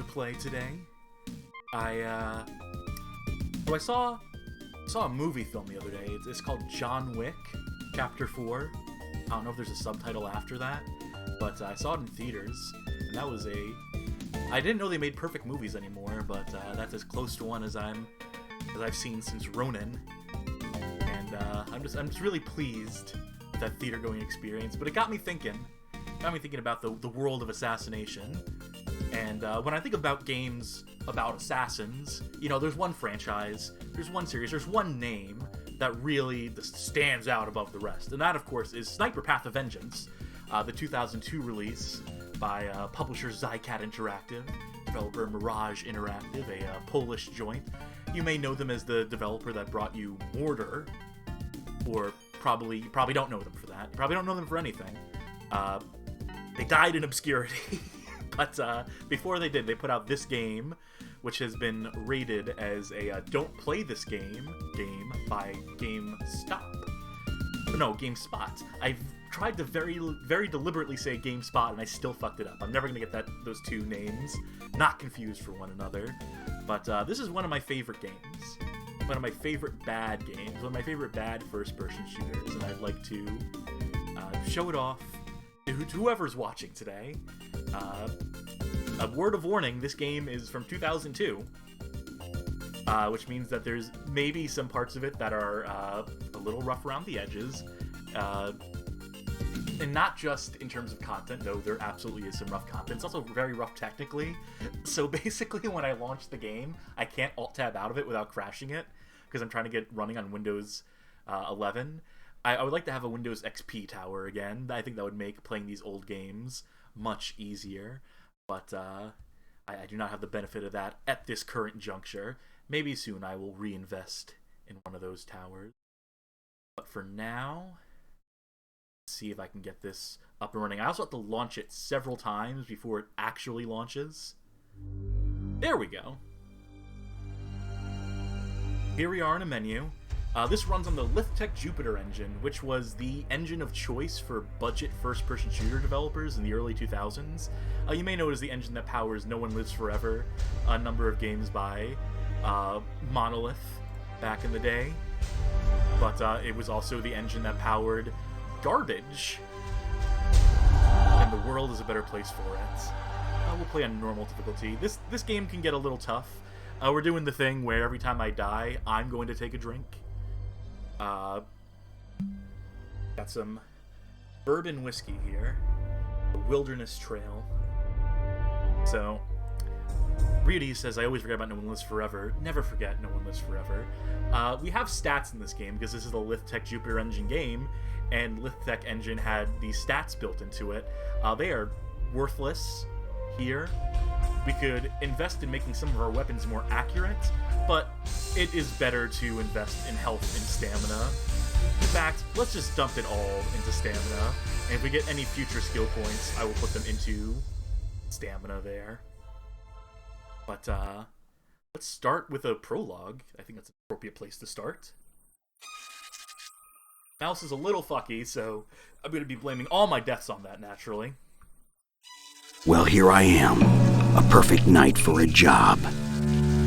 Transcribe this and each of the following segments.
play today. I saw a movie film the other day. It's called John Wick, Chapter 4. I don't know if there's a subtitle after that, but I saw it in theaters, and that was I didn't know they made perfect movies anymore, but that's as close to one as I've seen since Ronin, and I'm just really pleased with that theater-going experience. But it got me thinking about the world of assassination. And when I think about games about assassins, there's one franchise, there's one series, there's one name that really stands out above the rest. And that, of course, is Sniper Path of Vengeance, the 2002 release by publisher Zycat Interactive, developer Mirage Interactive, a Polish joint. You may know them as the developer that brought you Mortar, or you probably don't know them for that. You probably don't know them for anything. They died in obscurity. But before they did, they put out this game, which has been rated as a don't play this game by GameSpot. I've tried to very, very deliberately say GameSpot, and I still fucked it up. I'm never going to get those two names not confused for one another. But this is one of my favorite games. One of my favorite bad games. One of my favorite bad first-person shooters. And I'd like to show it off to whoever's watching today. A word of warning, this game is from 2002, which means that there's maybe some parts of it that are a little rough around the edges, and not just in terms of content, though there absolutely is some rough content. It's also very rough technically, so basically when I launch the game, I can't Alt-Tab out of it without crashing it, because I'm trying to get running on Windows 11. I would like to have a Windows XP tower again. I think that would make playing these old games much easier, but I do not have the benefit of that at this current juncture. Maybe soon I will reinvest in one of those towers. But for now, let's see if I can get this up and running. I also have to launch it several times before it actually launches. There we go. Here we are in a menu. This runs on the Lithtech Jupiter engine, which was the engine of choice for budget first-person shooter developers in the early 2000s. You may know it as the engine that powers No One Lives Forever, a number of games by Monolith back in the day. But it was also the engine that powered Garbage, and The World is a Better Place for it. We'll play on normal difficulty. This game can get a little tough. We're doing the thing where every time I die, I'm going to take a drink. Got some bourbon whiskey here. The Wilderness Trail. So, Reedy says, I always forget about No One Lives Forever. Never forget No One Lives Forever. We have stats in this game, because this is a Lithtech Jupiter engine game, and Lithtech engine had these stats built into it. They are worthless here. We could invest in making some of our weapons more accurate, but it is better to invest in health and stamina. In fact, let's just dump it all into stamina, and if we get any future skill points, I will put them into stamina there. But let's start with a prologue. I think that's an appropriate place to start. Mouse is a little fucky, so I'm going to be blaming all my deaths on that, naturally. Well, here I am. A perfect night for a job.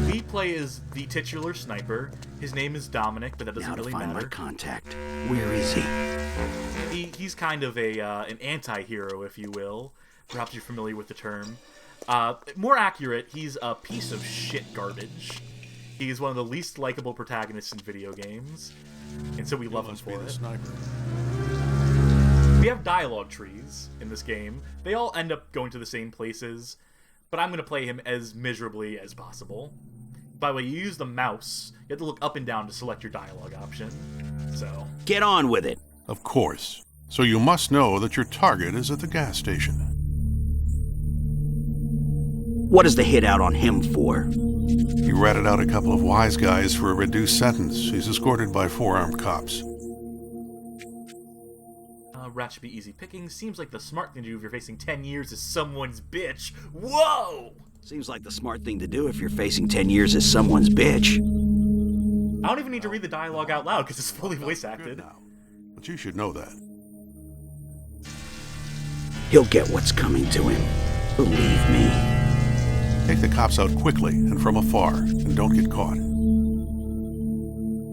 We play as the titular sniper. His name is Dominic, but that doesn't really matter. Now to find my contact. Where is he? He's kind of an anti-hero, if you will. Perhaps you're familiar with the term. More accurate, he's a piece of shit garbage. He's one of the least likable protagonists in video games, and so we love him for it. We have dialogue trees in this game. They all end up going to the same places, but I'm going to play him as miserably as possible. By the way, you use the mouse. You have to look up and down to select your dialogue option. So, get on with it. Of course. So you must know that your target is at the gas station. What is the hit out on him for? He ratted out a couple of wise guys for a reduced sentence. He's escorted by 4 armed cops. Rat should be easy picking. Seems like the smart thing to do if you're facing 10 years as someone's bitch. Whoa! Seems like the smart thing to do if you're facing 10 years as someone's bitch. I don't even need to read the dialogue out loud because it's fully voice acted. Now. But you should know that. He'll get what's coming to him. Believe me. Take the cops out quickly and from afar, and don't get caught.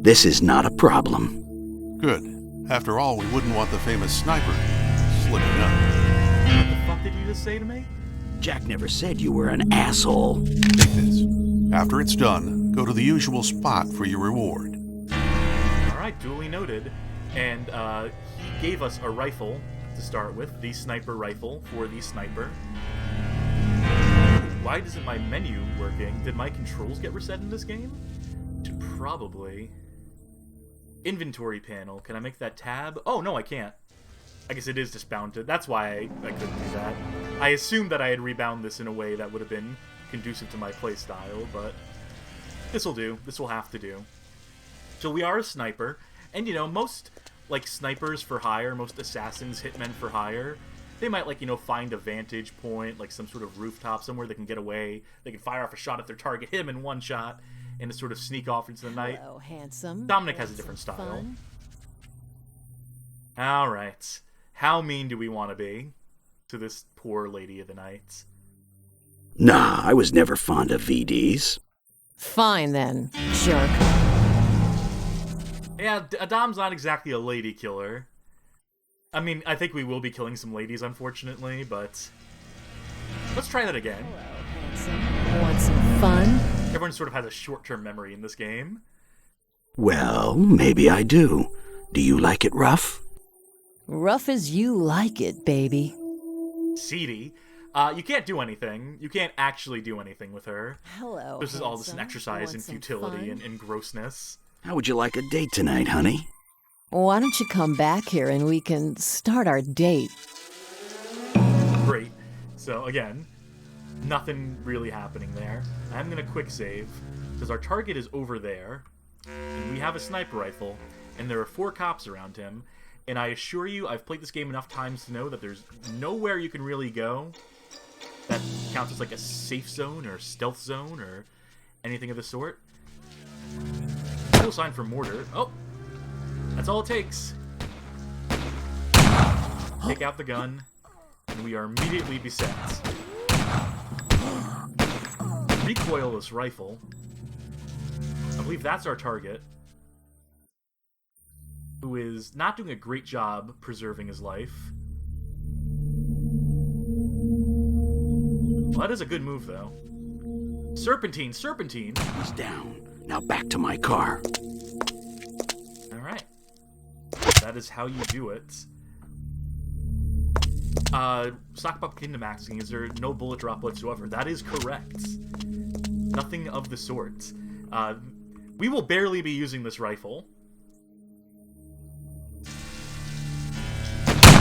This is not a problem. Good. After all, we wouldn't want the famous sniper slipping up. What the fuck did you just say to me? Jack never said you were an asshole. Take this. After it's done, go to the usual spot for your reward. Alright, duly noted. And he gave us a rifle to start with, the sniper rifle for the sniper. Why isn't my menu working? Did my controls get reset in this game? Should probably. Inventory panel. Can I make that tab? Oh, no, I can't. I guess it is just bound to. That's why I couldn't do that. I assumed that I had rebound this in a way that would have been conducive to my playstyle, but this'll do. This will have to do. So we are a sniper, and you know, most like snipers for hire, most assassins, hitmen for hire, they might like, you know, find a vantage point, like some sort of rooftop somewhere they can get away. They can fire off a shot at their target, hit him in one shot, and to sort of sneak off into the night. Hello, handsome. Dominic has a different style. All right. How mean do we want to be to this poor lady of the night? Nah, I was never fond of VDs. Fine then, jerk. Yeah, Adam's not exactly a lady killer. I mean, I think we will be killing some ladies, unfortunately, but let's try that again. Hello, handsome. Want some fun? Everyone sort of has a short-term memory in this game. Well, maybe I do. Do you like it rough? Rough as you like it, baby. Seedy. You can't do anything. You can't actually do anything with her. Hello, This is all just an handsome. exercise in Want some futility fun? and grossness. How would you like a date tonight, honey? Why don't you come back here and we can start our date? Great. So, again, nothing really happening there. I'm going to quick save, because our target is over there, and we have a sniper rifle, and there are 4 cops around him, and I assure you, I've played this game enough times to know that there's nowhere you can really go that counts as like a safe zone or stealth zone or anything of the sort. No sign for mortar. Oh! That's all it takes. Take out the gun, and we are immediately beset. Recoilless rifle. I believe that's our target, who is not doing a great job preserving his life. Well, that is a good move, though. Serpentine, serpentine! He's down. Now back to my car. Alright. That is how you do it. Stockpop Kinemaxing, is there no bullet drop whatsoever? That is correct. Nothing of the sort. We will barely be using this rifle.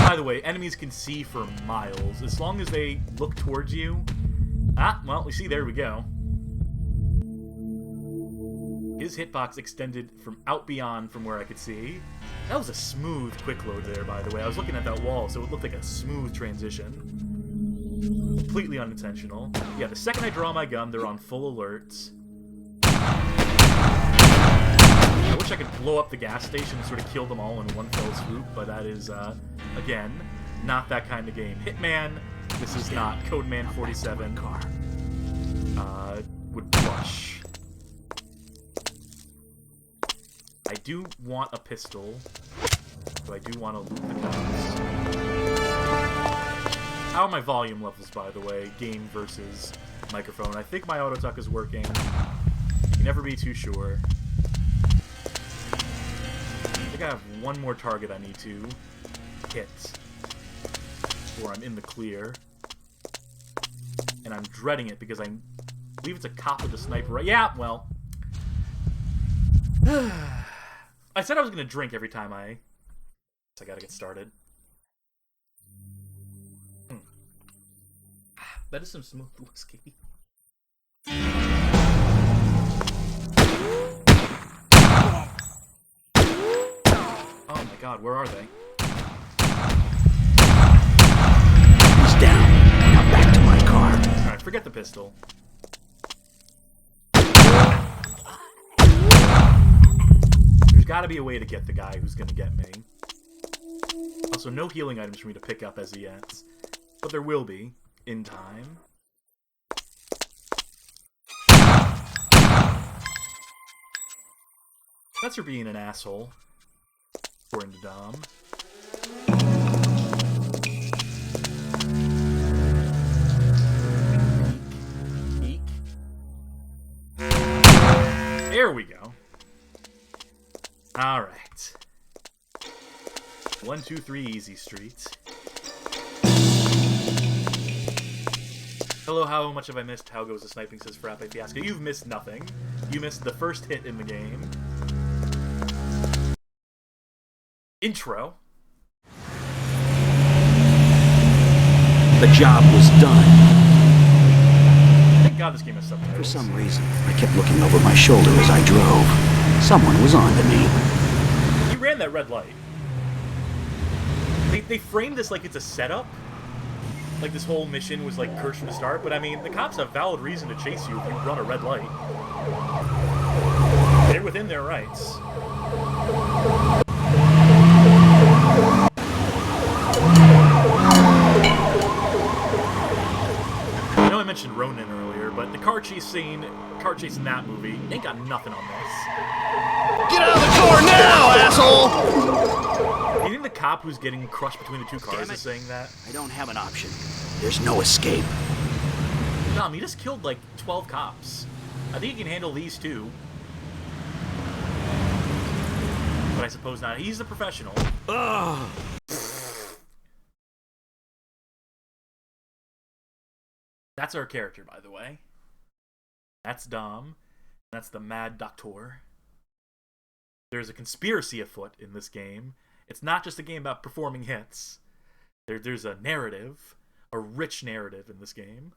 By the way, enemies can see for miles, as long as they look towards you. Ah, well, we see, there we go. His hitbox extended from out beyond from where I could see. That was a smooth quick load there, by the way. I was looking at that wall, so it looked like a smooth transition. Completely unintentional. Yeah, the second I draw my gun, they're on full alert. I wish I could blow up the gas station and sort of kill them all in one fell swoop, but that is, again, not that kind of game. Hitman, this is not. Codeman 47 would blush. I do want a pistol, so I do want to loot the guns. How are my volume levels, by the way? Game versus microphone. I think my auto tuck is working. You can never be too sure. I think I have one more target I need to hit before I'm in the clear. And I'm dreading it because I believe it's a cop with a sniper. Right? Yeah, well. I said I was going to drink every time I gotta get started. That is some smooth whiskey. Oh my god, where are they? He's down. Now back to my car. Alright, forget the pistol. There's gotta be a way to get the guy who's gonna get me. Also, no healing items for me to pick up as yet. But there will be, in time. Professor being an asshole, according to Dom. Eek. There we go. Alright. 1, 2, 3 Easy Street. Hello, how much have I missed? How goes the sniping, says Frappe Fiasco. You've missed nothing. You missed the first hit in the game. Intro. The job was done. Thank God this game has subtitles. For some reason, I kept looking over my shoulder as I drove. Someone was on to me. You ran that red light. They framed this like it's a setup. Like this whole mission was like cursed from the start, but I mean, the cops have valid reason to chase you if you run a red light. They're within their rights. I know I mentioned Ronin earlier, but the car chase in that movie ain't got nothing on this. Get out of the car now, asshole! You think the cop who's getting crushed between the two cars is saying that? I don't have an option. There's no escape. Dom, he just killed like 12 cops. I think he can handle these two. But I suppose not. He's a professional. Ugh. That's our character, by the way. That's Dom. That's the Mad Doctor. There's a conspiracy afoot in this game. It's not just a game about performing hits. There's a narrative, a rich narrative in this game.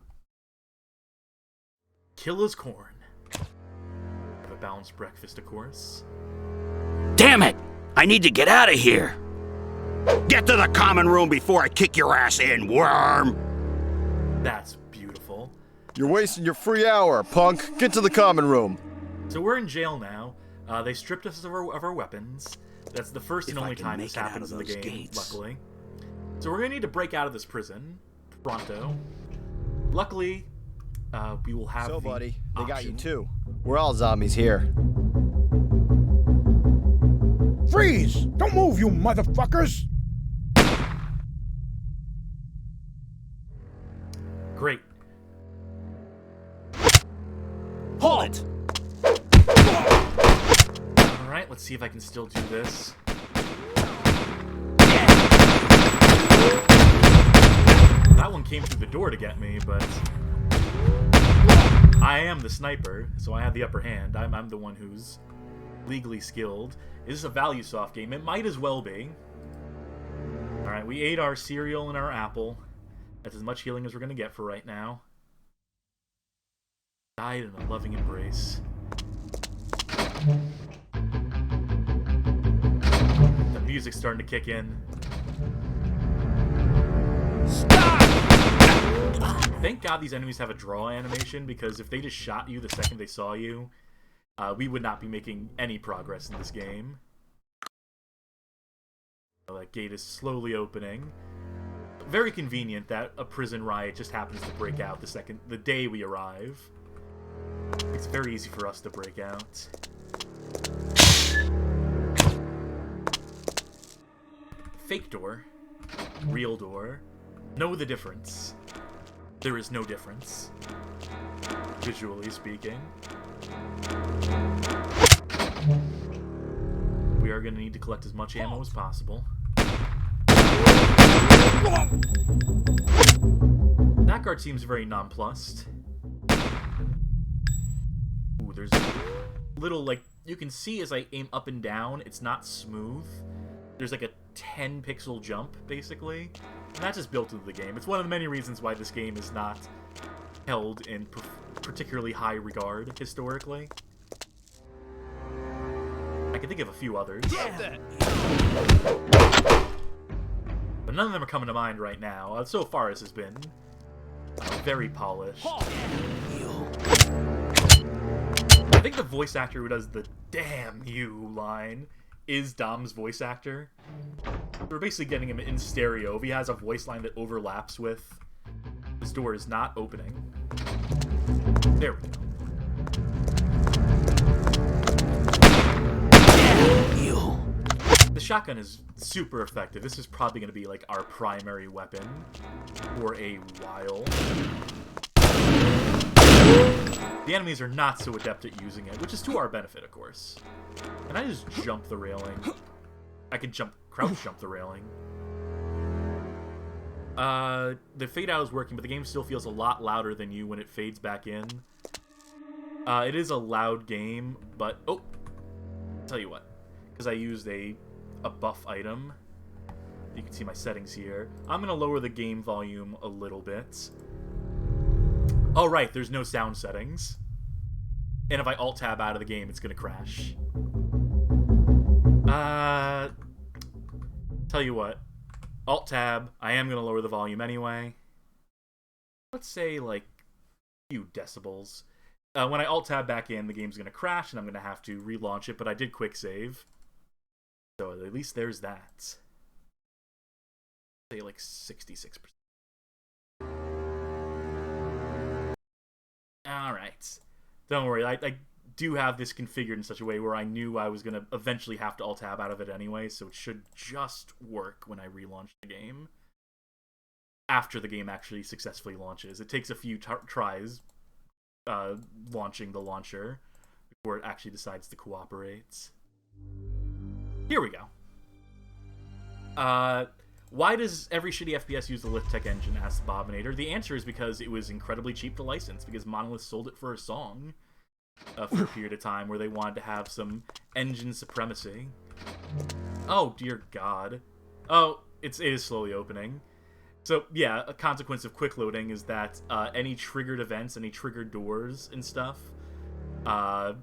Kill his corn. Have a balanced breakfast, of course. Damn it! I need to get out of here. Get to the common room before I kick your ass in, worm! That's beautiful. You're wasting your free hour, punk. Get to the common room. So we're in jail now. They stripped us of our weapons. That's the first and only time this happens in the game, luckily. So we're going to need to break out of this prison pronto. Luckily, we will have So, the buddy, they got you option. too. We're all zombies here. Freeze! Don't move, you motherfuckers! Great. Halt! Alright, let's see if I can still do this. That one came through the door to get me, but I am the sniper, so I have the upper hand. I'm the one who's legally skilled. This is a value soft game. It might as well be. Alright, we ate our cereal and our apple. That's as much healing as we're going to get for right now. Died in a loving embrace. The music's starting to kick in. Stop! Thank God these enemies have a draw animation, because if they just shot you the second they saw you, we would not be making any progress in this game. So that gate is slowly opening. Very convenient that a prison riot just happens to break out the day we arrive. It's very easy for us to break out. Fake door. Real door. Know the difference. There is no difference. Visually speaking. We are going to need to collect as much ammo as possible. That guard seems very nonplussed. Ooh, there's a little, like, you can see as I aim up and down, it's not smooth. There's like a 10 pixel jump, basically. And that's just built into the game. It's one of the many reasons why this game is not held in particularly high regard, historically. I can think of a few others. But none of them are coming to mind right now. So far, this has been very polished. I think the voice actor who does the "damn you" line is Dom's voice actor. We're basically getting him in stereo. If he has a voice line that overlaps with "this door is not opening." There we go. the shotgun is super effective. This is probably going to be like our primary weapon for a while. The enemies are not so adept at using it, which is to our benefit, of course. Can I just jump the railing? I can crouch jump the railing. The fade out is working, but the game still feels a lot louder than you when it fades back in. It is a loud game, but... Oh! I'll tell you what. Because I used a buff item. You can see my settings here. I'm going to lower the game volume a little bit. Oh, right, there's no sound settings. And if I alt-tab out of the game, it's going to crash. Tell you what. Alt-tab. I am going to lower the volume anyway. Let's say, like, a few decibels. When I alt-tab back in, the game's going to crash, and I'm going to have to relaunch it, but I did quick save. So at least there's that. Say, like, 66%. Alright. Don't worry, I do have this configured in such a way where I knew I was going to eventually have to alt-tab out of it anyway, so it should just work when I relaunch the game. After the game actually successfully launches. It takes a few tries launching the launcher before it actually decides to cooperate. Here we go. Why does every shitty FPS use the Liftech engine? Asked Bobinator. The answer is because it was incredibly cheap to license, because Monolith sold it for a song for a period of time where they wanted to have some engine supremacy. Oh, dear God. Oh, it is slowly opening. So, yeah, a consequence of quick loading is that any triggered events, any triggered doors and stuff,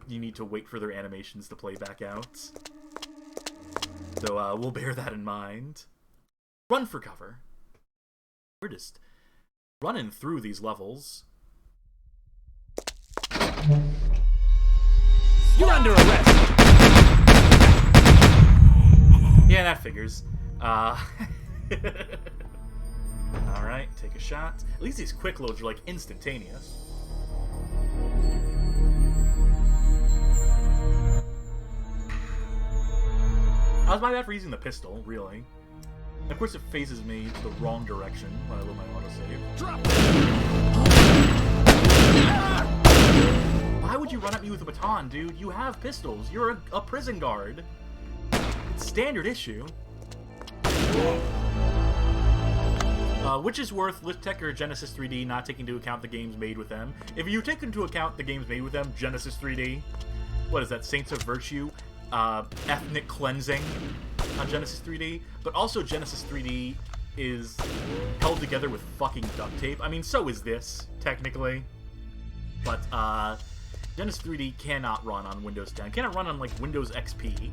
you need to wait for their animations to play back out. So, we'll bear that in mind. Run for cover. We're just running through these levels. You're under arrest! Yeah, that figures. Alright, take a shot. At least these quick loads are, like, instantaneous. That was my bad for using the pistol, really. And of course, it phases me the wrong direction when I load my autosave. Drop! Why would you run at me with a baton, dude? You have pistols. You're a prison guard. It's standard issue. Which is worth Liftech or Genesis 3D not taking into account the games made with them. If you take into account the games made with them, Genesis 3D, what is that, Saints of Virtue, ethnic cleansing on Genesis 3D, but also Genesis 3D is held together with fucking duct tape. I mean, so is this, technically. But, Genesis 3D cannot run on Windows 10. Cannot run on, like, Windows XP.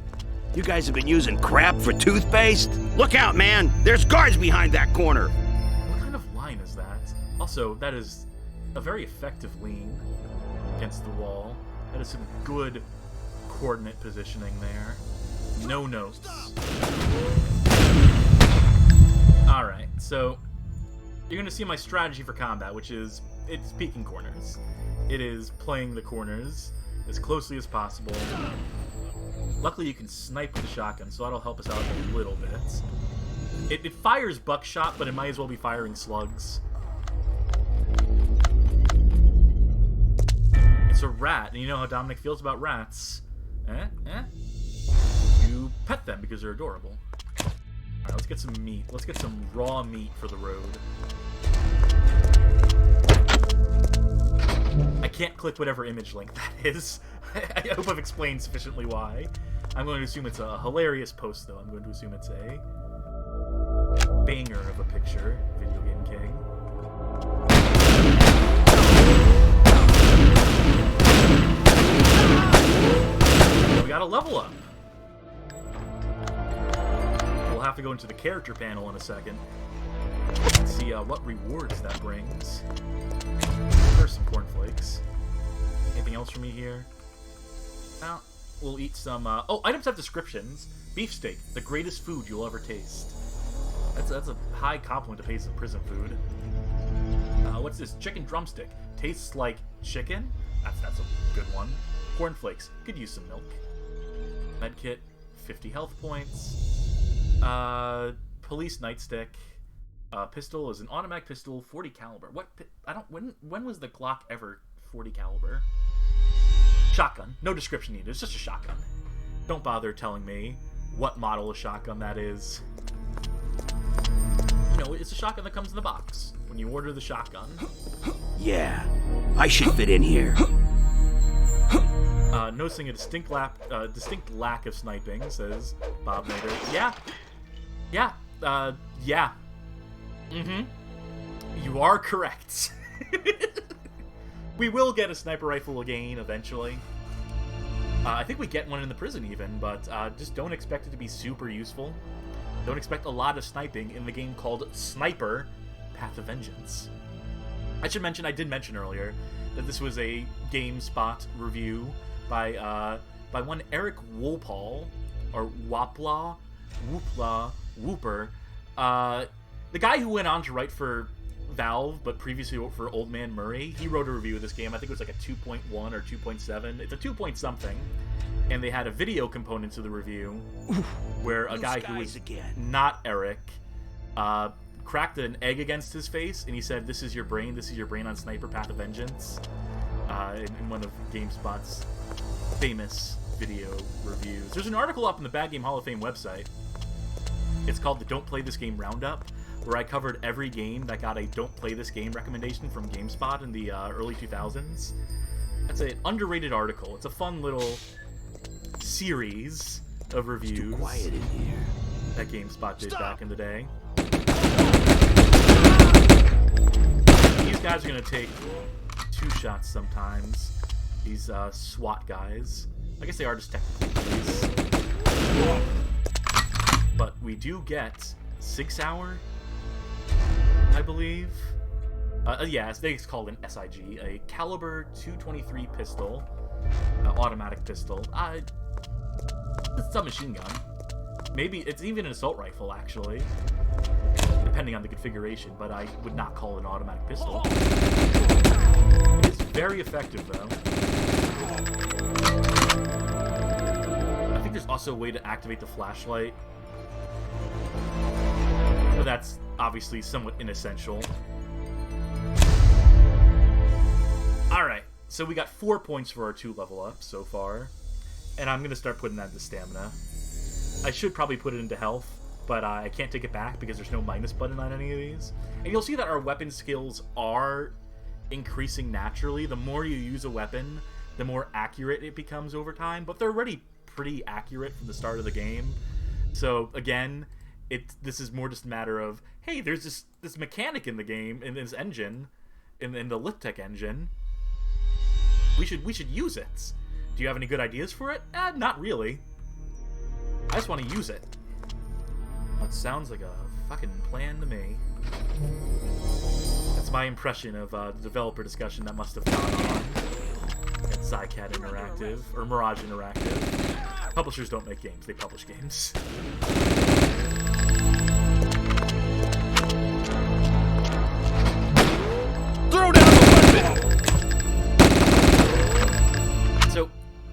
You guys have been using crap for toothpaste? Look out, man! There's guards behind that corner! What kind of line is that? Also, that is a very effective lean against the wall. That is some good coordinate positioning there. No notes. Alright, so you're going to see my strategy for combat, which is, it's peeking corners. It is playing the corners as closely as possible. Luckily, you can snipe with the shotgun, so that'll help us out a little bit. It fires buckshot, but it might as well be firing slugs. It's a rat, and you know how Dominic feels about rats. You pet them because they're adorable. Alright, let's get some meat. Let's get some raw meat for the road. I can't click whatever image link that is. I hope I've explained sufficiently why. I'm going to assume it's a hilarious post, though. I'm going to assume it's a banger of a picture, Video Game King. We got a level up. We'll have to go into the character panel in a second and see what rewards that brings. There's some cornflakes. Anything else for me here? Now, we'll eat some... oh, items have descriptions. Beefsteak, the greatest food you'll ever taste. That's a high compliment to pay some prison food. What's this? Chicken drumstick. Tastes like chicken? That's a good one. Cornflakes. Could use some milk. Medkit, 50 health points. Police nightstick. Pistol is an automatic pistol, 40 caliber. What? I don't. When was the Glock ever 40 caliber? Shotgun. No description needed. It's just a shotgun. Don't bother telling me what model of shotgun that is. You know, it's a shotgun that comes in the box when you order the shotgun. Yeah, I should fit in here. Noticing a distinct lack of sniping, says Bob Nader. Yeah. Yeah. Mm-hmm. You are correct. We will get a sniper rifle again eventually. I think we get one in the prison even, but just don't expect it to be super useful. Don't expect a lot of sniping in the game called Sniper Path of Vengeance. I did mention earlier that this was a GameSpot review by one Eric Wolpaw, or Whooper, the guy who went on to write for Valve, but previously wrote for Old Man Murray. He wrote a review of this game. I think it was like a 2.1 or 2.7. It's a 2 point something. And they had a video component to the review where a guy who was not Eric cracked an egg against his face, and he said, this is your brain on Sniper Path of Vengeance, in one of GameSpot's famous video reviews. There's an article up in the Bad Game Hall of Fame website. It's called the Don't Play This Game Roundup, where I covered every game that got a Don't Play This Game recommendation from GameSpot in the early 2000s. That's an underrated article. It's a fun little series of reviews. It's too quiet in here. That GameSpot did back in the day. These guys are going to take 2 shots sometimes. These SWAT guys. I guess they are just technically police. But we do get 6 hour, I believe. Yeah, it's called an SIG, a caliber 223 pistol, automatic pistol. It's a submachine gun. Maybe it's even an assault rifle, actually, depending on the configuration. But I would not call it an automatic pistol. It's very effective, though. I think there's also a way to activate the flashlight. But that's obviously somewhat inessential. Alright, so we got 4 points for our 2 level ups so far. And I'm going to start putting that into stamina. I should probably put it into health, but I can't take it back because there's no minus button on any of these. And you'll see that our weapon skills are increasing naturally. The more you use a weapon, the more accurate it becomes over time. But they're already pretty accurate from the start of the game. So, again, this is more just a matter of, hey, there's this mechanic in the game, in this engine, in the Liftech engine. We should use it. Do you have any good ideas for it? Not really. I just want to use it. That sounds like a fucking plan to me. That's my impression of the developer discussion that must have gone on at Zycat Interactive, or Mirage Interactive. Publishers don't make games, they publish games. Throw down the weapon! So,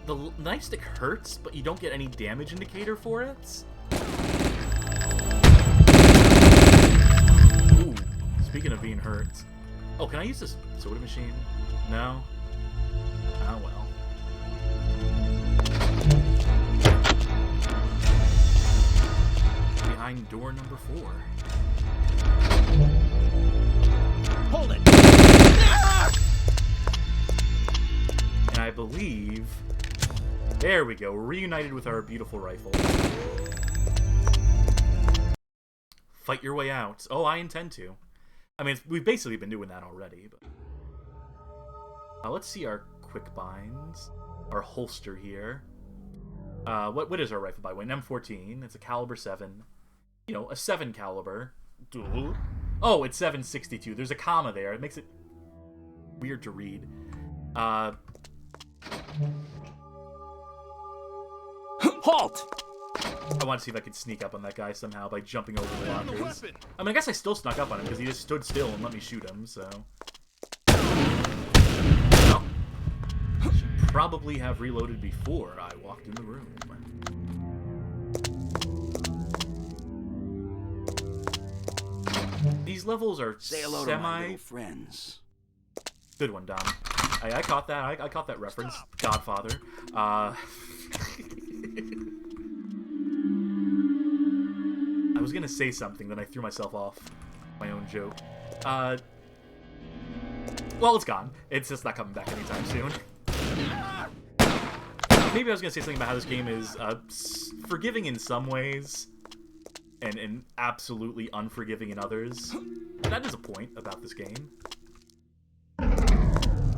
the nightstick hurts, but you don't get any damage indicator for it. Ooh, speaking of being hurt. Oh, can I use this soda machine? No? Oh well. Behind door number 4. Hold it! And I believe... There we go. We're reunited with our beautiful rifle. Fight your way out. Oh, I intend to. I mean, we've basically been doing that already. But let's see our quick binds. Our holster here. What is our rifle, by the way? An M14. It's a caliber 7. You know, a 7 caliber. Oh, it's 7.62. There's a comma there. It makes it weird to read. Halt! I want to see if I could sneak up on that guy somehow by jumping over the lockers. I mean, I guess I still snuck up on him because he just stood still and let me shoot him, so... Oh. Should probably have reloaded before I walked in the room. These levels are Say hello to my little friends. Good one, Dom. I caught that. I caught that reference. Godfather. I was gonna say something, then I threw myself off my own joke. Well, it's gone. It's just not coming back anytime soon. Maybe I was gonna say something about how this game is forgiving in some ways, and absolutely unforgiving in others. That is a point about this game.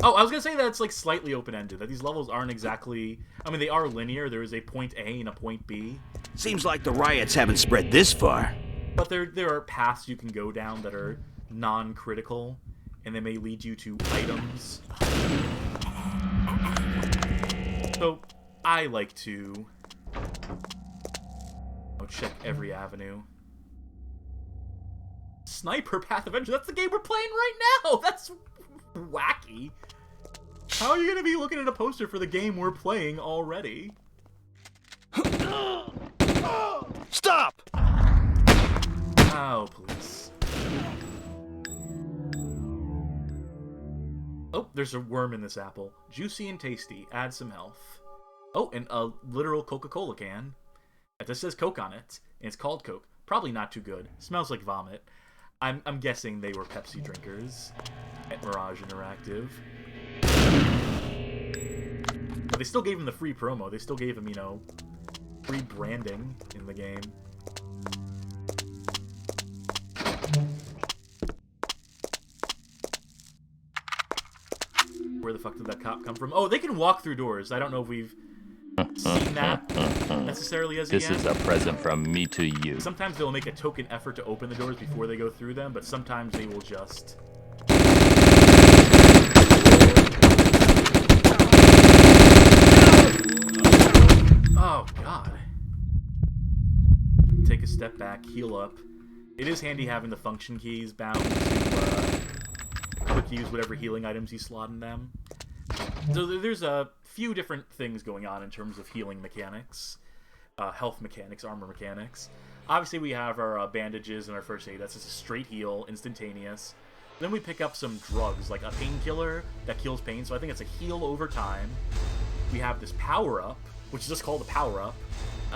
Oh, I was gonna say that it's like slightly open-ended, that these levels aren't exactly... I mean, they are linear. There is a point A and a point B. Seems like the riots haven't spread this far. But there are paths you can go down that are non-critical, and they may lead you to items. So, I like to check every avenue. Sniper Path Adventure, that's the game we're playing right now! That's wacky. How are you gonna be looking at a poster for the game we're playing already? Stop! Oh, please. Oh, there's a worm in this apple. Juicy and tasty. Add some health. Oh, and a literal Coca-Cola can. It just says Coke on it, and it's called Coke. Probably not too good. Smells like vomit. I'm guessing they were Pepsi drinkers at Mirage Interactive. But they still gave him the free promo. They still gave him, you know, free branding in the game. Where the fuck did that cop come from? Oh, they can walk through doors. I don't know if we've seen that necessarily as a This is a present from me to you. Sometimes they'll make a token effort to open the doors before they go through them, but sometimes they will just... Oh, God. Take a step back, heal up. It is handy having the function keys bound to quick use whatever healing items you slot in them. So there's a few different things going on in terms of healing mechanics. Health mechanics, armor mechanics. Obviously we have our bandages and our first aid. That's just a straight heal, instantaneous. Then we pick up some drugs, like a painkiller that kills pain, so I think it's a heal over time. We have this power-up, which is just called a power-up.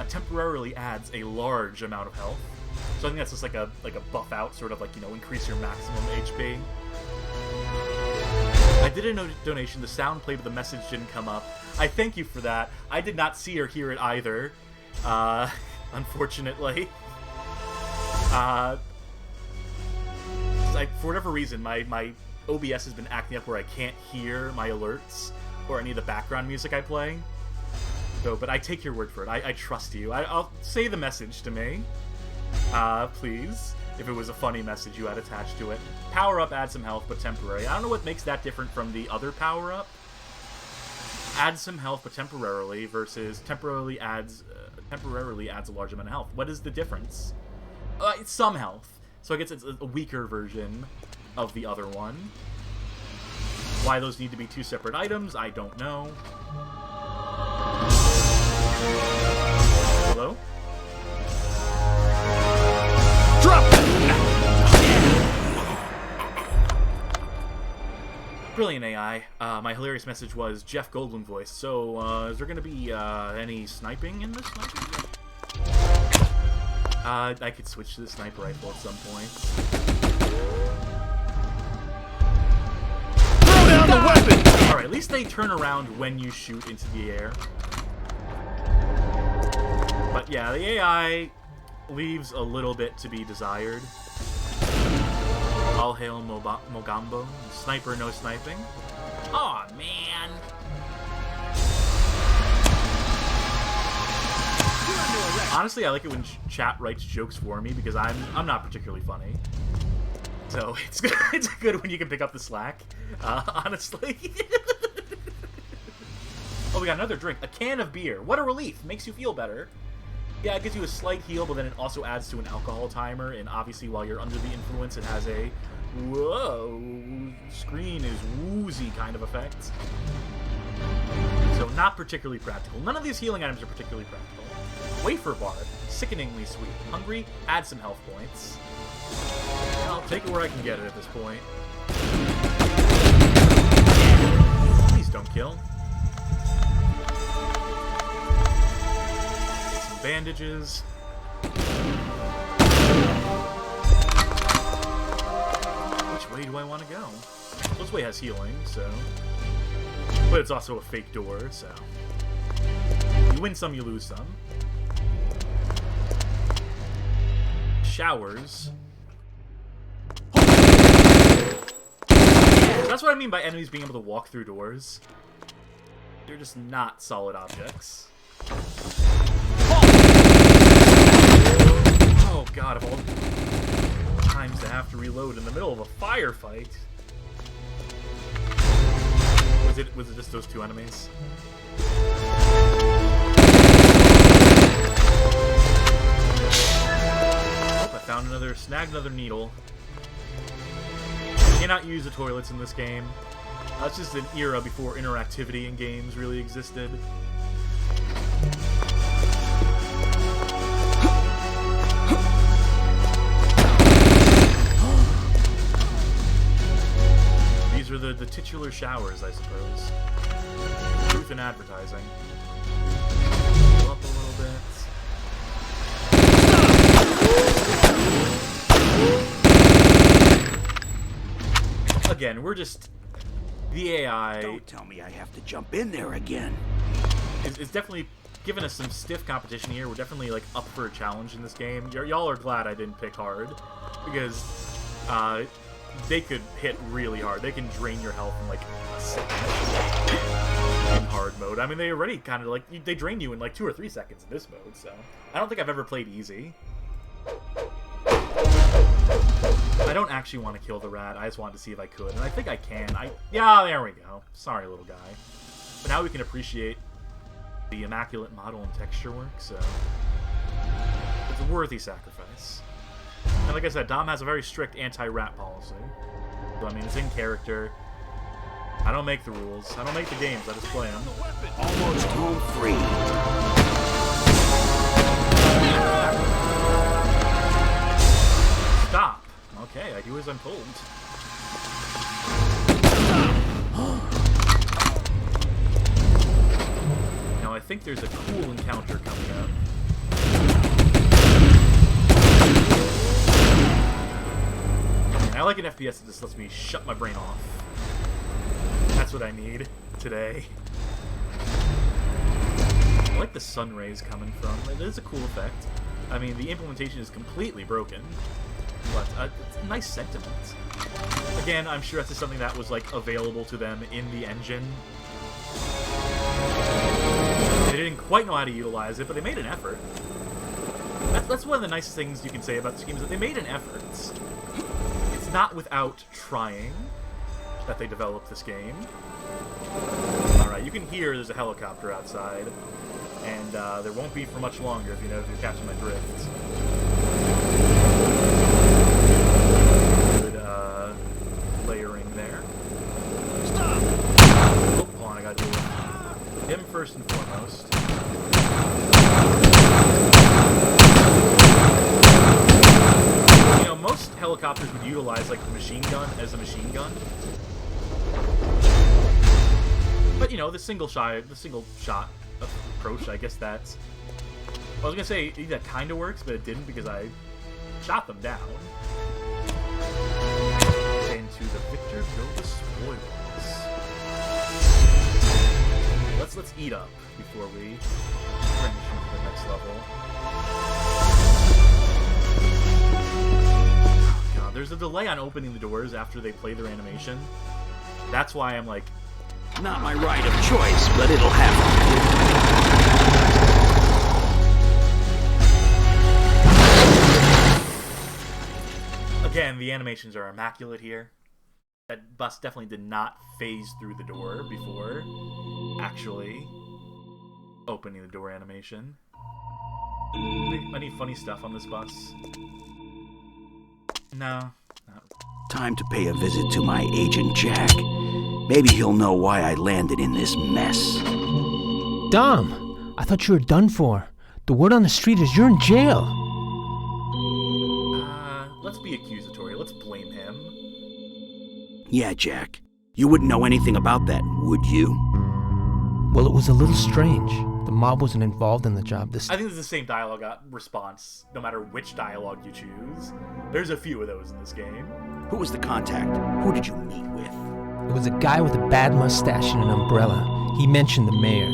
Temporarily adds a large amount of health. So I think that's just like a buff out, sort of like, you know, increase your maximum HP. I did a donation. The sound played, but the message didn't come up. I thank you for that. I did not see or hear it either, unfortunately. For whatever reason, my OBS has been acting up where I can't hear my alerts or any of the background music I play. So, but I take your word for it. I trust you. I'll say the message to me, please. If it was a funny message you had attached to it. Power-up adds some health, but temporary. I don't know what makes that different from the other power-up. Add some health, but temporarily, versus temporarily adds a large amount of health. What is the difference? It's some health. So I guess it's a weaker version of the other one. Why those need to be two separate items, I don't know. Hello? Drop! Brilliant AI. My hilarious message was Jeff Goldblum voice. So, is there going to be any sniping in this sniping game? I could switch to the sniper rifle at some point. Throw down the weapon! Alright, at least they turn around when you shoot into the air. But yeah, the AI leaves a little bit to be desired. All hail Mogambo. Sniper, no sniping. Aw, man. Honestly, I like it when chat writes jokes for me because I'm not particularly funny. So it's good. It's good when you can pick up the slack. Honestly. Oh, we got another drink. A can of beer. What a relief. Makes you feel better. Yeah, it gives you a slight heal, but then it also adds to an alcohol timer, and obviously while you're under the influence, it has a whoa, screen is woozy kind of effect. So not particularly practical. None of these healing items are particularly practical. Wafer bar, sickeningly sweet. Hungry, add some health points. I'll take it where I can get it at this point. Please don't kill. Some bandages. Which way do I want to go? This way has healing, so... But it's also a fake door, so... You win some, you lose some. Showers. That's what I mean by enemies being able to walk through doors. They're just not solid objects. Oh god, of all times to have to reload in the middle of a firefight. Was it just those two enemies? Oh, I found snagged another needle. You cannot use the toilets in this game. That's just an era before interactivity in games really existed. These are the titular showers, I suppose. Truth in advertising. Go up a little bit. Again, we're just... The AI... Don't tell me I have to jump in there again. It's definitely given us some stiff competition here. We're definitely, like, up for a challenge in this game. Y'all are glad I didn't pick hard. Because, they could hit really hard. They can drain your health in, like, a second. In hard mode. I mean, they already kind of, like... They drain you in, like, 2 or 3 seconds in this mode, so... I don't think I've ever played easy. I don't actually want to kill the rat. I just wanted to see if I could, and I think I can. Yeah, there we go. Sorry, little guy. But now we can appreciate the immaculate model and texture work, so it's a worthy sacrifice. And like I said, Dom has a very strict anti-rat policy. So, I mean, it's in character. I don't make the rules. I don't make the games. I just play them. Almost home free. Stop. Okay, I do as I'm told. Now I think there's a cool encounter coming up. I like an FPS that just lets me shut my brain off. That's what I need today. I like the sun rays coming from. It is a cool effect. I mean, the implementation is completely broken. But it's a nice sentiment. Again, I'm sure that's just something that was like available to them in the engine. They didn't quite know how to utilize it, but they made an effort. That's one of the nicest things you can say about this game, is that they made an effort. It's not without trying that they developed this game. Alright, you can hear there's a helicopter outside. And there won't be for much longer if you're catching my drift. Layering there. Stop! Oh, hold on, I gotta do him first and foremost. You know, most helicopters would utilize like the machine gun as a machine gun. But you know, the single shot approach, I guess that's... I was gonna say that kinda works, but it didn't because I shot them down. To the victor go the spoils. Let's eat up before we transition to the next level. Oh god, there's a delay on opening the doors after they play their animation. That's why I'm like... Not my right of choice, but it'll happen. Again, the animations are immaculate here. That bus definitely did not phase through the door before actually opening the door animation. Any funny stuff on this bus? No. Not. Time to pay a visit to my agent Jack. Maybe he'll know why I landed in this mess. Dom, I thought you were done for. The word on the street is you're in jail. Let's be accusatory. Let's blame Yeah, Jack. You wouldn't know anything about that, would you? Well, it was a little strange. The mob wasn't involved in the job this I think it's the same dialogue response, no matter which dialogue you choose. There's a few of those in this game. Who was the contact? Who did you meet with? It was a guy with a bad mustache and an umbrella. He mentioned the mayor.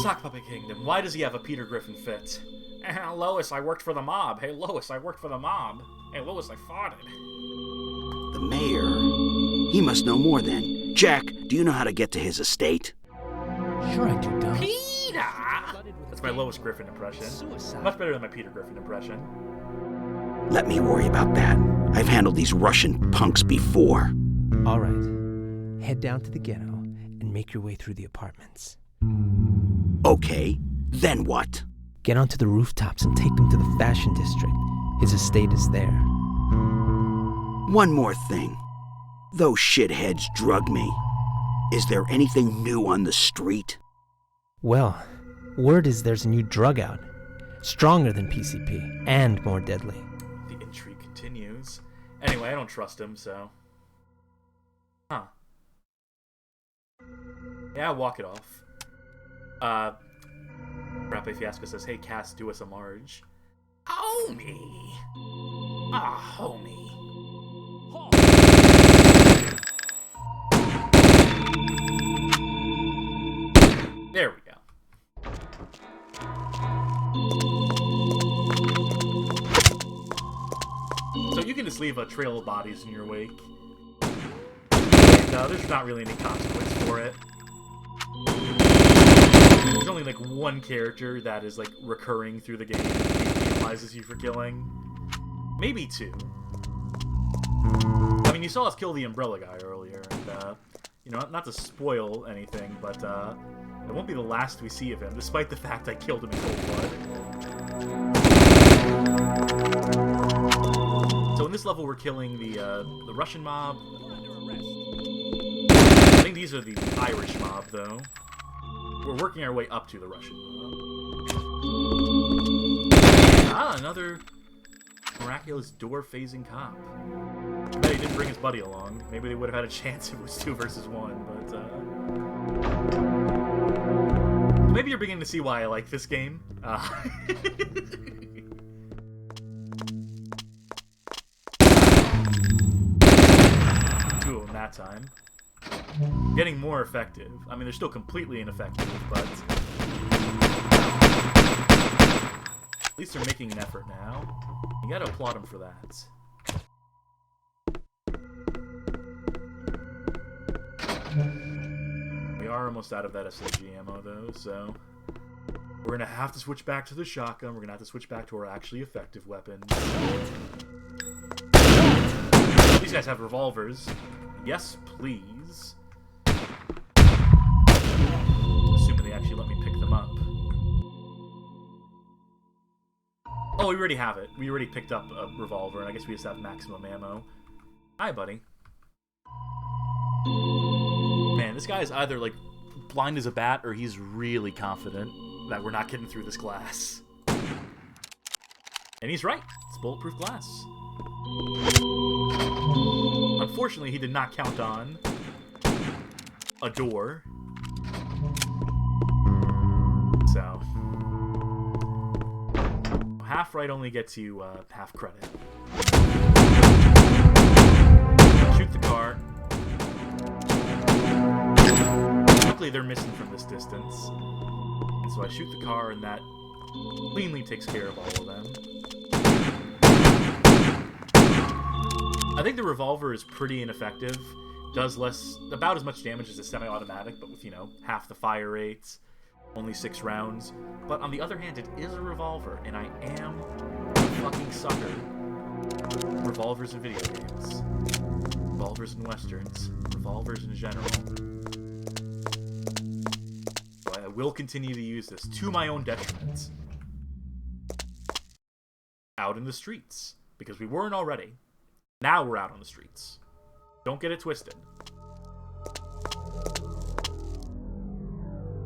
Sock Puppet Kingdom, why does he have a Peter Griffin fit? Lois, I worked for the mob. Hey, Lois, I worked for the mob. Hey, Lois, I fought it. The mayor? He must know more then. Jack, do you know how to get to his estate? Sure I do, Dom. Peter! That's my Lois Griffin impression. Much better than my Peter Griffin impression. Let me worry about that. I've handled these Russian punks before. All right. Head down to the ghetto and make your way through the apartments. Okay, then what? Get onto the rooftops and take them to the fashion district. His estate is there. One more thing. Those shitheads drug me. Is there anything new on the street? Well, word is there's a new drug out. Stronger than PCP and more deadly. The intrigue continues. Anyway, I don't trust him, so... Huh. Yeah, walk it off. Rappe Fiasco says, hey, Cass, do us a Marge. Homie! Ah, homie. There we go. So you can just leave a trail of bodies in your wake. And there's not really any consequence for it. There's only like one character that is like recurring through the game and penalizes you for killing. Maybe two. I mean, you saw us kill the umbrella guy earlier, and you know, not to spoil anything, but it won't be the last we see of him, despite the fact I killed him in cold blood. So in this level, we're killing the Russian mob. I think these are the Irish mob, though. We're working our way up to the Russian mob. Ah, another miraculous door-phasing cop. I bet he didn't bring his buddy along. Maybe they would have had a chance if it was 2 versus 1, but maybe you're beginning to see why I like this game. Two of them that time. Getting more effective. I mean, they're still completely ineffective, but at least they're making an effort now. You gotta applaud them for that. We are almost out of that SMG ammo, though, so we're gonna have to switch back to the shotgun. We're gonna have to switch back to our actually effective weapons. These guys have revolvers. Yes, please. Assuming they actually let me pick them up. Oh, we already have it. We already picked up a revolver, and I guess we just have maximum ammo. Hi, buddy. Man, this guy is either, like, blind as a bat, or he's really confident that we're not getting through this glass. And he's right. It's bulletproof glass. Unfortunately, he did not count on a door. So, half right only gets you half credit. Shoot the car. Luckily, they're missing from this distance. And so I shoot the car, and that cleanly takes care of all of them. I think the revolver is pretty ineffective. Does about as much damage as a semi-automatic, but with, you know, half the fire rates, only 6 rounds. But on the other hand, it is a revolver, and I am a fucking sucker. Revolvers in video games. Revolvers in westerns. Revolvers in general. So I will continue to use this to my own detriment. Out in the streets. Because we weren't already. Now we're out on the streets. Don't get it twisted.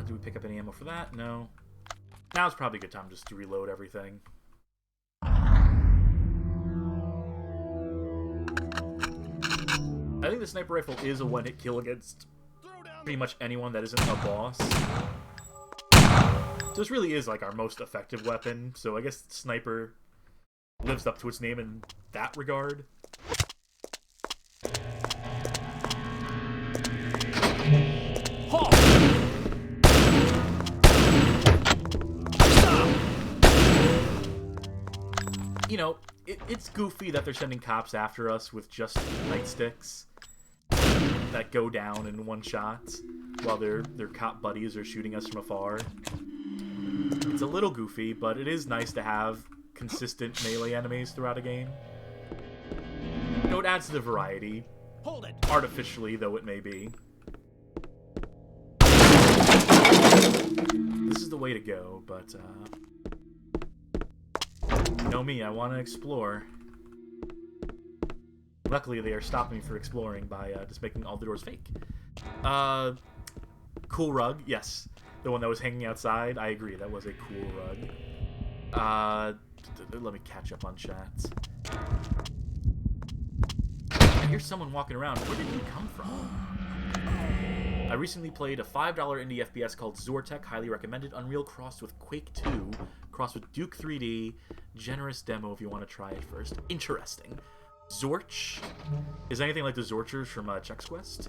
Do we pick up any ammo for that? No. Now's probably a good time just to reload everything. I think the sniper rifle is a one-hit kill against pretty much anyone that isn't a boss. So this really is like our most effective weapon, so I guess sniper lives up to its name in that regard. You know, it's goofy that they're sending cops after us with just nightsticks that go down in one shot while their cop buddies are shooting us from afar. It's a little goofy, but it is nice to have consistent melee enemies throughout a game. You know, it adds to the variety. Hold it. Artificially, though it may be. This is the way to go, but you know me, I want to explore. Luckily, they are stopping me for exploring by just making all the doors fake. Cool rug, yes. The one that was hanging outside, I agree, that was a cool rug. Let me catch up on chats. I hear someone walking around. Where did you come from? I recently played a $5 indie FPS called Zortek, highly recommended. Unreal crossed with Quake 2, crossed with Duke 3D. Generous demo if you want to try it first. Interesting. Zorch is anything like the Zorchers from Chex Quest.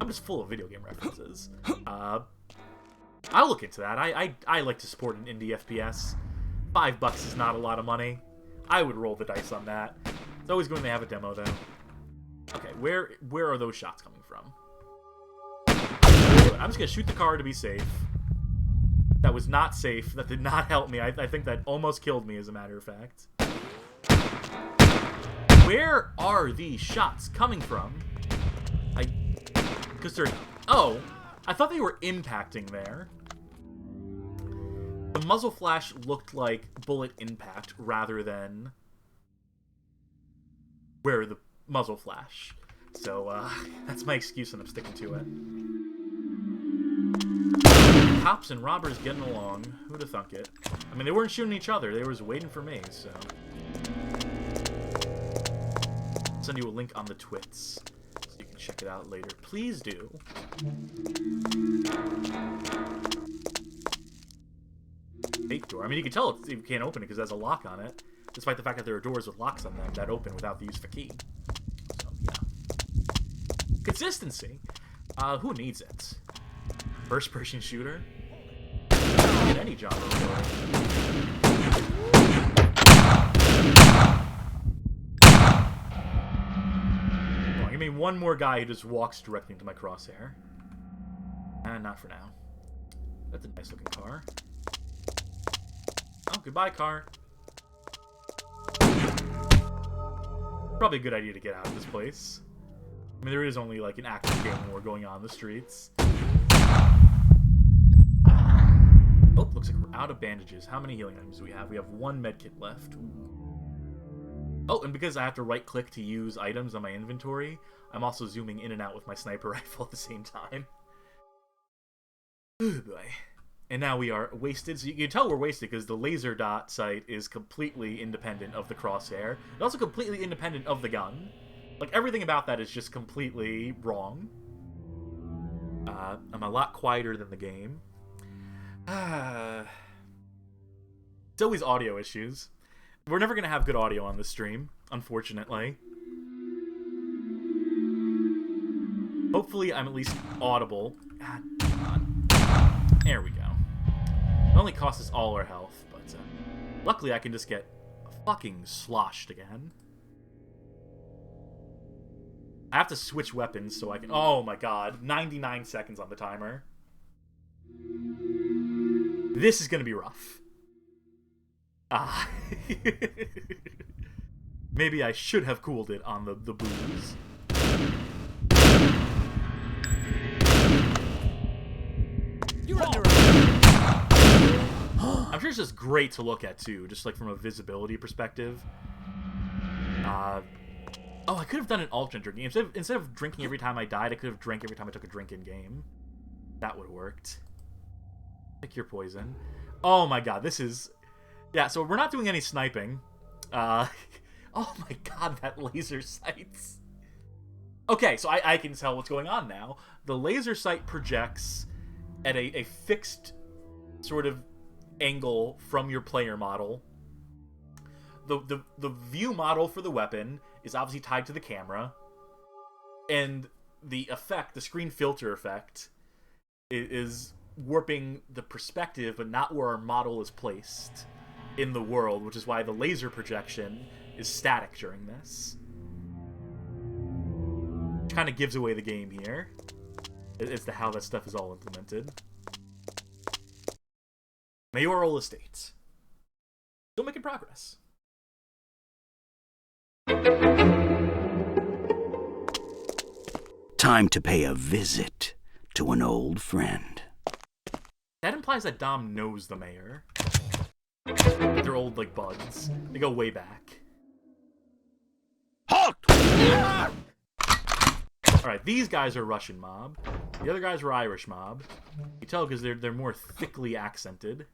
I'm just full of video game references. I'll look into that. I like to support an indie FPS. $5 is not a lot of money. I would roll the dice on that. It's always good when they have a demo, though. Okay, where are those shots coming from? I'm just gonna shoot the car to be safe. That was not safe. That did not help me. I think that almost killed me, as a matter of fact. Where are these shots coming from? Because they're... Oh, I thought they were impacting there. The muzzle flash looked like bullet impact rather than where the muzzle flash. So, that's my excuse and I'm sticking to it. Cops and robbers getting along. Who'd have thunk it? I mean, they weren't shooting each other. They were just waiting for me, so... I'll send you a link on the twits so you can check it out later. Please do. Fake door. I mean, you can tell you can't open it because there's a lock on it, despite the fact that there are doors with locks on them that open without the use of a key. So, yeah. Consistency. Who needs it? First-person shooter? In any genre, really. Come on, give me one more guy who just walks directly into my crosshair. Not for now. That's a nice-looking car. Oh, goodbye, car. Probably a good idea to get out of this place. I mean, there is only, like, an active game war going on in the streets. Oh, looks like we're out of bandages. How many healing items do we have? We have one medkit left. Ooh. Oh, and because I have to right-click to use items on my inventory, I'm also zooming in and out with my sniper rifle at the same time. Oh, boy. And now we are wasted. So you can tell we're wasted because the laser dot sight is completely independent of the crosshair. It's also completely independent of the gun. Like, everything about that is just completely wrong. I'm a lot quieter than the game. It's always audio issues. We're never going to have good audio on this stream, unfortunately. Hopefully I'm at least audible. God, come on. There we go. It only costs us all our health, but luckily I can just get fucking sloshed again. I have to switch weapons so I can... Oh my god. 99 seconds on the timer. This is going to be rough. Maybe I should have cooled it on the booze. You're under I'm sure it's just great to look at, too. Just, like, from a visibility perspective. Oh, I could have done an alternate drinking. Instead of drinking every time I died, I could have drank every time I took a drink in-game. That would have worked. Pick your poison. Oh my god, this is... Yeah, so we're not doing any sniping. Oh my god, that laser sights. Okay, so I can tell what's going on now. The laser sight projects at a fixed sort of angle from your player model. The view model for the weapon is obviously tied to the camera, and the effect, the screen filter effect, is warping the perspective, but not where our model is placed in the world, which is why the laser projection is static during this. Which kind of gives away the game here, as to how that stuff is all implemented. Mayoral Estate. Still making progress. Time to pay a visit to an old friend. That implies that Dom knows the mayor. They're old like buds. They go way back. Halt! Alright, these guys are Russian mob. The other guys were Irish mob. You tell because they're more thickly accented.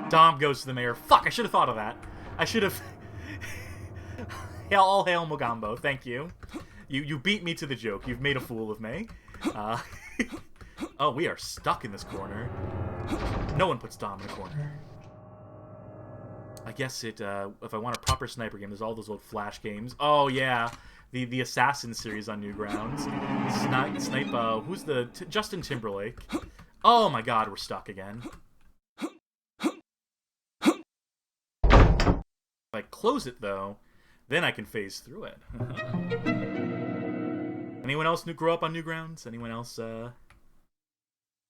Dom goes to the mayor. Fuck, I should have thought of that. I should have... All hail Mogambo, thank you. You beat me to the joke. You've made a fool of me. Oh, we are stuck in this corner. No one puts Dom in a corner. I guess if I want a proper sniper game, there's all those old Flash games. Oh, yeah. The Assassin series on Newgrounds. Snipe, who's the... Justin Timberlake. Oh my god, we're stuck again. If I close it, though, then I can phase through it. Anyone else grow up on Newgrounds? Anyone else,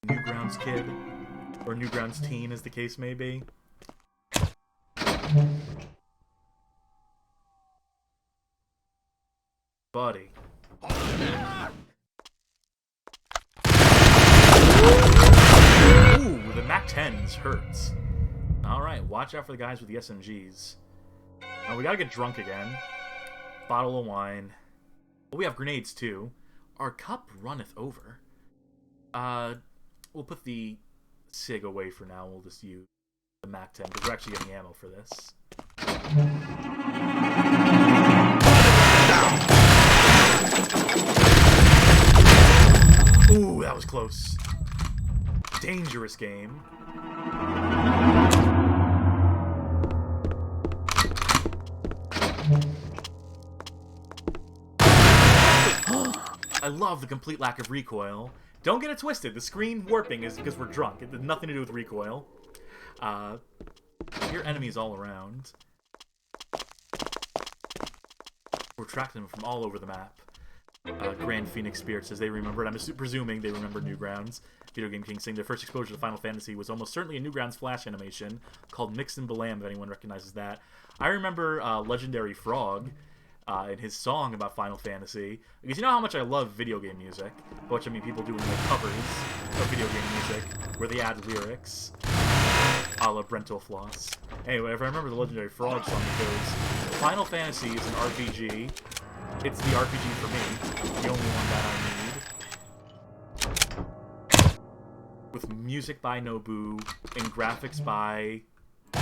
Newgrounds kid? Or Newgrounds teen, as the case may be? Buddy. Ooh, the MAC-10s hurts. Alright, watch out for the guys with the SMGs. Now we gotta get drunk again. Bottle of wine. Oh, we have grenades too. Our cup runneth over. We'll put the SIG away for now. We'll just use the MAC-10 because we're actually getting ammo for this. Ooh, that was close. Dangerous game. I love the complete lack of recoil. Don't get it twisted. The screen warping is because we're drunk. It has nothing to do with recoil. Your enemies all around. We're tracking them from all over the map. Grand Phoenix Spirit says they remembered. I'm presuming they remember Newgrounds. Video Game King saying their first exposure to Final Fantasy was almost certainly a Newgrounds Flash animation called Mix and Balam, if anyone recognizes that. I remember Legendary Frog in his song about Final Fantasy. Because you know how much I love video game music, which I mean people doing like covers of video game music where they add lyrics, a la Brental Floss. Anyway, if I remember the Legendary Frog song, it goes, Final Fantasy is an RPG. It's the RPG for me, the only one that I need. With music by Nobu and graphics by... the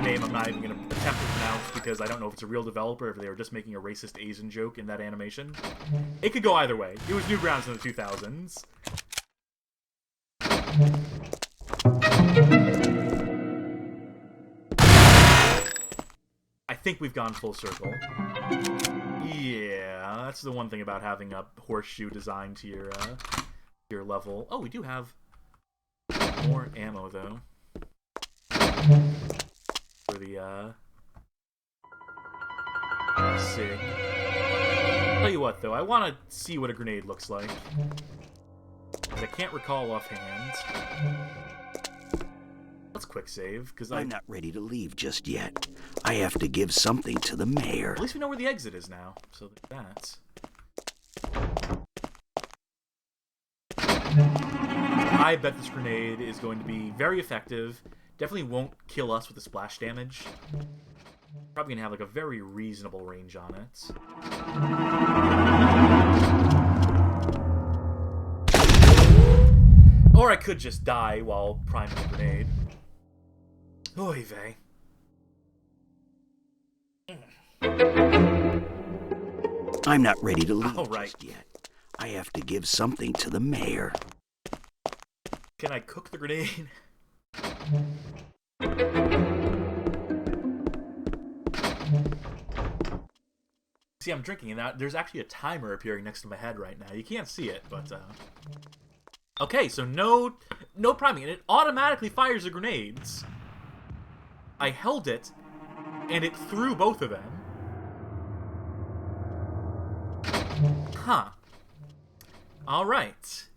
name I'm not even going to attempt to pronounce because I don't know if it's a real developer or if they were just making a racist Asian joke in that animation. It could go either way. It was Newgrounds in the 2000s. I think we've gone full circle. Yeah, that's the one thing about having a horseshoe designed to your level. Oh, we do have more ammo though. For the SIG. Tell you what though, I want to see what a grenade looks like. I can't recall offhand. Let's quick save, because I'm not ready to leave just yet. I have to give something to the mayor. At least we know where the exit is now, so that's... I bet this grenade is going to be very effective. Definitely won't kill us with the splash damage. Probably gonna have like a very reasonable range on it. Or I could just die while priming the grenade. Oy vey. I'm not ready to leave All right. just yet. I have to give something to the mayor. Can I cook the grenade? See, I'm drinking, and there's actually a timer appearing next to my head right now. You can't see it, but okay, so no priming, and it automatically fires the grenades. I held it, and it threw both of them. Huh. All right.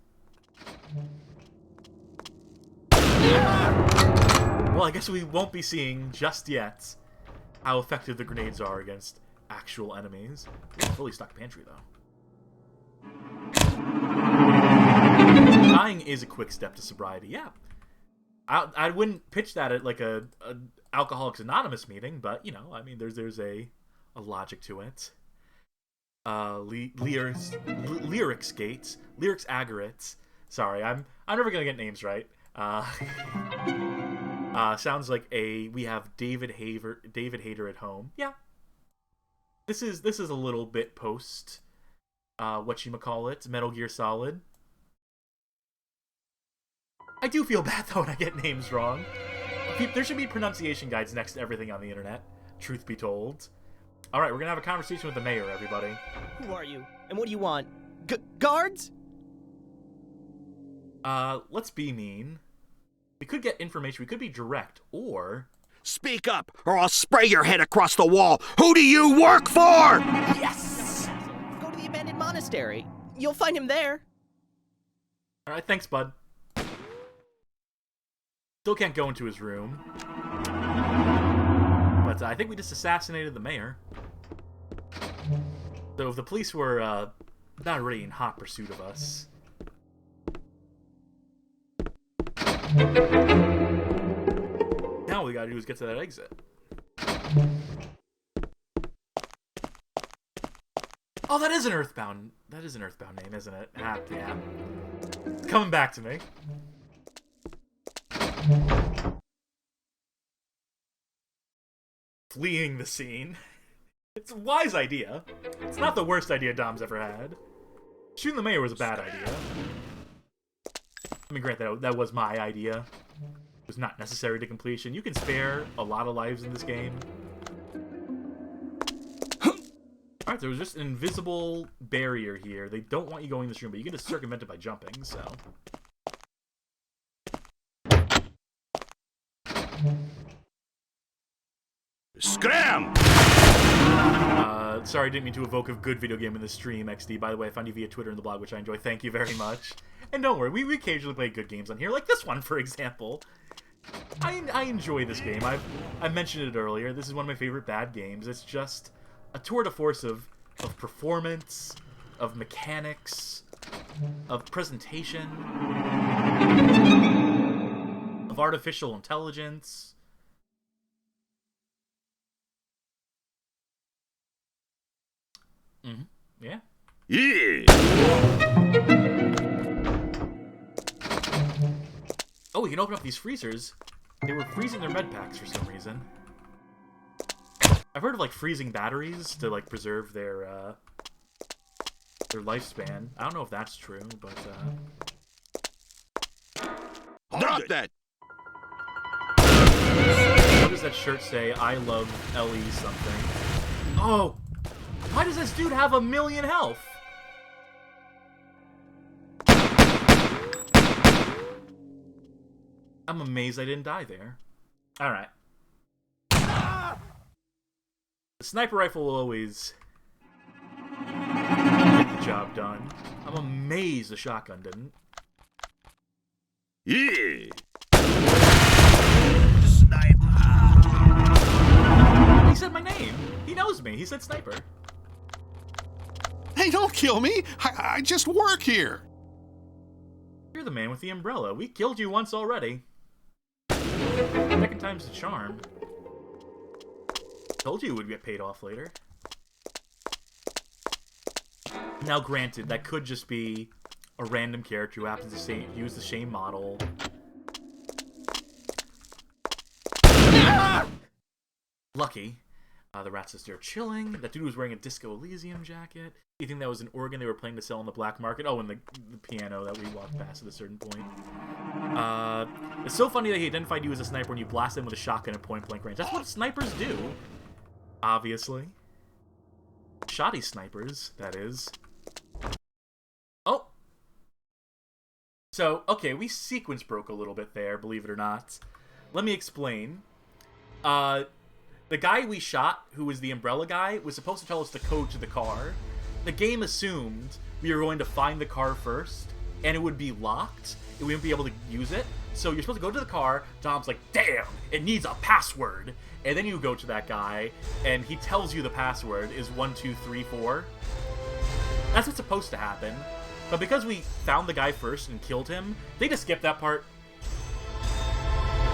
Well, I guess we won't be seeing just yet how effective the grenades are against actual enemies. Fully stocked pantry, though. Dying is a quick step to sobriety, yeah. I wouldn't pitch that at like a Alcoholics Anonymous meeting, but, you know, I mean, there's a logic to it. Lyrics Agarit. Sorry, I'm never gonna get names right. Sounds like we have David Hayter at home. Yeah. This is a little bit post whatchamacallit, Metal Gear Solid. I do feel bad though when I get names wrong. There should be pronunciation guides next to everything on the internet, truth be told. Alright, we're gonna have a conversation with the mayor, everybody. Who are you? And what do you want? Guards? Let's be mean. We could get information, we could be direct, or... Speak up, or I'll spray your head across the wall. Who do you work for? Yes! Go to the abandoned monastery. You'll find him there. Alright, thanks, bud. Still can't go into his room. But I think we just assassinated the mayor. So if the police were not already in hot pursuit of us... Now all we gotta do is get to that exit. Oh, that is an Earthbound name, isn't it? Ah, yeah. It's coming back to me. Fleeing the scene. It's a wise idea. It's not the worst idea Dom's ever had. Shooting the mayor was a bad idea. I mean, granted, that was my idea. It was not necessary to completion. You can spare a lot of lives in this game. Alright, there was just an invisible barrier here. They don't want you going in this room, but you can just circumvent it by jumping, so... Scram! Sorry, I didn't mean to evoke a good video game in the stream, XD. By the way, I found you via Twitter and the blog, which I enjoy. Thank you very much. And don't worry, we occasionally play good games on here, like this one, for example. I enjoy this game. I mentioned it earlier. This is one of my favorite bad games. It's just a tour de force of performance, of mechanics, of presentation, of artificial intelligence. Mm-hmm. Yeah. Yeah. Oh, we can open up these freezers. They were freezing their med packs for some reason. I've heard of like freezing batteries to like preserve their lifespan. I don't know if that's true, but Drop that! what does that shirt say? I love LE something. Oh! Why does this dude have 1,000,000 health? I'm amazed I didn't die there. Alright. The sniper rifle will always get the job done. I'm amazed the shotgun didn't. Yeah. He said my name. He knows me. He said sniper. Hey, don't kill me! I just work here! You're the man with the umbrella. We killed you once already. Second time's the charm. Told you it would get paid off later. Now, granted, that could just be a random character who happens to use the same model. Lucky. The rats just there chilling. That dude was wearing a Disco Elysium jacket. You think that was an organ they were planning to sell on the black market? Oh, and the piano that we walked past at a certain point. It's so funny that he identified you as a sniper when you blast him with a shotgun at point-blank range. That's what snipers do, obviously. Shoddy snipers, that is. Oh! So, okay, we sequence broke a little bit there, believe it or not. Let me explain. The guy we shot, who was the umbrella guy, was supposed to tell us the code to the car. The game assumed we were going to find the car first, and it would be locked, and we wouldn't be able to use it. So you're supposed to go to the car, Dom's like, damn, it needs a password. And then you go to that guy, and he tells you the password is 1234. That's what's supposed to happen. But because we found the guy first and killed him, they just skipped that part.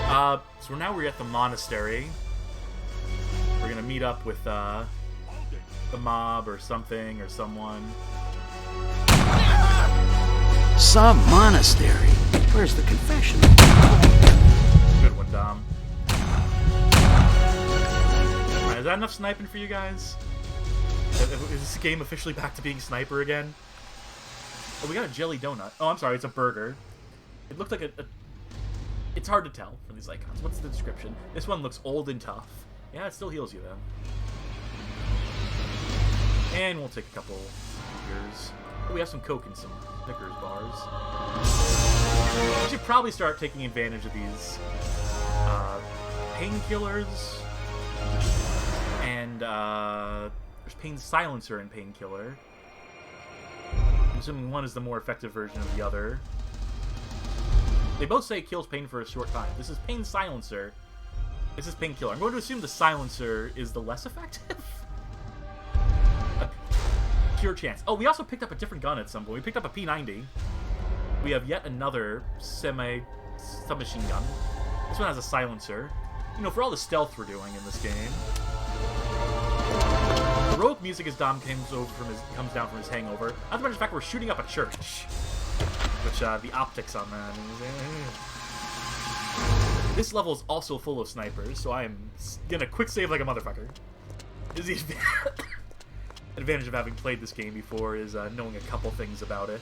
So now we're at the monastery. We're gonna meet up with, the mob or something or someone. Some monastery? Where's the confessional? Good one, Dom. Alright, is that enough sniping for you guys? Is this game officially back to being sniper again? Oh, we got a jelly donut. Oh, I'm sorry, it's a burger. It looked like a... It's hard to tell from these icons. What's the description? This one looks old and tough. Yeah, it still heals you, though. And we'll take a couple beers. Oh, we have some Coke and some Snickers bars. We should probably start taking advantage of these painkillers. And there's Pain Silencer and Painkiller. I'm assuming one is the more effective version of the other. They both say it kills pain for a short time. This is Pain Silencer. This is Painkiller. I'm going to assume the Silencer is the less effective. A pure chance. Oh, we also picked up a different gun at some point. We picked up a P90. We have yet another submachine gun. This one has a silencer. You know, for all the stealth we're doing in this game. Heroic music as Dom comes down from his hangover. As a matter of fact, we're shooting up a church. Which, the optics on that is... This level is also full of snipers, so I am gonna quick save like a motherfucker. Is the advantage of having played this game before is knowing a couple things about it.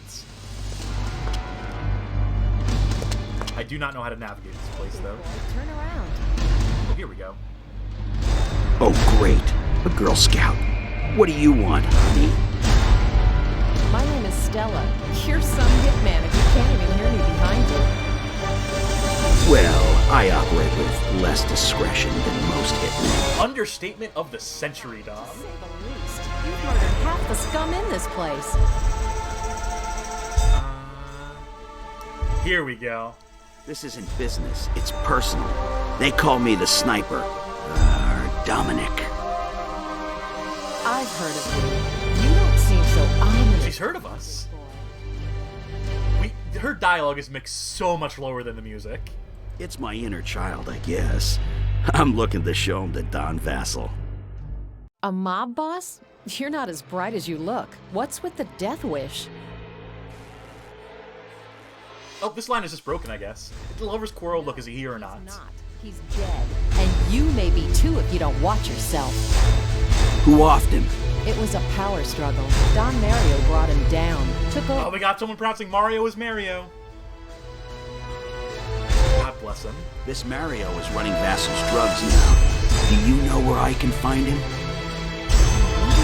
I do not know how to navigate this place, though. Turn around. Oh, here we go. Oh, great. A Girl Scout. What do you want, honey? My name is Stella. You're some hitman if you can't even hear me behind you. Well, I operate with less discretion than most hitmen. Understatement of the century, Dom. To say the least. You've murdered half the scum in this place. Here we go. This isn't business, it's personal. They call me the sniper. Dominic. I've heard of you. You don't seem so ominous. She's heard of us. Her dialogue is mixed so much lower than the music. It's my inner child, I guess. I'm looking to show him the Don Vassal. A mob boss? You're not as bright as you look. What's with the death wish? Oh, this line is just broken, I guess. Did the lover's quarrel look, is he here or not? He's not. He's dead. And you may be too if you don't watch yourself. Who offed him? It was a power struggle. Don Mario brought him down. Took over. Oh, we got someone pronouncing Mario as Mario. God bless him. This Mario is running Vassal's drugs now. Do you know where I can find him? Maybe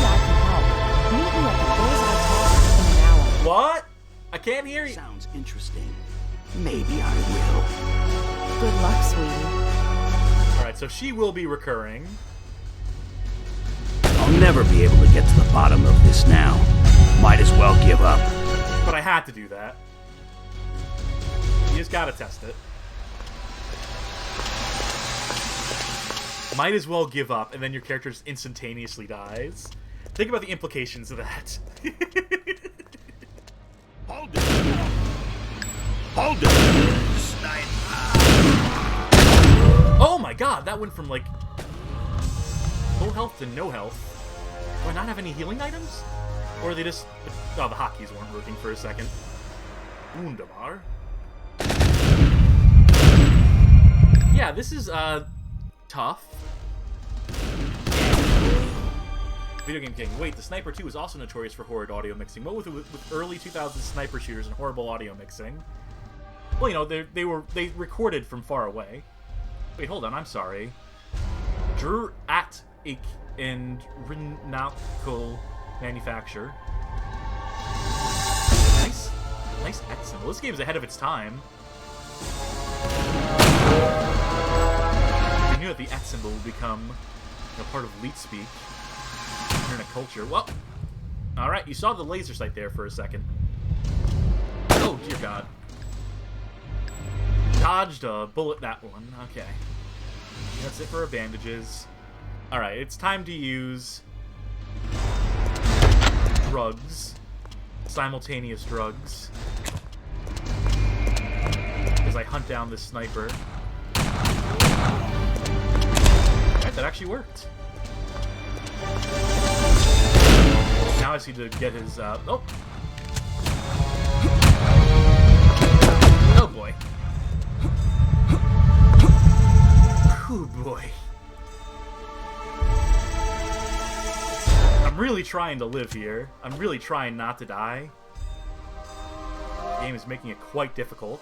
I can help. Meet me at the Bullseye Tower in an hour. What? I can't hear you. Sounds interesting. Maybe I will. Good luck, sweetie. Alright, so she will be recurring. I'll never be able to get to the bottom of this now. Might as well give up. But I had to do that. You just gotta test it. Might as well give up, and then your character just instantaneously dies. Think about the implications of that. Hold it! Hold it! Oh my god, that went from, like, full health to no health. Do I not have any healing items? Or are they just... Oh, the hotkeys weren't working for a second. Wunderbar. Yeah, this is, tough. Video Game King. Wait, the Sniper 2 is also notorious for horrid audio mixing. What with early 2000s sniper shooters and horrible audio mixing? Well, you know, they recorded from far away. Wait, hold on, I'm sorry. Drew at Ik and Rinnacle Manufacture. Nice X symbol. This game is ahead of its time. I knew that the X symbol would become part of Leet speak. Internet culture. Well, alright, you saw the laser sight there for a second. Oh, dear God. Dodged a bullet, that one. Okay. That's it for our bandages. Alright, it's time to use drugs. Simultaneous drugs. As I hunt down this sniper. Alright, that actually worked. Now I just need to get his, oh! Oh boy. Oh boy. I'm really trying to live here. I'm really trying not to die. The game is making it quite difficult.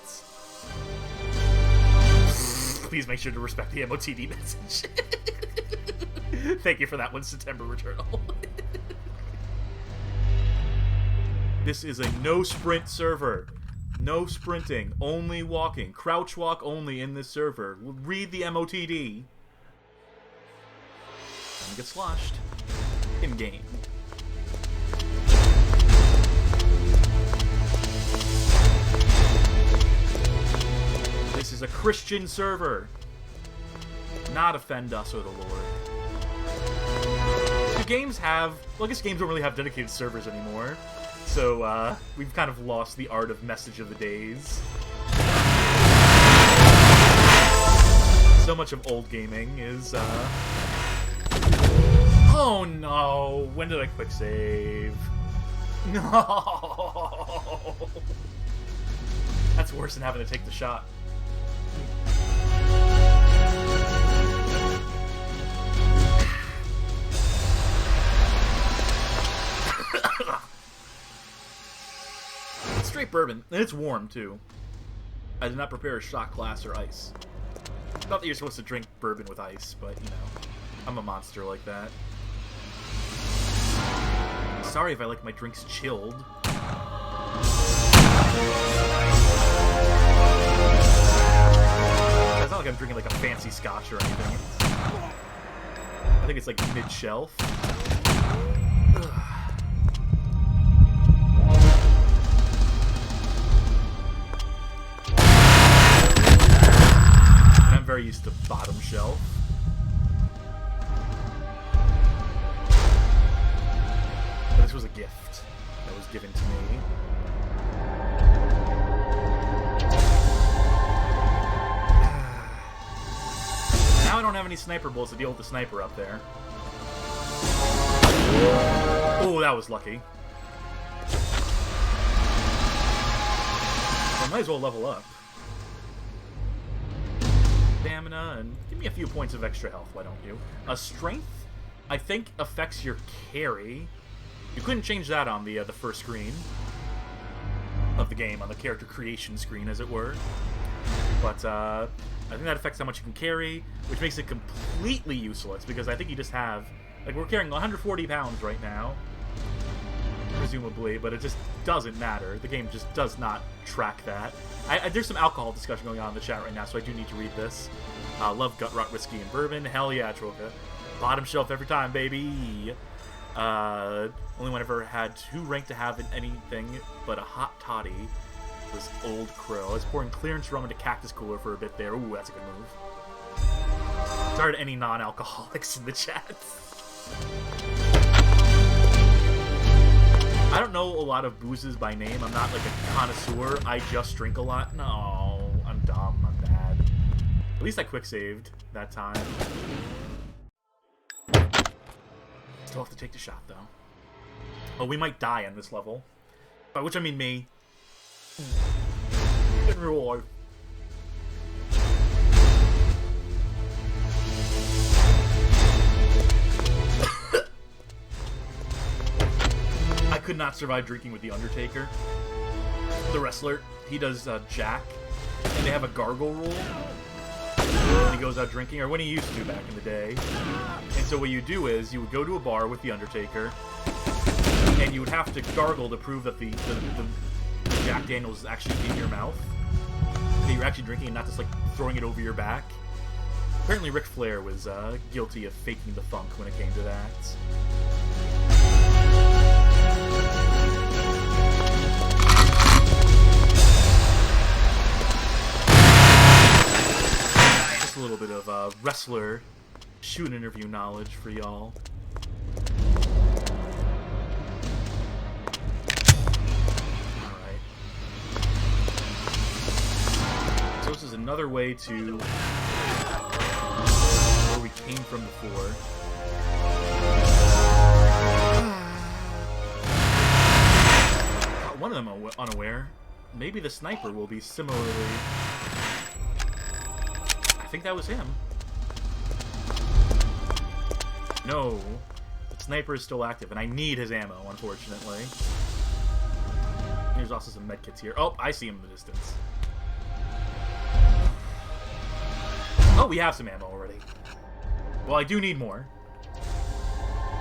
Please make sure to respect the MOTD message. Thank you for that one, September Returnal. This is a no-sprint server. No sprinting, only walking. Crouch walk only in this server. Read the MOTD. And get sloshed. In-game. This is a Christian server. Not offend us or the Lord. Do games have... Well, I guess games don't really have dedicated servers anymore. So, we've kind of lost the art of message of the days. So much of old gaming is, Oh no! When did I quick save? No! That's worse than having to take the shot. Straight bourbon, and it's warm too. I did not prepare a shot glass or ice. Not that you're supposed to drink bourbon with ice, but you know, I'm a monster like that. Sorry if I like my drinks chilled. It's not like I'm drinking like a fancy scotch or anything. I think it's like mid-shelf. I'm very used to bottom shelf. But this was a gift that was given to me. Now I don't have any sniper bullets to deal with the sniper up there. Oh, that was lucky. I might as well level up. Stamina, and give me a few points of extra health, why don't you? Strength, I think, affects your carry. You couldn't change that on the first screen of the game, on the character creation screen, as it were. But, I think that affects how much you can carry, which makes it completely useless, because I think you just have... Like, we're carrying 140 pounds right now, presumably, but it just doesn't matter. The game just does not track that. There's some alcohol discussion going on in the chat right now, so I do need to read this. Love gut rot whiskey and bourbon. Hell yeah, Troca. Bottom shelf every time, baby. Only one ever had too rank to have in anything but a hot toddy was Old Crow. I was pouring clearance rum into Cactus Cooler for a bit there. Ooh, that's a good move. Sorry to any non-alcoholics in the chat. I don't know a lot of boozes by name. I'm not like a connoisseur. I just drink a lot. No, I'm dumb. I'm bad. At least I quick saved that time. Still have to take the shot though. Oh, we might die on this level. By which I mean me. In real life. could not survive drinking with the Undertaker. The wrestler, he does Jack, and they have a gargle rule when he goes out drinking, or when he used to back in the day. And so what you do is you would go to a bar with the Undertaker, and you would have to gargle to prove that the Jack Daniels is actually in your mouth, that you're actually drinking and not just like throwing it over your back. Apparently Ric Flair was guilty of faking the funk when it came to that. Just a little bit of wrestler shoot interview knowledge for y'all. Alright. So this is another way to where we came from before. One of them unaware. Maybe the sniper will be similarly... I think that was him. No. The sniper is still active, and I need his ammo, unfortunately. There's also some medkits here. Oh, I see him in the distance. Oh, we have some ammo already. Well, I do need more.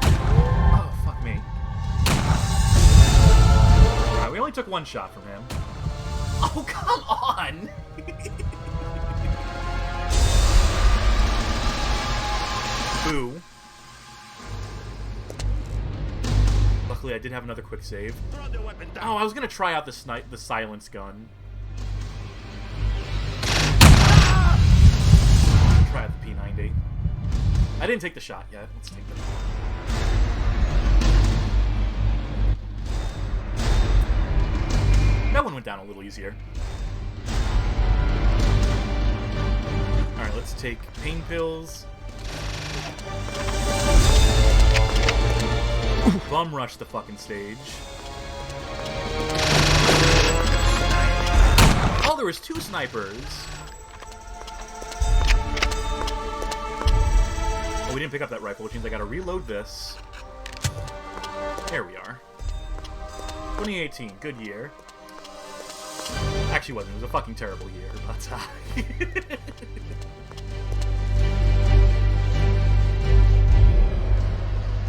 Oh, fuck me. Alright, we only took one shot from him. Oh, come on! Boo. Luckily, I did have another quick save. Oh, I was gonna try out the silence gun. Try out the P90. I didn't take the shot yet. Let's take the... That one went down a little easier. Alright, let's take pain pills. Bum rush the fucking stage. Oh, there was two snipers. Oh, we didn't pick up that rifle, which means I gotta reload this. There we are. 2018, good year. Actually wasn't, it was a fucking terrible year, but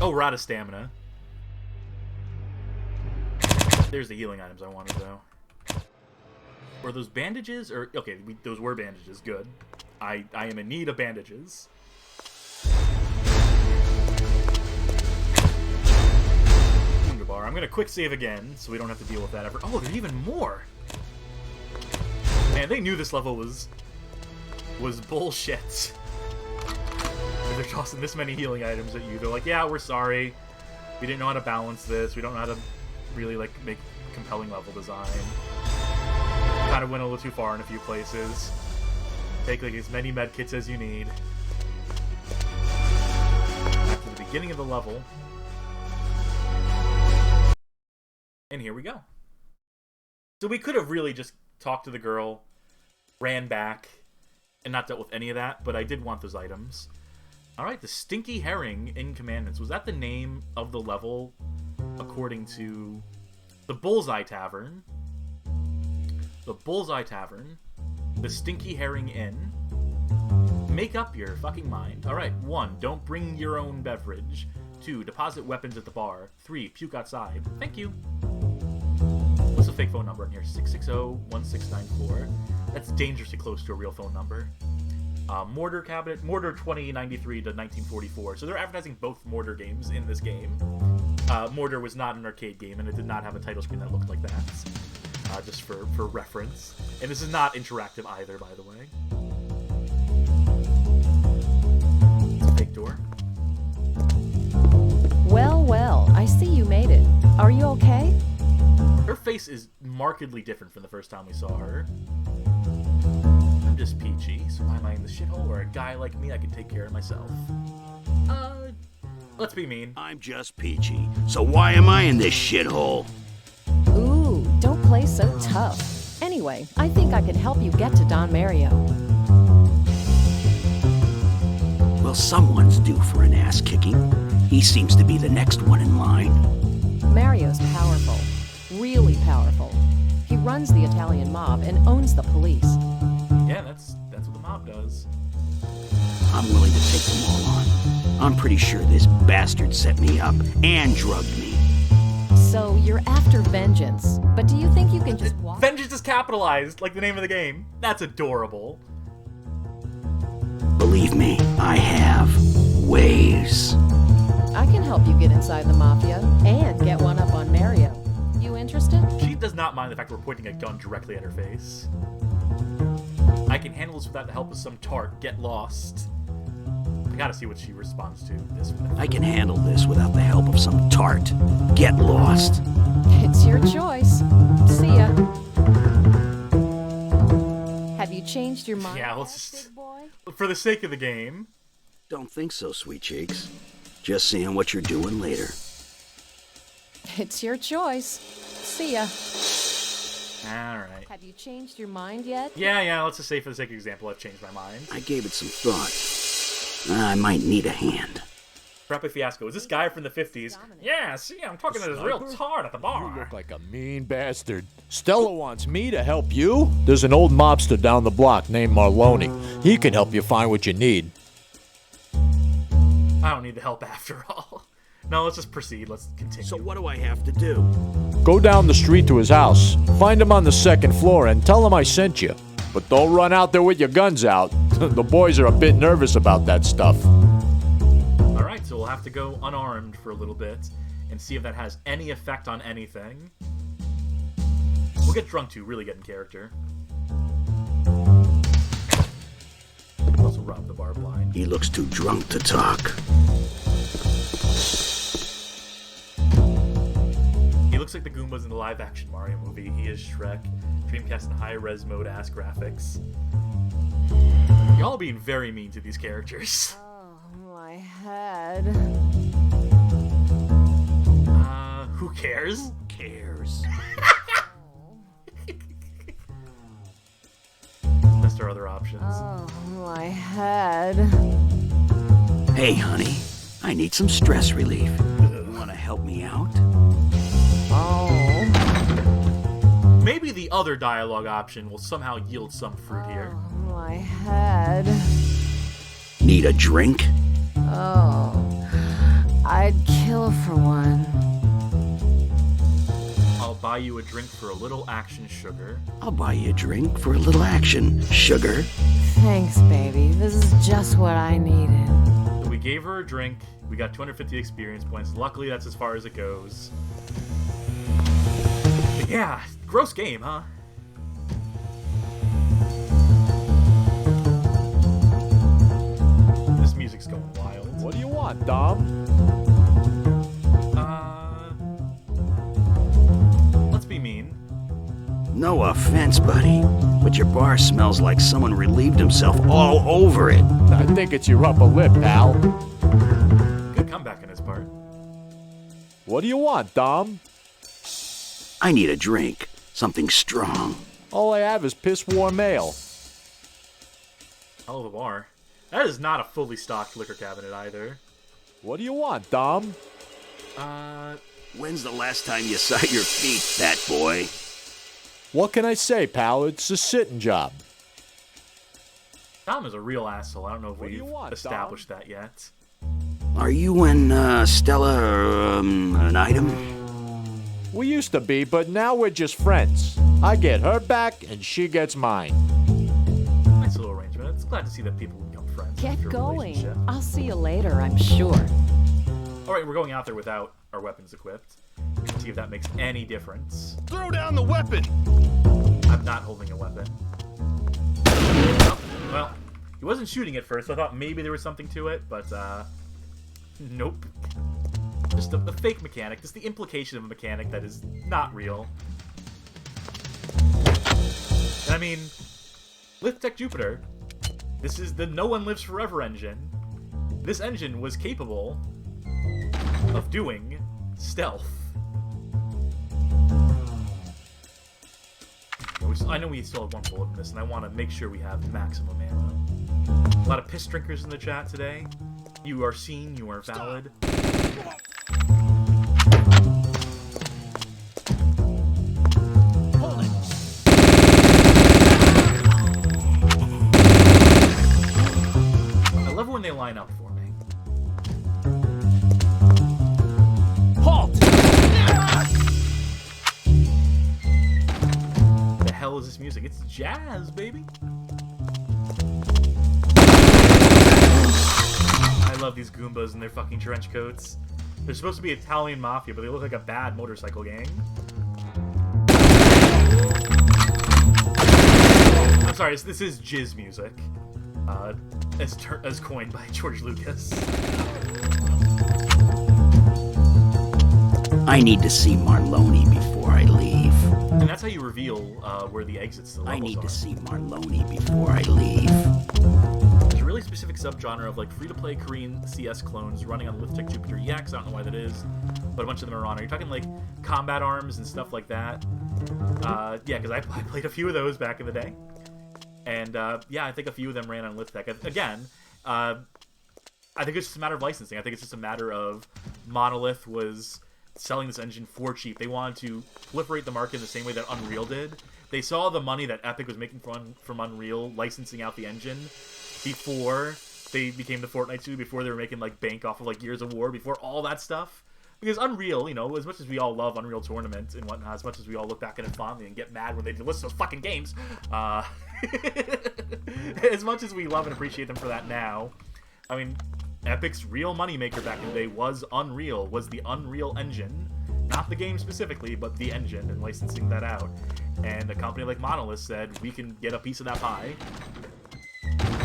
oh, we're out of stamina. There's the healing items I wanted, though. Were those bandages? Or okay, those were bandages. Good. I am in need of bandages. Bar. I'm gonna quick save again, so we don't have to deal with that ever. Oh, there's even more. Man, they knew this level was bullshit. They're tossing this many healing items at you. They're like, yeah, we're sorry. We didn't know how to balance this. We don't know how to really, like, make compelling level design. Kind of went a little too far in a few places. Take, like, as many medkits as you need. Back to the beginning of the level. And here we go. So we could have really just talked to the girl, ran back, and not dealt with any of that, but I did want those items. Alright, the Stinky Herring Inn Commandments. Was that the name of the level according to the Bullseye Tavern? The Bullseye Tavern. The Stinky Herring Inn. Make up your fucking mind. Alright, 1. Don't bring your own beverage. 2. Deposit weapons at the bar. 3. Puke outside. Thank you. What's the fake phone number in here? 660-1694. That's dangerously close to a real phone number. Mortar cabinet. Mortar 2093 to 1944. So they're advertising both Mortar games in this game. Mortar was not an arcade game, and it did not have a title screen that looked like that. Just for reference. And this is not interactive either, by the way. It's a fake door. Well, well, I see you made it. Are you okay? Her face is markedly different from the first time we saw her. I'm just peachy, so why am I in the shithole where a guy like me I can take care of myself? Let's be mean. I'm just peachy, so why am I in this shithole? Ooh, don't play so tough. Anyway, I think I can help you get to Don Mario. Well, someone's due for an ass kicking. He seems to be the next one in line. Mario's powerful. Really powerful. He runs the Italian mob and owns the police. Yeah, that's what the mob does. I'm willing to take them all on. I'm pretty sure this bastard set me up and drugged me. So you're after vengeance, but do you think you can just walk? Vengeance is capitalized, like the name of the game. That's adorable. Believe me, I have ways. I can help you get inside the Mafia and get one up on Mario. You interested? She does not mind the fact that we're pointing a gun directly at her face. I can handle this without the help of some tart. Get lost. I gotta see what she responds to this with. I can handle this without the help of some tart. Get lost. It's your choice. See ya. Have you changed your mind? Yeah, let's just... For the sake of the game. Don't think so, sweet cheeks. Just seeing what you're doing later. It's your choice. See ya. Alright. Have you changed your mind yet? Yeah, let's just say for the sake of example, I've changed my mind. I gave it some thought. I might need a hand. Frappe Fiasco. Is this guy from the 50s? Yeah, see, I'm talking to this real tart at the bar. You look like a mean bastard. Stella wants me to help you? There's an old mobster down the block named Marloni. He can help you find what you need. I don't need the help after all. No, let's just proceed. Let's continue. So what do I have to do? Go down the street to his house. Find him on the second floor and tell him I sent you. But don't run out there with your guns out. The boys are a bit nervous about that stuff. Alright, so we'll have to go unarmed for a little bit and see if that has any effect on anything. We'll get drunk to really get in character. Also rob the bar blind. He looks too drunk to talk. He looks like the Goombas in the live-action Mario movie. He is Shrek. Dreamcast in high-res mode-ass graphics. Y'all being very mean to these characters. Oh, my head. Who cares? Who cares? Best our other options. Oh, my head. Hey, honey. I need some stress relief. You wanna help me out? Oh. Maybe the other dialogue option will somehow yield some fruit here. Oh, my head. Need a drink? Oh. I'd kill for one. I'll buy you a drink for a little action sugar. I'll buy you a drink for a little action, sugar. Thanks, baby. This is just what I needed. So we gave her a drink. We got 250 experience points. Luckily, that's as far as it goes. But yeah, gross game, huh? This music's going wild. What do you want, Dom? Let's be mean. No offense, buddy, but your bar smells like someone relieved himself all over it. I think it's your upper lip, pal. Good comeback on his part. What do you want, Dom? I need a drink. Something strong. All I have is piss-warm ale. Hell of a bar. That is not a fully stocked liquor cabinet either. What do you want, Dom? When's the last time you saw your feet, fat boy? What can I say, pal? It's a sitting job. Tom is a real asshole. I don't know if What do we've you want, established that yet. Are you and Stella an item? We used to be, but now we're just friends. I get her back, and she gets mine. Nice little arrangement. It's glad to see that people become friends. Get after a going. relationship. I'll see you later, I'm sure. Alright, we're going out there without our weapons equipped. See if that makes any difference. Throw down the weapon! I'm not holding a weapon. Oh, well, he wasn't shooting at first, so I thought maybe there was something to it, but, nope. Just the fake mechanic, just the implication of a mechanic that is not real. And I mean, Lithtech Jupiter, this is the No One Lives Forever engine. This engine was capable of doing stealth. I know we still have one bullet in this, and I want to make sure we have maximum ammo. A lot of piss drinkers in the chat today. You are seen, you are valid. music. It's jazz, baby. I love these Goombas in their fucking trench coats. They're supposed to be Italian mafia, but they look like a bad motorcycle gang. I'm sorry, this is jizz music. As coined by George Lucas. I need to see Marloni before I leave. And that's how you reveal where the exits to the levels I need are. to see Marloni before I leave. There's a really specific subgenre of like free-to-play Korean CS clones running on Lithtech Jupiter EX. I don't know why that is, but a bunch of them are on. Are you talking like combat arms and stuff like that? Yeah, because I played a few of those back in the day. And yeah, I think a few of them ran on Lithtech. Again, I think it's just a matter of licensing. I think it's just a matter of Monolith was selling this engine for cheap. They wanted to proliferate the market in the same way that Unreal did. They saw the money that Epic was making from Unreal licensing out the engine before they became the Fortnite studio, before they were making like bank off of like Gears of War, before all that stuff. Because Unreal, you know, as much as we all love Unreal Tournament and whatnot, as much as we all look back at it fondly and get mad when they delist those fucking games, as much as we love and appreciate them for that now, I mean, Epic's real moneymaker back in the day was Unreal, was the Unreal Engine. Not the game specifically, but the engine, and licensing that out. And a company like Monolith said, we can get a piece of that pie.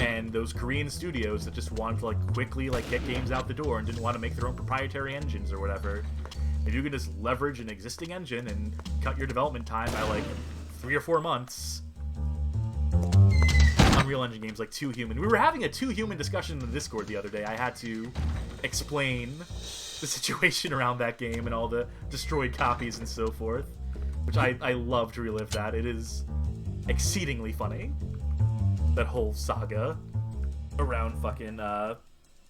And those Korean studios that just wanted to like quickly like get games out the door and didn't want to make their own proprietary engines or whatever, if you could just leverage an existing engine and cut your development time by like 3 or 4 months. Unreal Engine games like Too Human. We were having a Too Human discussion in the Discord the other day. I had to explain the situation around that game and all the destroyed copies and so forth, which I love to relive that. It is exceedingly funny, that whole saga around fucking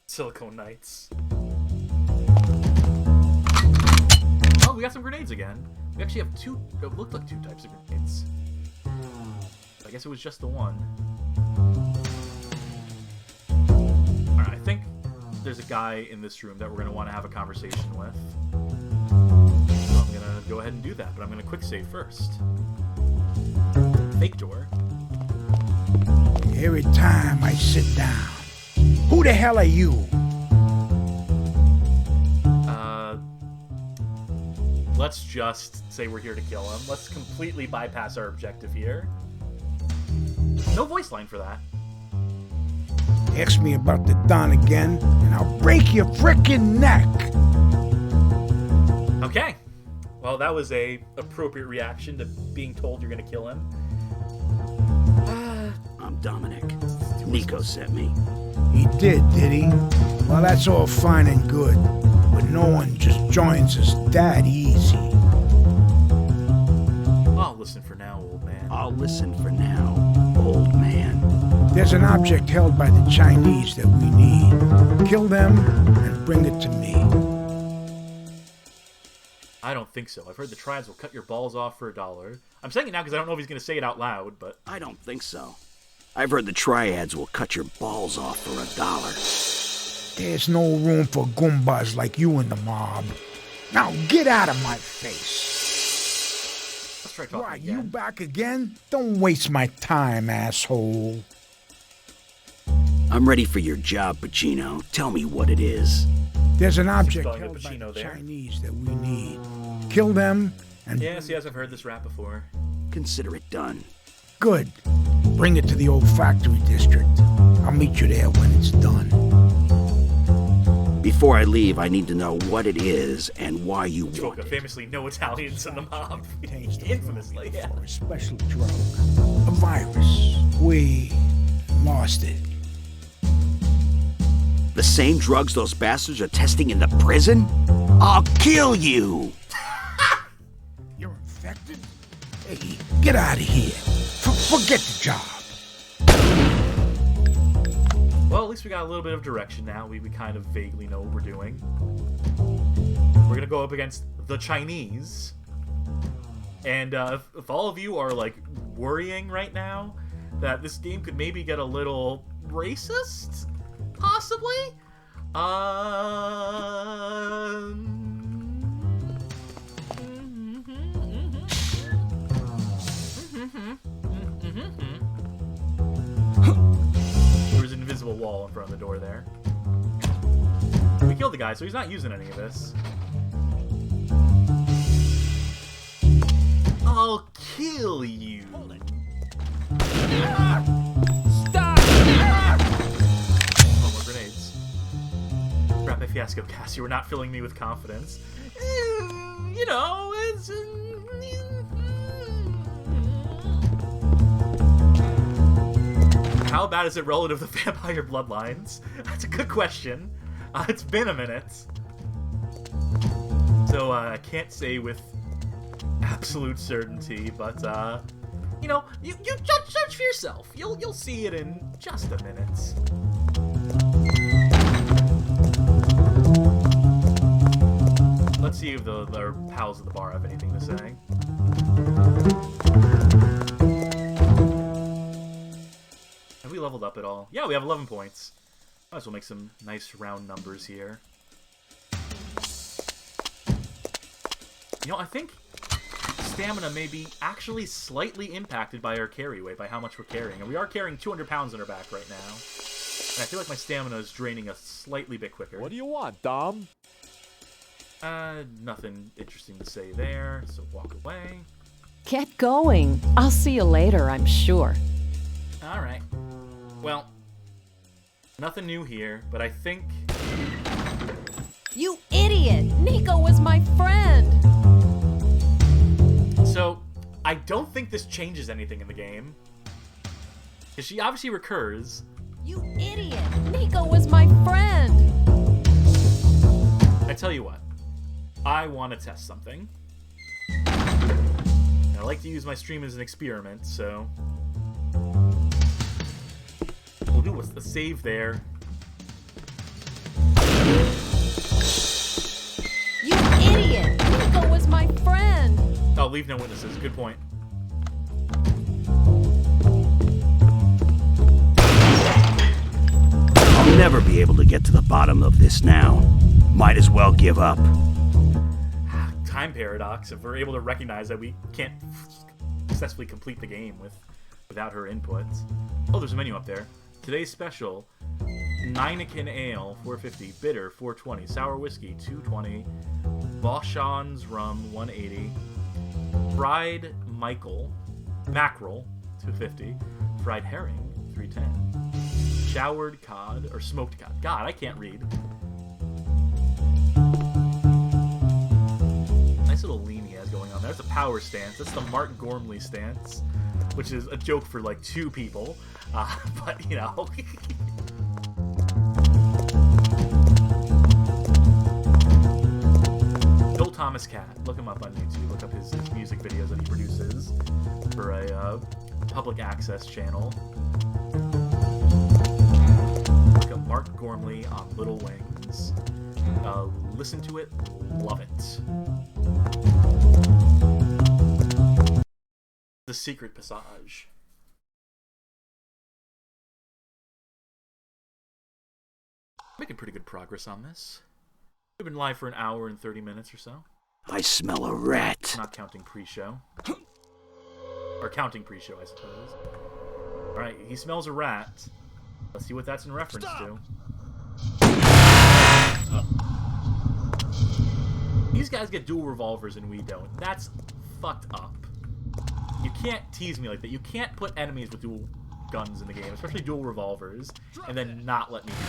Silicon Knights. Oh, we got some grenades again. We actually have two, it looked like 2 types of grenades. I guess it was just the one. Alright, I think there's a guy in this room that we're going to want to have a conversation with. So I'm going to go ahead and do that, but I'm going to quick save first. Fake door. Every time I sit down, who the hell are you? Let's just say we're here to kill him. Let's completely bypass our objective here. No voice line for that. Ask me about the Don again, and I'll break your frickin' neck. Okay. Well, that was a appropriate reaction to being told you're gonna kill him. I'm Dominic. Nico sent me. He did he? Well, that's all fine and good, but no one just joins us that easy. I'll listen for now, old man. I'll listen for now, old man. There's an object held by the Chinese that we need. Kill them and bring it to me. I don't think so. I've heard the tribes will cut your balls off for $1. I'm saying it now because I don't know if he's going to say it out loud, but... I don't think so. I've heard the triads will cut your balls off for $1. There's no room for Goombas like you in the mob. Now get out of my face. Let's try talking Why, again. you back again? Don't waste my time, asshole. I'm ready for your job, Pacino. Tell me what it is. There's an object calling held it by Pacino the there. Chinese that we need. Kill them and... Yes, I've heard this rap before. Consider it done. Good. Bring it to the old factory district. I'll meet you there when it's done. Before I leave, I need to know what it is and why you want Joker, it. famously no Italians in the mob. Contains the Infamously, yeah. for a special drug. A virus. We lost it. The same drugs those bastards are testing in the prison? I'll kill you! You're infected? Hey, get out of here. Forget the job. Well, at least we got a little bit of direction now. We kind of vaguely know what we're doing. We're going to go up against the Chinese. And if all of you are, like, worrying right now that this game could maybe get a little racist, possibly? There was an invisible wall in front of the door there. We killed the guy, so he's not using any of this. I'll kill you. Hold it. Stop! Oh, more grenades. Rapid Fiasco cast, you were not filling me with confidence. You know, it's... How bad is it relative to Vampire Bloodlines? That's a good question. It's been a minute. So, I can't say with absolute certainty, but, you know, you judge for yourself. You'll see it in just a minute. Let's see if our pals at the bar have anything to say. Have we leveled up at all? Yeah, we have 11 points. Might as well make some nice round numbers here. You know, I think stamina may be actually slightly impacted by our carry weight, by how much we're carrying. And we are carrying 200 pounds on our back right now. And I feel like my stamina is draining us slightly bit quicker. What do you want, Dom? Nothing interesting to say there, so walk away. Get going. I'll see you later, I'm sure. Alright. Well, nothing new here, but I think... You idiot! Nico was my friend! So, I don't think this changes anything in the game. Because she obviously recurs. You idiot! Nico was my friend! I tell you what. I want to test something. And I like to use my stream as an experiment, so... We'll do a save there. You idiot! Nico was my friend! Oh, leave no witnesses. Good point. I'll never be able to get to the bottom of this now. Might as well give up. Time paradox. If we're able to recognize that we can't successfully complete the game without her input. Oh, there's a menu up there. Today's special: Ninekin Ale, 450, bitter, 420, sour whiskey, 220, Bauchan's rum, 180, fried mackerel, 250, fried herring, 310, showered cod, or smoked cod. God, I can't read. Nice little lean he has going on there. That's a power stance. That's the Mark Gormley stance, which is a joke for like 2 people. But, you know. Bill Thomas Cat. Look him up on YouTube. Look up his music videos that he produces for a public access channel. Look up Mark Gormley on Little Wings. Listen to it. Love it. The Secret Passage. Making pretty good progress on this. We've been live for an hour and 30 minutes or so. I smell a rat. Not counting pre-show. Or counting pre-show, I suppose. Alright, he smells a rat. Let's see what that's in reference to. These guys get dual revolvers and we don't. That's fucked up. You can't tease me like that. You can't put enemies with dual guns in the game, especially dual revolvers, and then not let me do it.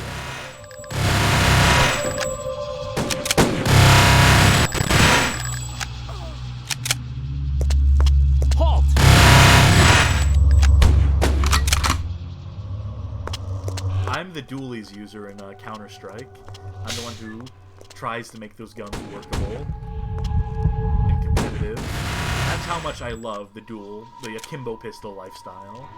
Halt! I'm the dualies user in Counter-Strike. I'm the one who tries to make those guns workable and competitive. That's how much I love the akimbo pistol lifestyle.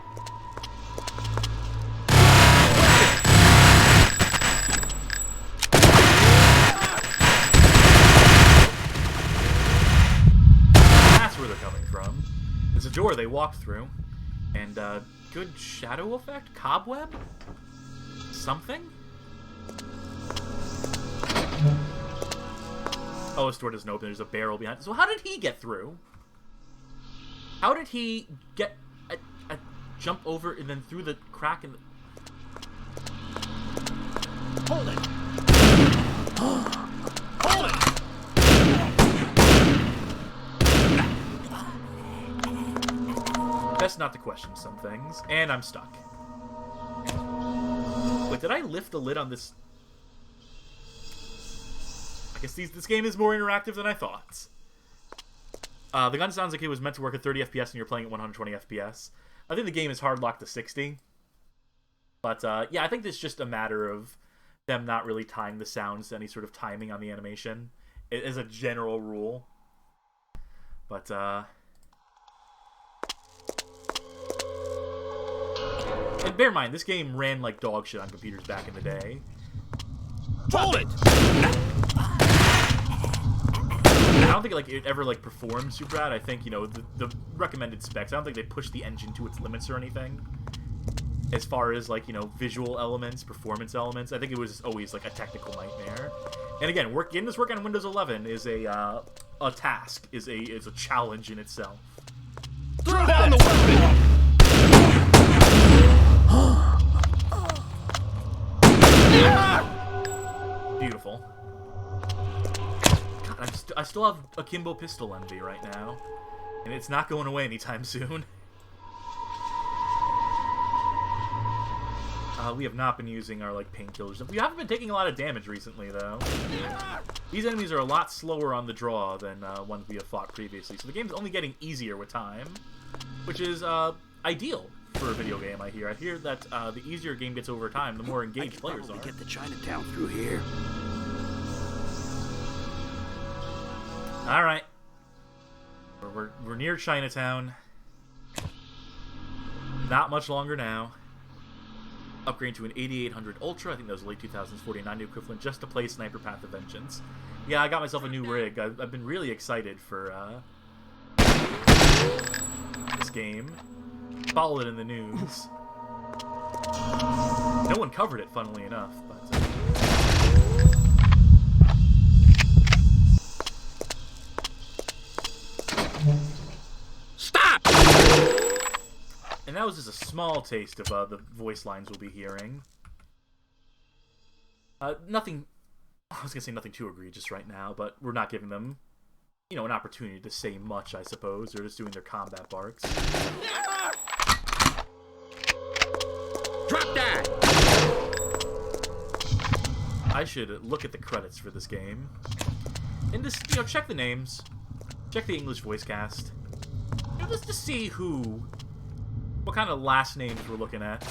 That's where they're coming from. There's a door they walked through, and good shadow effect? Cobweb? Something? Oh, this door doesn't open. There's a barrel behind it. So how did he get through? How did he get jump over and then through the crack in the... Hold it! Hold it! Best not to question some things. And I'm stuck. Wait, did I lift the lid on this? I guess this game is more interactive than I thought. The gun sounds like it was meant to work at 30 FPS and you're playing at 120 FPS. I think the game is hard locked to 60. But, yeah, I think it's just a matter of them not really tying the sounds to any sort of timing on the animation. As a general rule. But, and bear in mind, this game ran like dog shit on computers back in the day. Hold it! I don't think it ever performed super bad. I think, you know, the recommended specs, I don't think they pushed the engine to its limits or anything. As far as, like, you know, visual elements, performance elements, I think it was always, like, a technical nightmare. And again, getting this work on Windows 11 is a task, is a challenge in itself. Throw down the weapon! Beautiful. God, I still have akimbo pistol envy right now. And it's not going away anytime soon. We have not been using our, like, painkillers. We haven't been taking a lot of damage recently, though. These enemies are a lot slower on the draw than ones we have fought previously, so the game's only getting easier with time, which is ideal for a video game, I hear. I hear that the easier a game gets over time, the more engaged players are. Get to Chinatown through here. Alright. We're near Chinatown. Not much longer now. Upgrading to an 8800 Ultra. I think that was a late 2000s 4090 equivalent just to play Sniper Path of Vengeance. Yeah, I got myself a new rig. I've been really excited for this game. Followed it in the news. No one covered it, funnily enough, but... Stop! And that was just a small taste of the voice lines we'll be hearing. Nothing... I was gonna say nothing too egregious right now, but we're not giving them, you know, an opportunity to say much, I suppose. They're just doing their combat barks. Drop that! I should look at the credits for this game. And just, you know, check the names. Check the English voice cast. You know, just to see what kind of last names we're looking at.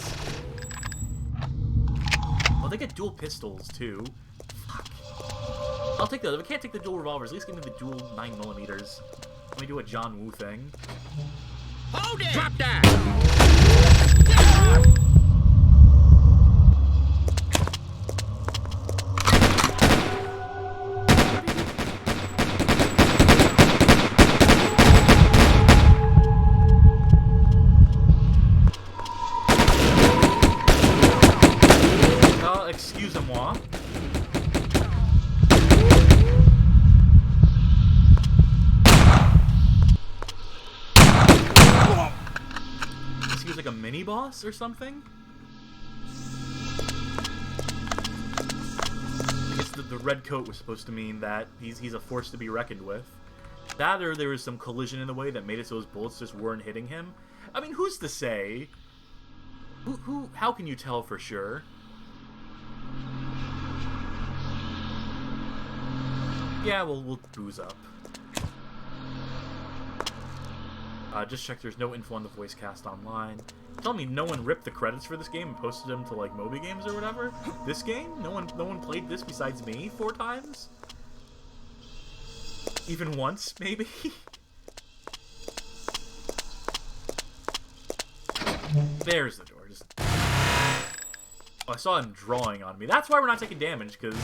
Oh, they get dual pistols, too. Fuck. I'll take those. If I can't take the dual revolvers, at least give me the dual 9mm. Let me do a John Woo thing. Hold it! Drop that! Excusez-moi. This seems like a mini-boss or something? I guess the red coat was supposed to mean that he's a force to be reckoned with. That or there was some collision in the way that made it so his bullets just weren't hitting him. I mean, who's to say? How can you tell for sure? Yeah, we'll booze up. Just check there's no info on the voice cast online. Tell me no one ripped the credits for this game and posted them to, like, Moby Games or whatever? This game? No one played this besides me 4 times? Even once, maybe? There's the door. Oh, I saw him drawing on me. That's why we're not taking damage, because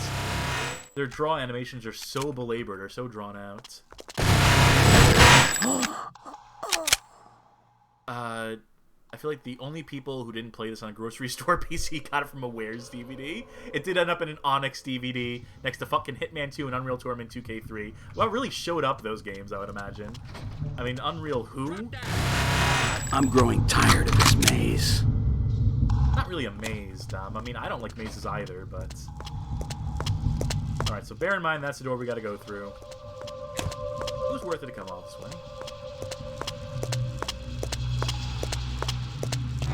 their draw animations are so belabored or so drawn out. I feel like the only people who didn't play this on a grocery store PC got it from a Where's DVD. It did end up in an Onyx DVD next to fucking Hitman 2 and Unreal Tournament 2K3. Well, it really showed up those games, I would imagine. I mean, Unreal who? I'm growing tired of this maze. really a maze, Dom. I mean, I don't like mazes either, but... Alright, so bear in mind that's the door we gotta go through. It was worth it to come all this way.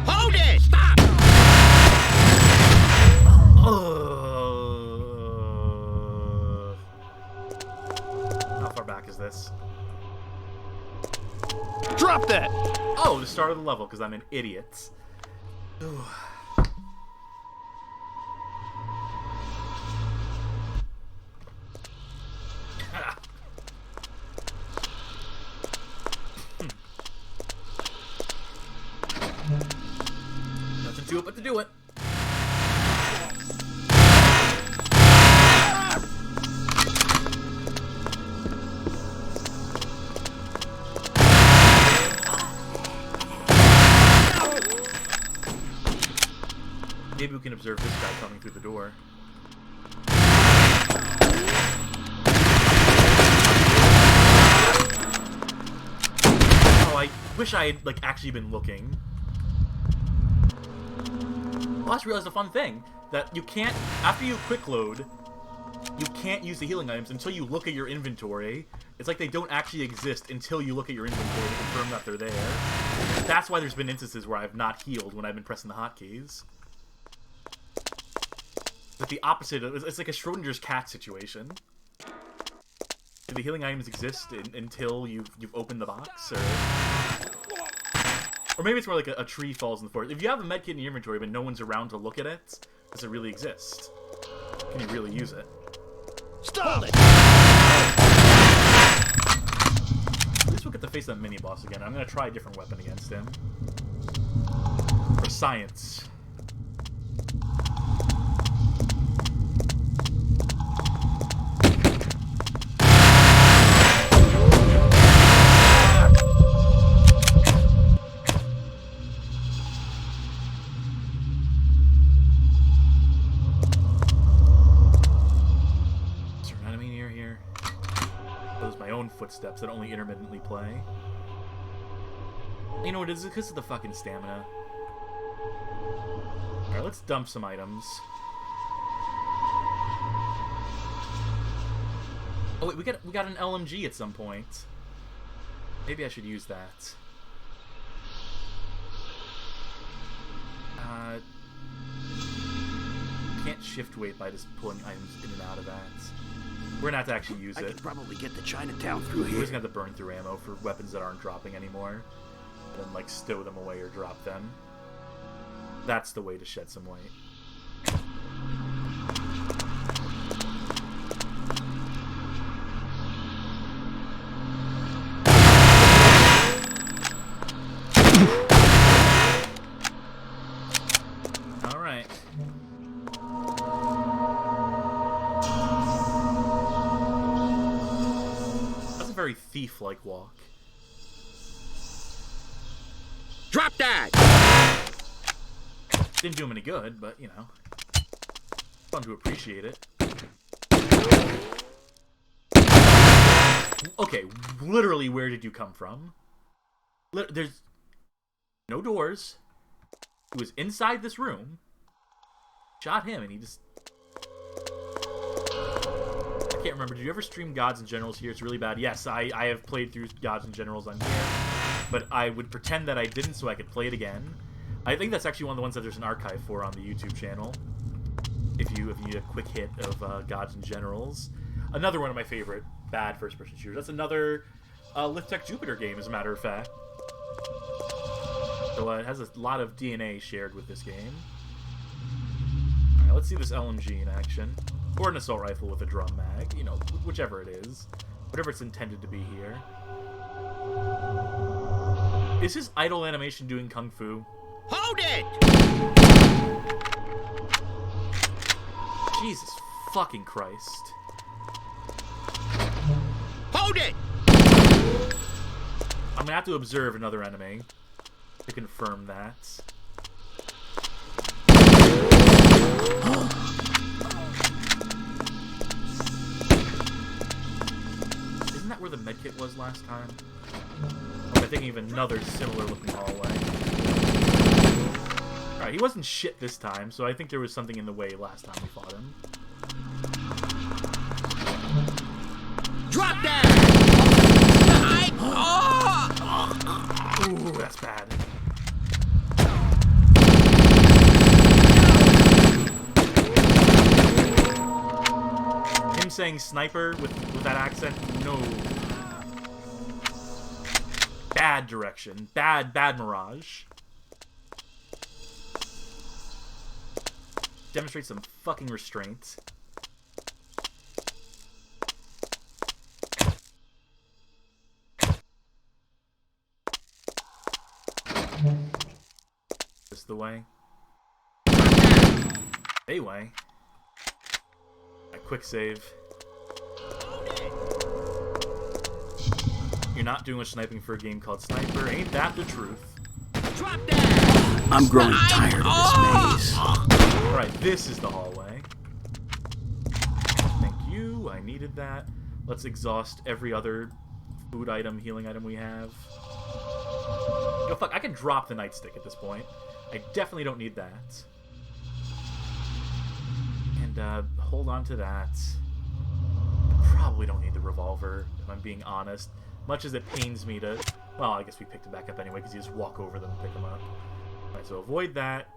Hold it! Stop! How far back is this? Drop that! Oh, the start of the level, because I'm an idiot. Ooh. Nothing to it but to do it. Maybe we can observe this guy coming through the door. Oh, I wish I had, like, actually been looking. Well, I just realized a fun thing. That you can't, after you quick load, you can't use the healing items until you look at your inventory. It's like they don't actually exist until you look at your inventory to confirm that they're there. That's why there's been instances where I've not healed when I've been pressing the hotkeys. But the opposite, it's like a Schrodinger's cat situation. Do the healing items exist until you've opened the box, or maybe it's more like a tree falls in the forest. If you have a medkit in your inventory but no one's around to look at it, does it really exist? Can you really use it? Stop! At least we'll get to face that mini boss again. I'm gonna try a different weapon against him. For science. Footsteps that only intermittently play. You know what it is? Because of the fucking stamina. Alright, let's dump some items. Oh wait, we got an LMG at some point. Maybe I should use that. Can't shift weight by just pulling items in and out of that. We're gonna have to actually use it. I could probably get to Chinatown through We're here. just gonna have to burn through ammo for weapons that aren't dropping anymore. And then, like, stow them away or drop them. That's the way to shed some weight. Alright. Very thief-like walk. Drop that! Didn't do him any good, but, you know. Fun to appreciate it. Okay, literally, where did you come from? There's no doors. He was inside this room. Shot him, and he just... I can't remember. Did you ever stream Gods and Generals here? It's really bad. Yes, I have played through Gods and Generals on here, but I would pretend that I didn't so I could play it again. I think that's actually one of the ones that there's an archive for on the YouTube channel. If you need a quick hit of Gods and Generals. Another one of my favorite bad first-person shooters. That's another Lift Tech Jupiter game, as a matter of fact. So it has a lot of DNA shared with this game. Alright, let's see this LMG in action. Or an assault rifle with a drum mag, you know, whichever it is. Whatever it's intended to be here. Is his idle animation doing kung fu? Hold it! Jesus fucking Christ. Hold it! I'm gonna have to observe another enemy to confirm that. Isn't that where the medkit was last time? Or am I thinking of another similar looking hallway? Alright, Alright, he wasn't shit this time, so I think there was something in the way last time we fought him. Drop down! Ooh, that's bad. Him saying sniper with that accent, no. Bad direction. Bad mirage. Demonstrate some fucking restraint. This the way? A way. A quick save. You're not doing much sniping for a game called Sniper. Ain't that the truth? I'm growing tired of this maze. Alright, this is the hallway. Thank you. I needed that. Let's exhaust every other food item, healing item we have. Yo, fuck, I can drop the nightstick at this point. I definitely don't need that. And, hold on to that. I probably don't need the revolver, if I'm being honest. Much as it pains me to... Well, I guess we picked it back up anyway, because you just walk over them and pick them up. Alright, so avoid that.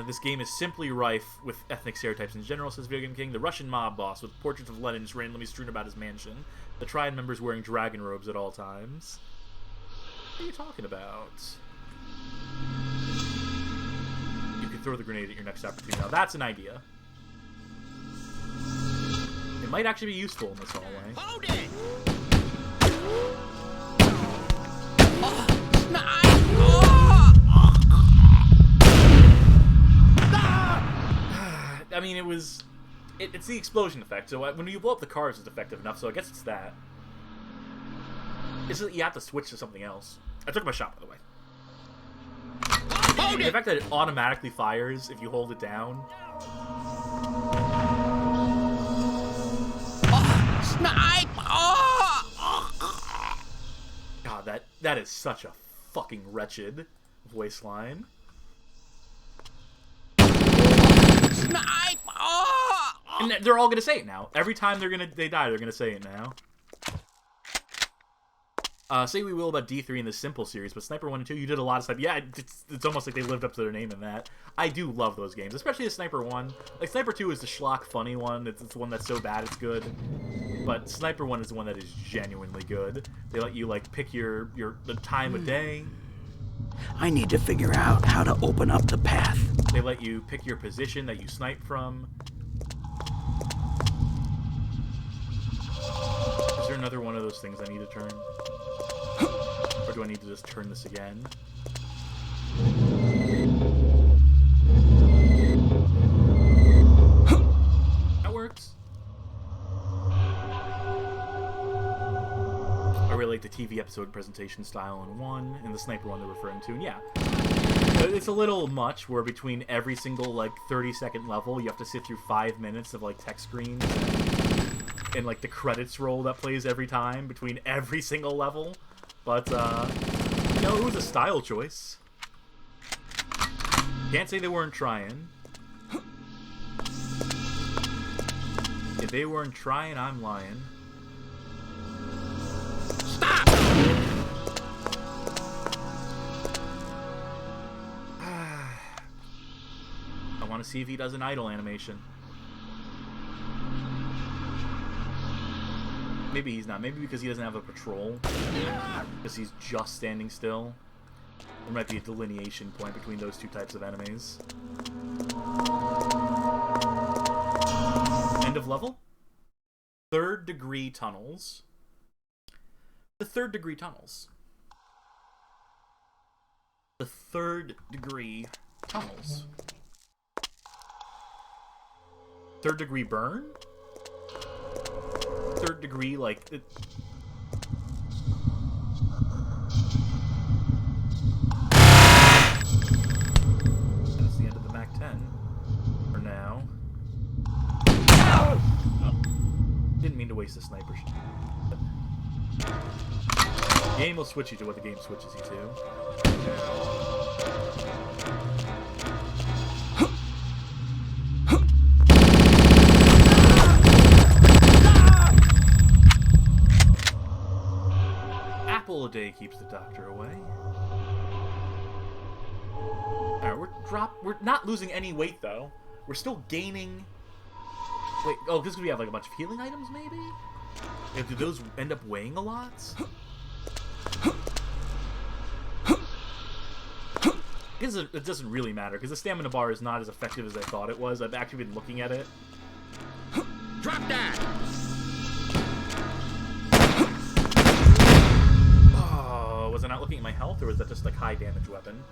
This game is simply rife with ethnic stereotypes in general, says Video Game King. The Russian mob boss with portraits of Lenin just randomly strewn about his mansion. The Triad members wearing dragon robes at all times. What are you talking about? You could throw the grenade at your next opportunity. Now that's an idea. It might actually be useful in this hallway. Hold it! I mean, it's the explosion effect, so when you blow up the cars, it's effective enough, so I guess it's that. It's just, you have to switch to something else. I took my shot, by the way. The fact that it automatically fires if you hold it down. God, that is such a fucking wretched voice line. And they're all gonna say it now. Every time they die, they're gonna say it now. Say we will about D3 in the Simple series, but Sniper 1 and 2, you did a lot of stuff. Yeah, it's almost like they lived up to their name in that. I do love those games, especially the Sniper 1. Like, Sniper 2 is the schlock funny one. It's the one that's so bad it's good. But Sniper 1 is the one that is genuinely good. They let you, like, pick the time of day. I need to figure out how to open up the path. They let you pick your position that you snipe from. Is there another one of those things I need to turn? Or do I need to just turn this again? That works. I really like the TV episode presentation style in 1, and the Sniper one they're referring to, and yeah. It's a little much, where between every single, like, 30-second level, you have to sit through 5 minutes of, like, text screens, and like, the credits roll that plays every time, between every single level. But, you know, it was a style choice. Can't say they weren't trying. If they weren't trying, I'm lying. Stop! I want to see if he does an idle animation. Maybe he's not. Maybe because he doesn't have a patrol. Because he's just standing still. There might be a delineation point between those two types of enemies. End of level? Third degree tunnels. The third degree tunnels. The third degree tunnels. Third degree burn? Third degree, like... That's the end of the Mac 10. For now. Oh, didn't mean to waste a sniper shot. game will switch you to what the game switches you to. Apple a day keeps the doctor away. Alright, we're not losing any weight though. We're still gaining. Wait, oh, because we have like a bunch of healing items, maybe? Yeah, do those end up weighing a lot? It doesn't really matter, because the stamina bar is not as effective as I thought it was. I've actually been looking at it. Drop that! Oh, was I not looking at my health, or was that just like high damage weapon?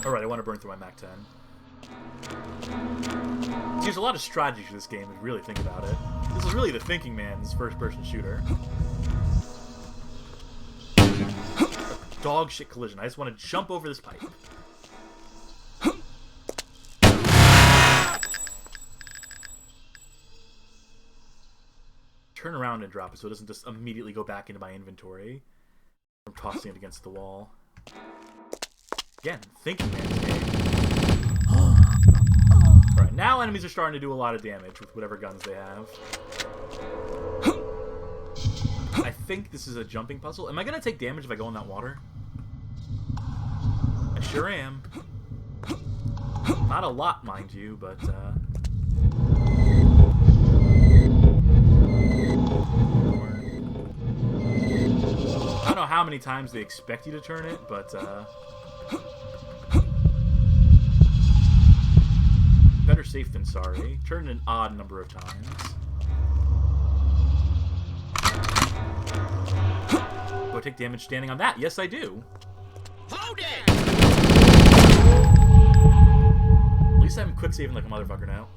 Alright, I want to burn through my Mac 10. See, there's a lot of strategy to this game if you really think about it. This is really the thinking man's first-person shooter. Dog shit collision. I just want to jump over this pipe. Turn around and drop it so it doesn't just immediately go back into my inventory. I'm tossing it against the wall. Again, thinking man's game. Alright, now enemies are starting to do a lot of damage with whatever guns they have. I think this is a jumping puzzle. Am I going to take damage if I go in that water? I sure am. Not a lot, mind you, but... I don't know how many times they expect you to turn it, but... Better safe than sorry. Turn an odd number of times. Do I take damage standing on that? Yes, I do. Hold it! At least I'm quick saving like a motherfucker now.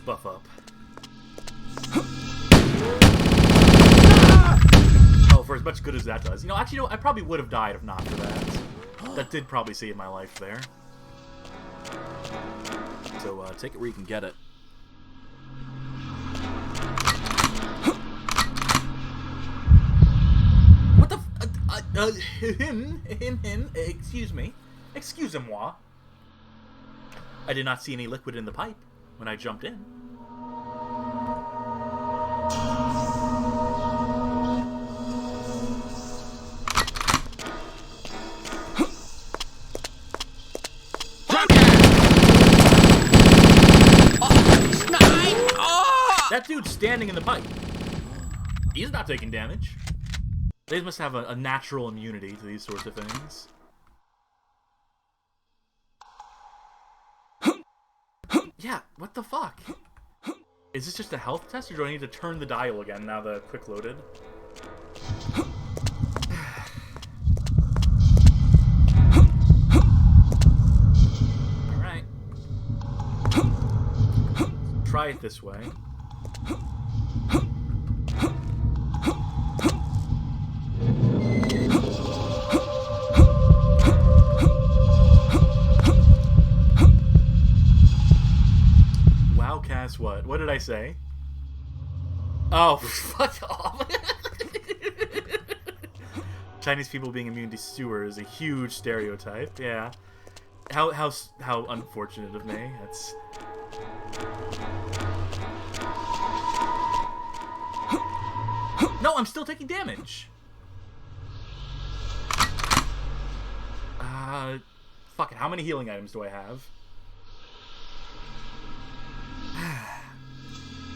Buff up. Oh, for as much good as that does. You know, actually, I probably would have died if not for that. That did probably save my life there. So, take it where you can get it. What the excuse me. Excusez-moi. I did not see any liquid in the pipe when I jumped in. That dude's standing in the pipe. He's not taking damage. They must have a natural immunity to these sorts of things. Yeah, what the fuck? Is this just a health test, or do I need to turn the dial again now the quick loaded? Alright. Try it this way. Wowcast what? What did I say? Oh, fuck off. Chinese people being immune to sewer is a huge stereotype. Yeah. How unfortunate of me. That's... No, I'm still taking damage. Fuck it. How many healing items do I have?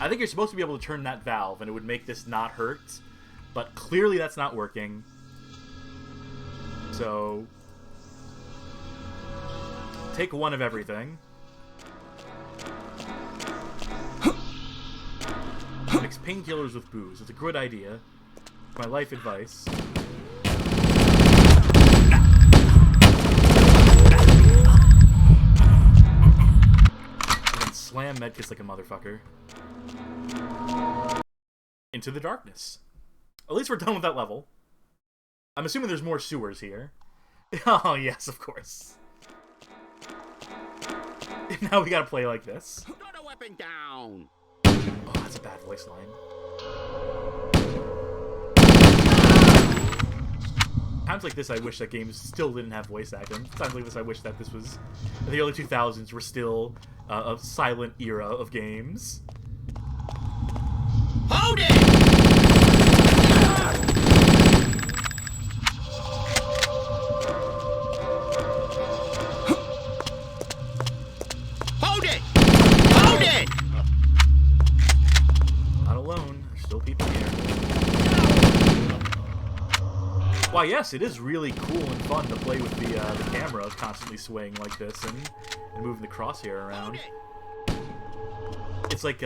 I think you're supposed to be able to turn that valve, and it would make this not hurt. But clearly that's not working. So... take one of everything. Mix painkillers with booze. It's a good idea. My life advice. And then slam medkits like a motherfucker. Into the darkness. At least we're done with that level. I'm assuming there's more sewers here. Oh, yes, of course. Now we gotta play like this. Throw the weapon down. Oh, that's a bad voice line. Times like this, I wish that games still didn't have voice acting. Times like this, I wish that this was... the early 2000s were still a silent era of games. Hold it! Hold it! Hold it! Not alone. There's still people here. Why, yes, it is really cool and fun to play with the camera constantly swaying like this and moving the crosshair around. It's like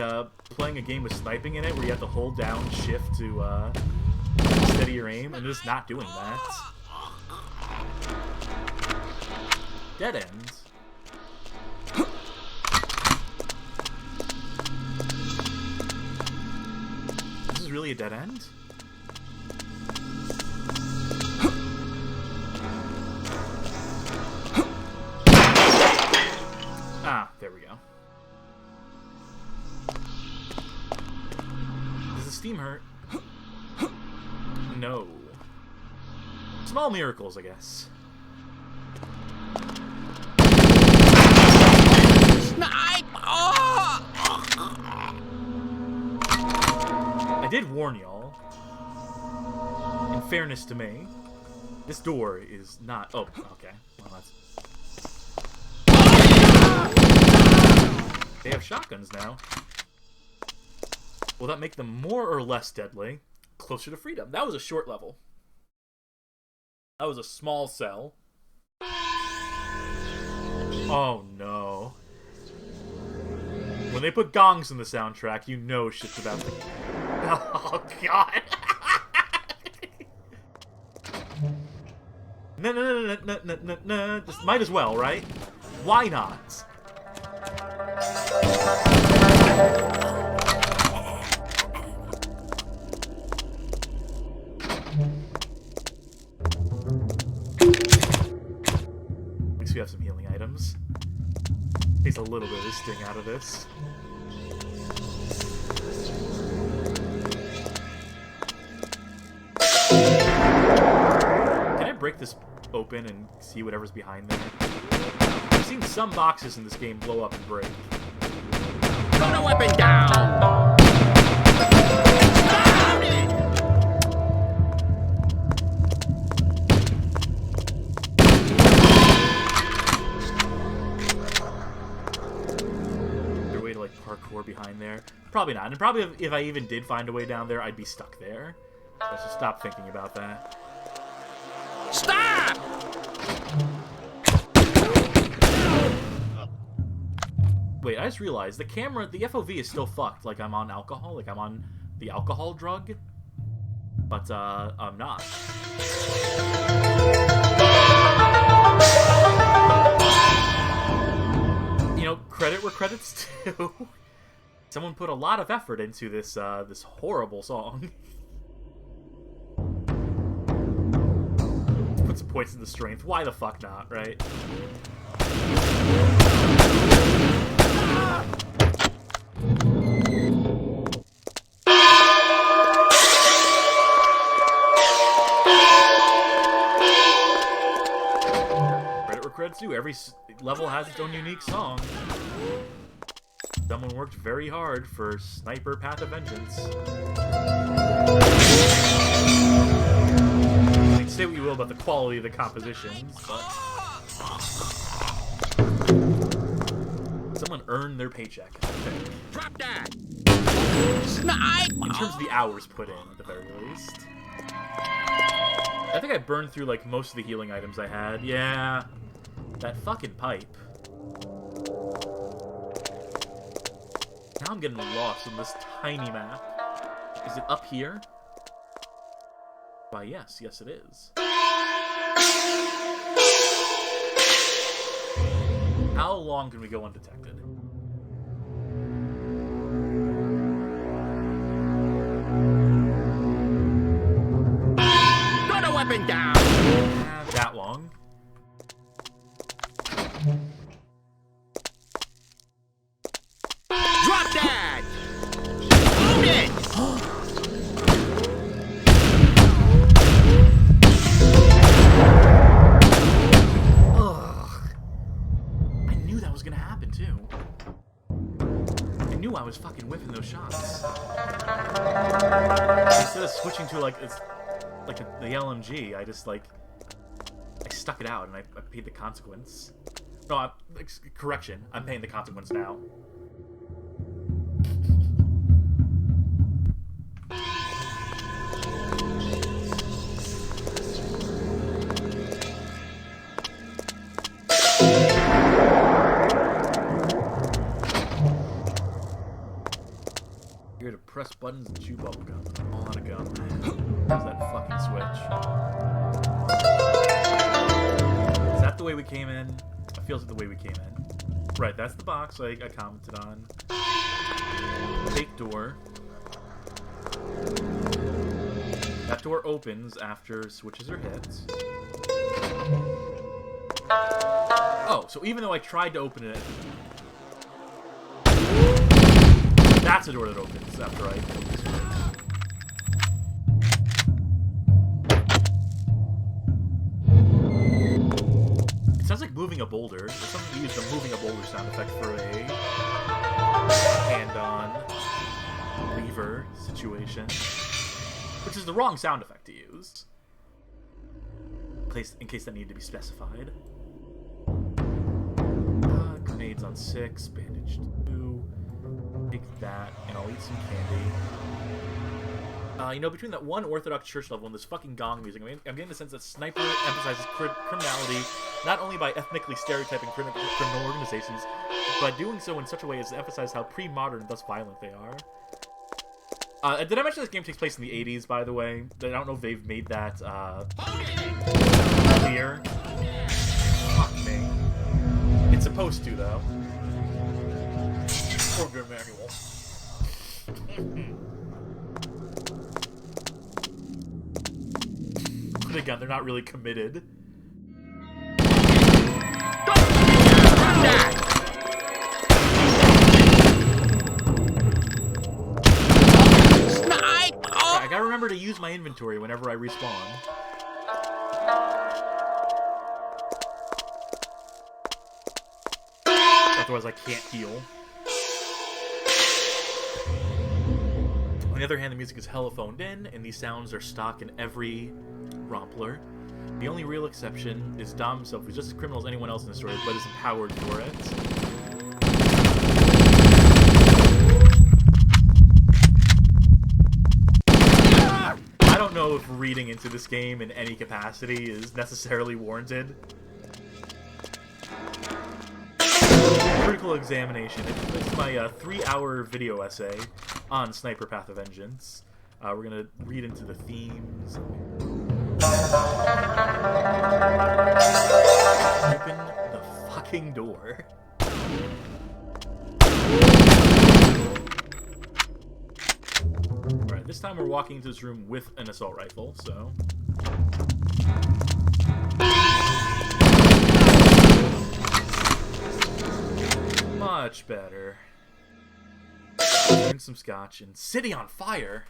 playing a game with sniping in it, where you have to hold down shift to steady your aim, and just not doing that. Dead end. This is really a dead end? Ah, there we go. Does the steam hurt? No. Small miracles, I guess. Snipe! Oh! I did warn y'all. In fairness to me, this door is not... Oh, okay. Well, that's... They have shotguns now. Will that make them more or less deadly? Closer to freedom. That was a short level. That was a small cell. Oh no. When they put gongs in the soundtrack, you know shit's about to... Oh god. No. Just might as well, right? Why not? At least we have some healing items. Takes a little bit of the sting out of this. Can I break this open and see whatever's behind there? I've seen some boxes in this game blow up and break. Throw the weapon down! Is there a way to, like, parkour behind there? Probably not. And probably if I even did find a way down there, I'd be stuck there. So let's just stop thinking about that. Stop! Wait, I just realized the camera, the FOV is still fucked. Like I'm on alcohol, like I'm on the alcohol drug. But, I'm not. You know, credit where credit's due. Someone put a lot of effort into this, this horrible song. Put some points into strength. Why the fuck not, right? Credit where credit's due. Every level has its own unique song. Someone worked very hard for Sniper Path of Vengeance. I mean, say what you will about the quality of the compositions, but someone earned their paycheck, I think. Drop that! Snipe! In terms of the hours put in, at the very least. I think I burned through, like, most of the healing items I had. Yeah. That fucking pipe. Now I'm getting lost in this tiny map. Is it up here? Why, yes, it is. How long can we go undetected? Put a weapon down! That long. Drop that! Own it! I knew that was gonna happen too. I knew I was fucking whipping those shots. Instead of switching to like the LMG, I just I stuck it out and I paid the consequence. No, correction. I'm paying the consequence now. Here to press buttons and chew bubblegum. I'm all out of gum. Where's that fucking switch? Is that the way we came in? It feels like the way we came in. Right, that's the box I commented on. Fake door. That door opens after switches are hit. Oh, so even though I tried to open it, that's a door that opens after I hit the switch. It sounds like moving a boulder. There's something to use the moving a boulder sound effect for a hand-on lever situation, which is the wrong sound effect to use. In case that needed to be specified. Grenades on 6, bandage 2. Take that, and I'll eat some candy. You know, between that one Orthodox church level and this fucking gong music, I'm getting the sense that Sniper emphasizes criminality not only by ethnically stereotyping criminal organizations, but doing so in such a way as to emphasize how pre-modern and thus violent they are. Did I mention this game takes place in the 80s, by the way? I don't know if they've made that clear. Fuck me. It's supposed to, though. Program manual. But again, they're not really committed. I gotta remember to use my inventory whenever I respawn. Otherwise I can't heal. On the other hand, the music is hella phoned in, and these sounds are stock in every Rompler. The only real exception is Dom himself, who's just as criminal as anyone else in the story, but is empowered for it. I don't know if reading into this game in any capacity is necessarily warranted. Critical examination. It's my 3-hour video essay on Sniper Path of Vengeance. We're gonna read into the themes. Open the fucking door. Alright, this time we're walking into this room with an assault rifle, so... Much better. Drink some scotch and City on Fire.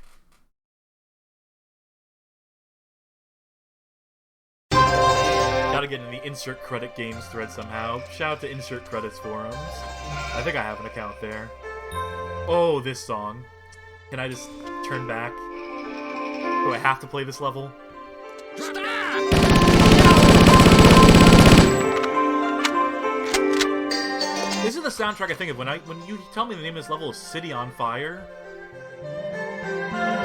Gotta get in the insert credit games thread somehow. Shout out to Insert Credits forums. I think I have an account there. Oh, this song. Can I just turn back? Do I have to play this level? This is the soundtrack I think of when you tell me the name of this level is City on Fire.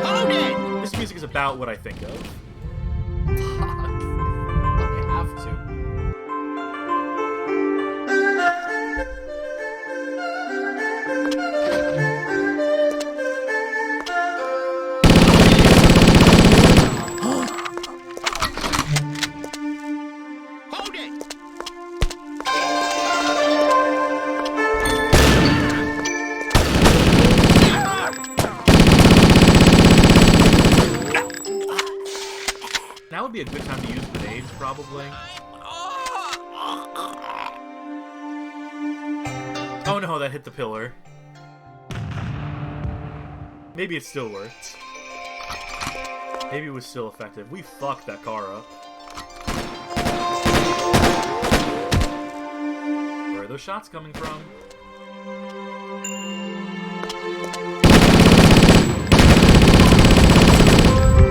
Hold it! This music is about what I think of. Fuck. I have to. now would be a good time to use grenades, probably. Oh no, that hit the pillar. Maybe it still worked. Maybe it was still effective. We fucked that car up. Where are those shots coming from?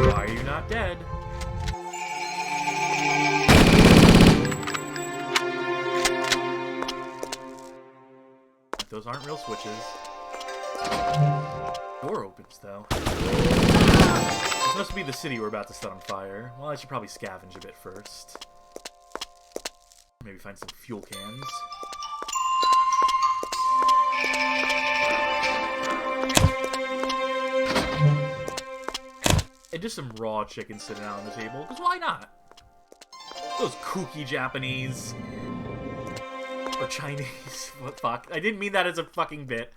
Why are you not dead? Those aren't real switches. Door opens, though. This must be the city we're about to set on fire. Well, I should probably scavenge a bit first. Maybe find some fuel cans. And just some raw chicken sitting out on the table, because why not? Those kooky Japanese... or Chinese. What fuck? I didn't mean that as a fucking bit.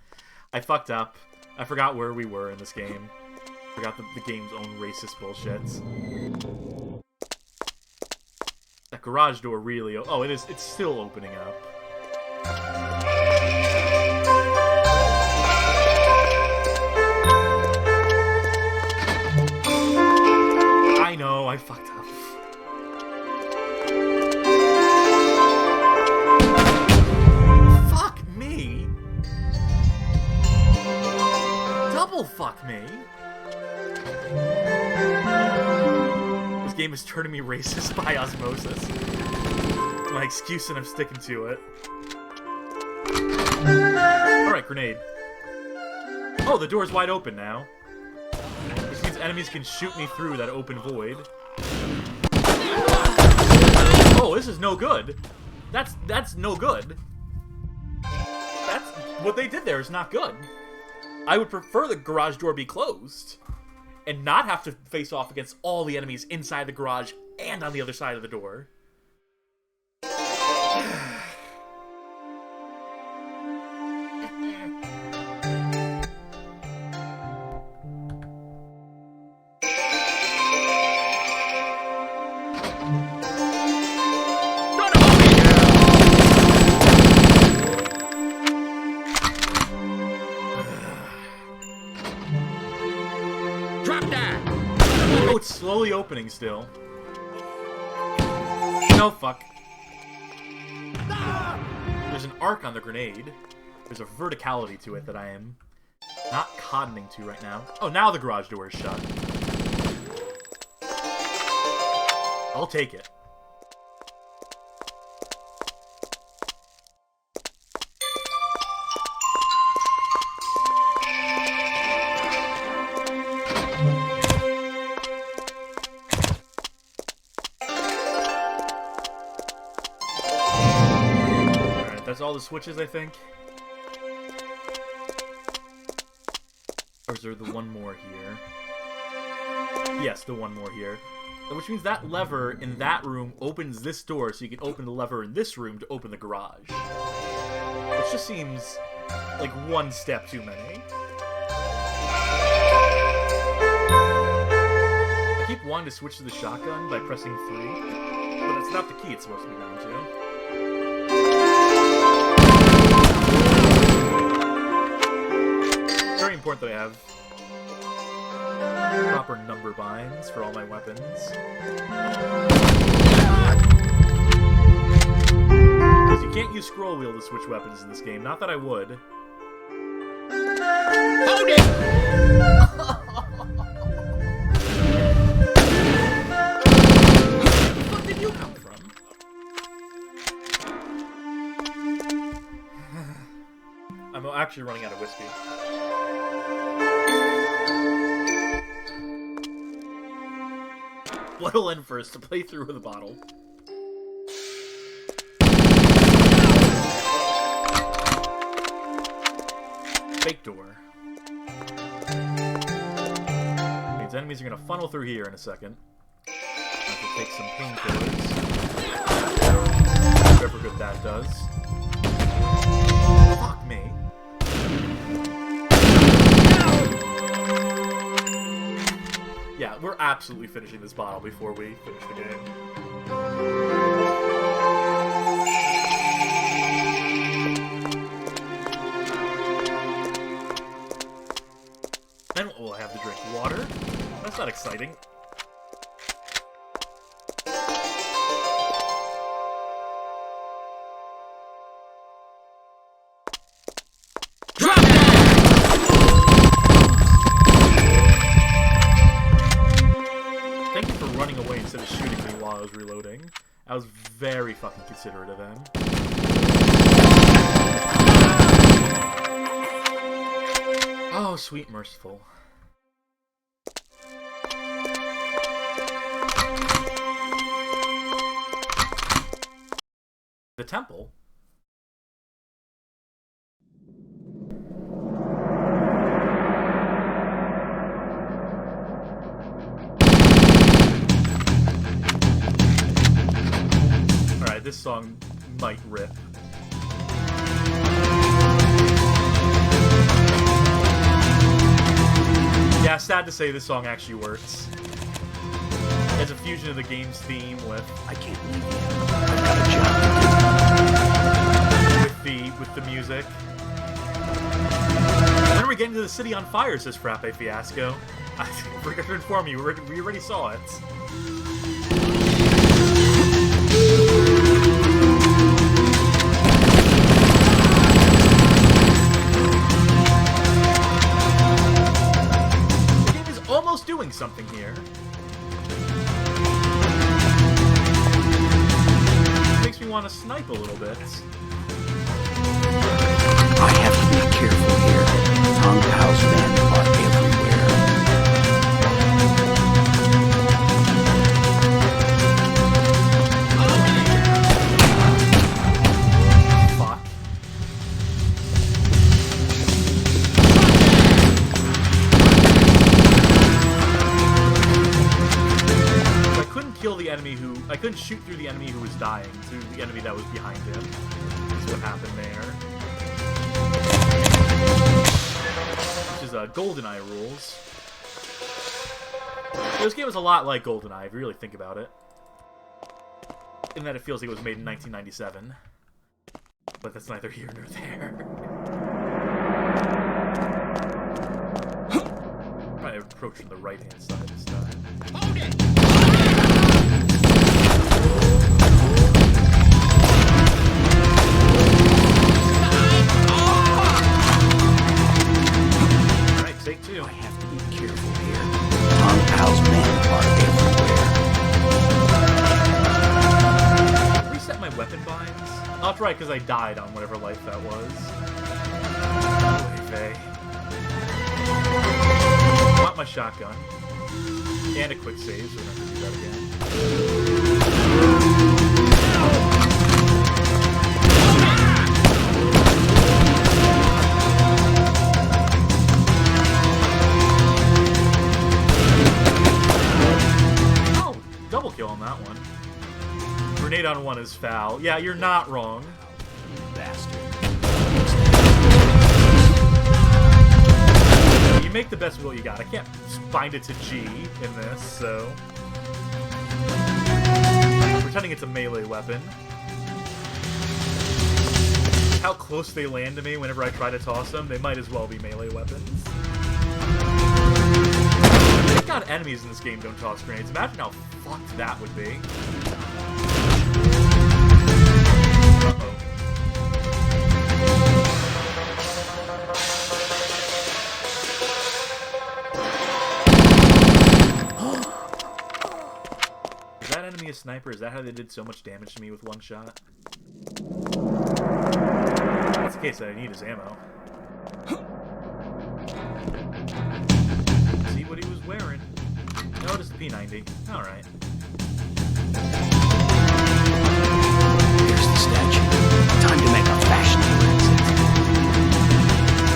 I fucked up. I forgot where we were in this game. Forgot the game's own racist bullshit. That garage door really... Oh, it is. It's still opening up. I know, I fucked up. Fuck me! Double fuck me! This game is turning me racist by osmosis. It's my excuse and I'm sticking to it. Alright, grenade. Oh, the door's wide open now. Which means enemies can shoot me through that open void. Oh, this is no good. That's no good. That's what they did there is not good. I would prefer the garage door be closed and not have to face off against all the enemies inside the garage and on the other side of the door. Slowly opening still. No, fuck. There's an arc on the grenade. There's a verticality to it that I am not cottoning to right now. Oh, now the garage door is shut. I'll take it. That's all the switches, I think. Or is there the one more here? Yes, the one more here. Which means that lever in that room opens this door, so you can open the lever in this room to open the garage. Which just seems like one step too many. I keep wanting to switch to the shotgun by pressing 3, but that's not the key it's supposed to be down to. Very important that I have proper number binds for all my weapons. Because you can't use scroll wheel to switch weapons in this game. Not that I would. Hold it! Where the fuck did you come from? I'm actually running out of whiskey. What'll end first, to play through with a bottle? Fake door. Means enemies are gonna funnel through here in a second. I have to take some painkillers. Whatever good that does. Fuck me. Yeah, we're absolutely finishing this bottle before we finish the game. Then what will I have to drink? Water? That's not exciting. Thank you for running away instead of shooting me while I was reloading. I was very fucking considerate of him. Oh, sweet merciful. The temple? Alright, this song might rip. Yeah, sad to say this song actually works. It's a fusion of the game's theme with I can't leave yet. I've got a job to do. with the music. When are we getting to the city on fire, says Frappe Fiasco. I forgot to inform you, we already saw it. The game is almost doing something here. Makes me want to snipe a little bit. I have to be careful here. Tong Pao's men are everywhere. Fuck. I couldn't kill the enemy I couldn't shoot through the enemy who was dying to the enemy that was behind him. That's what happened there. Which is GoldenEye rules. This game is a lot like GoldenEye, if you really think about it. In that it feels like it was made in 1997. But that's neither here nor there. Probably approach from the right-hand side this time. Hold it! Alright, take two. I have to be careful here. Tong Pao's men are everywhere. Reset my weapon binds? Oh, that's right, because I died on whatever life that was. Hey, I want my shotgun. And a quick save, so we don't have to do that again. Oh, double kill on that one. Grenade on one is foul. Yeah, you're not wrong. Bastard. You make the best of what you got. I can't bind it to G in this, so... Pretending it's a melee weapon. How close they land to me whenever I try to toss them, they might as well be melee weapons. Thank God enemies in this game don't toss grenades. Imagine how fucked that would be. Uh-oh. Is that enemy a sniper? Is that how they did so much damage to me with one shot? That's the case that I need his ammo. See what he was wearing. Notice the P90. Alright. Here's the statue. Time to make a fashionable exit.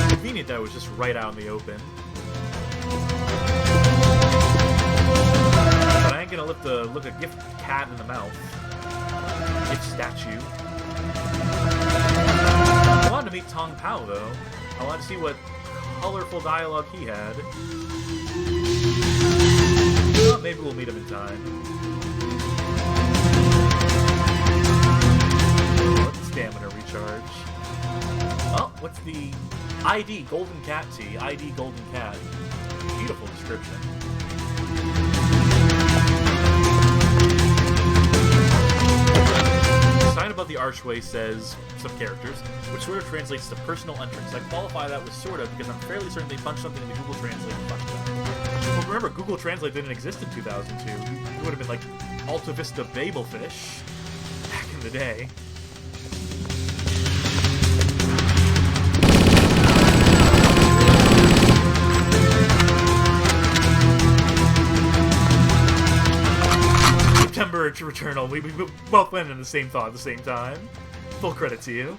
Convenient that it was just right out in the open. But I ain't gonna look a gift cat in the mouth. Gift statue. I wanted to meet Tong Pao though. I wanted to see what colorful dialogue he had. Well, maybe we'll meet him in time. Let the stamina recharge. Oh, what's the ID Golden Cat Tea? ID Golden Cat. Beautiful description. The sign above the archway says some characters, which sort of translates to personal entrance. I qualify that with sort of because I'm fairly certain they punched something into Google Translate and fucked it up. Well, remember, Google Translate didn't exist in 2002. It would have been like Alta Vista Babelfish back in the day. September Returnal. We both went in the same thought at the same time. Full credit to you.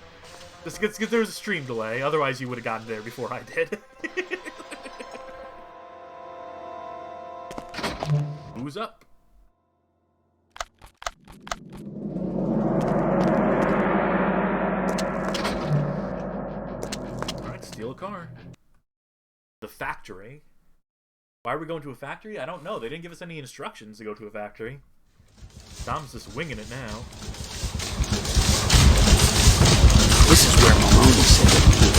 Just because there was a stream delay, otherwise you would have gotten there before I did. Who's up? Alright, steal a car. The factory. Why are we going to a factory? I don't know. They didn't give us any instructions to go to a factory. Tom's just winging it now. This is where Maloney said to meet.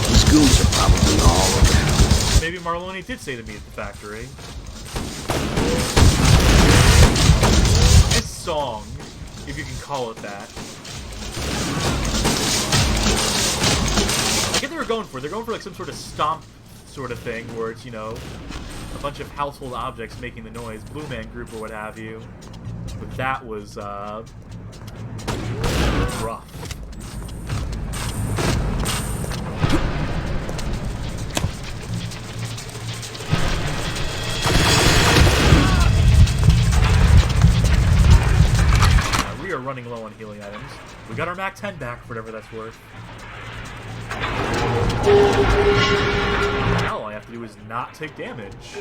These goons are probably all around. Maybe Marloni did say to meet at the factory. This song, if you can call it that. I get they were going for. They're going for like some sort of stomp sort of thing where it's, you know, a bunch of household objects making the noise, Blue Man Group or what have you. But that was rough. We are running low on healing items. We got our Mac 10 back for whatever that's worth. Now all I have to do is not take damage.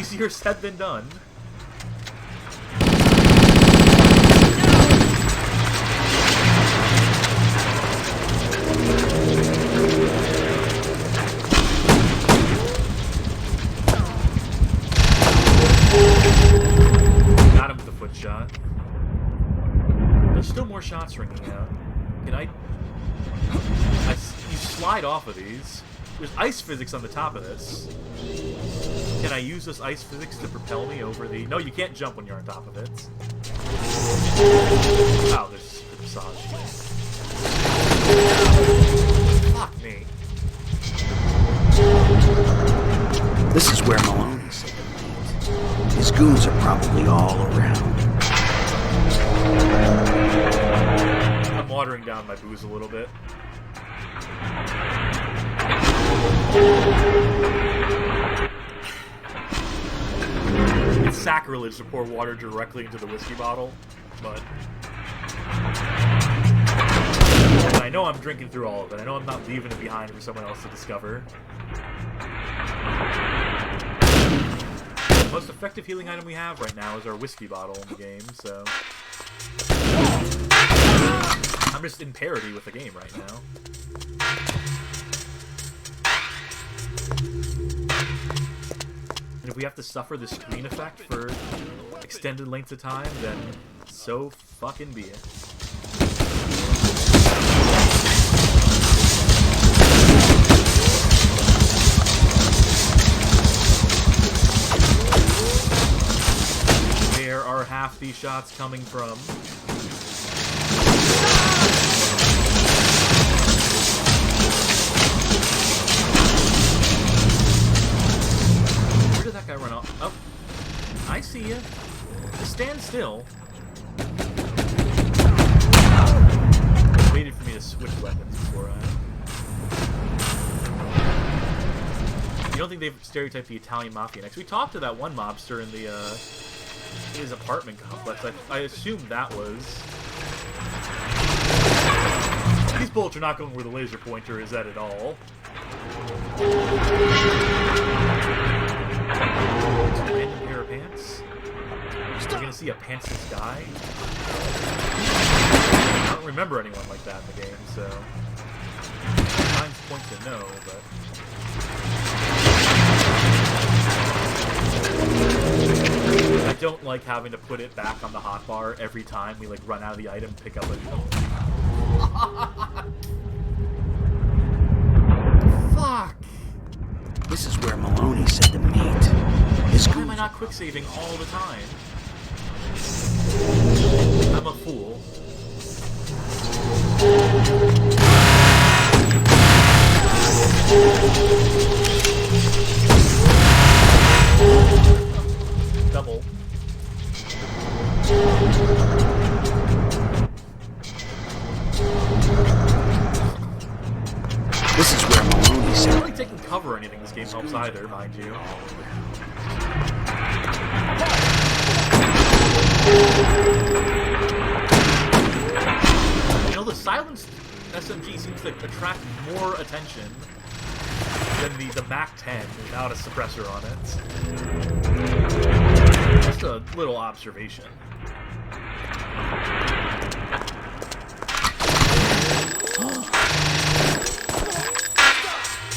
Easier said than done. Got him with the foot shot. There's still more shots ringing out. Can you slide off of these. There's ice physics on the top of this. Can I use this ice physics to propel me over the... No, you can't jump when you're on top of it. Oh, there's the massage. Fuck me. This is where Maloney said to meet. His goons are probably all around. I'm watering down my booze a little bit. It's sacrilege to pour water directly into the whiskey bottle, but... And I know I'm drinking through all of it. I know I'm not leaving it behind for someone else to discover. The most effective healing item we have right now is our whiskey bottle in the game, so... I'm just in parity with the game right now. And if we have to suffer the screen effect for extended lengths of time, then so fucking be it. Where are half these shots coming from? Where did that guy run off? Oh, I see you. Just stand still. Waited for me to switch weapons before I... You don't think they've stereotyped the Italian mafia next? We talked to that one mobster in the, his apartment complex. I assumed that was... These bullets are not going where the laser pointer is at all. It's a random pair of pants. We're gonna see a pantsless guy. I don't remember anyone like that in the game, so... signs point to no, but... I don't like having to put it back on the hotbar every time we like run out of the item and pick up a... Fuck! This is where Maloney said to meet. Why am I not quick saving all the time? I'm a fool. Double. This is where Maloney said. Not really taking cover or anything this game helps either, mind you. You know, the silenced SMG seems to attract more attention than the MAC-10 without a suppressor on it. Just a little observation.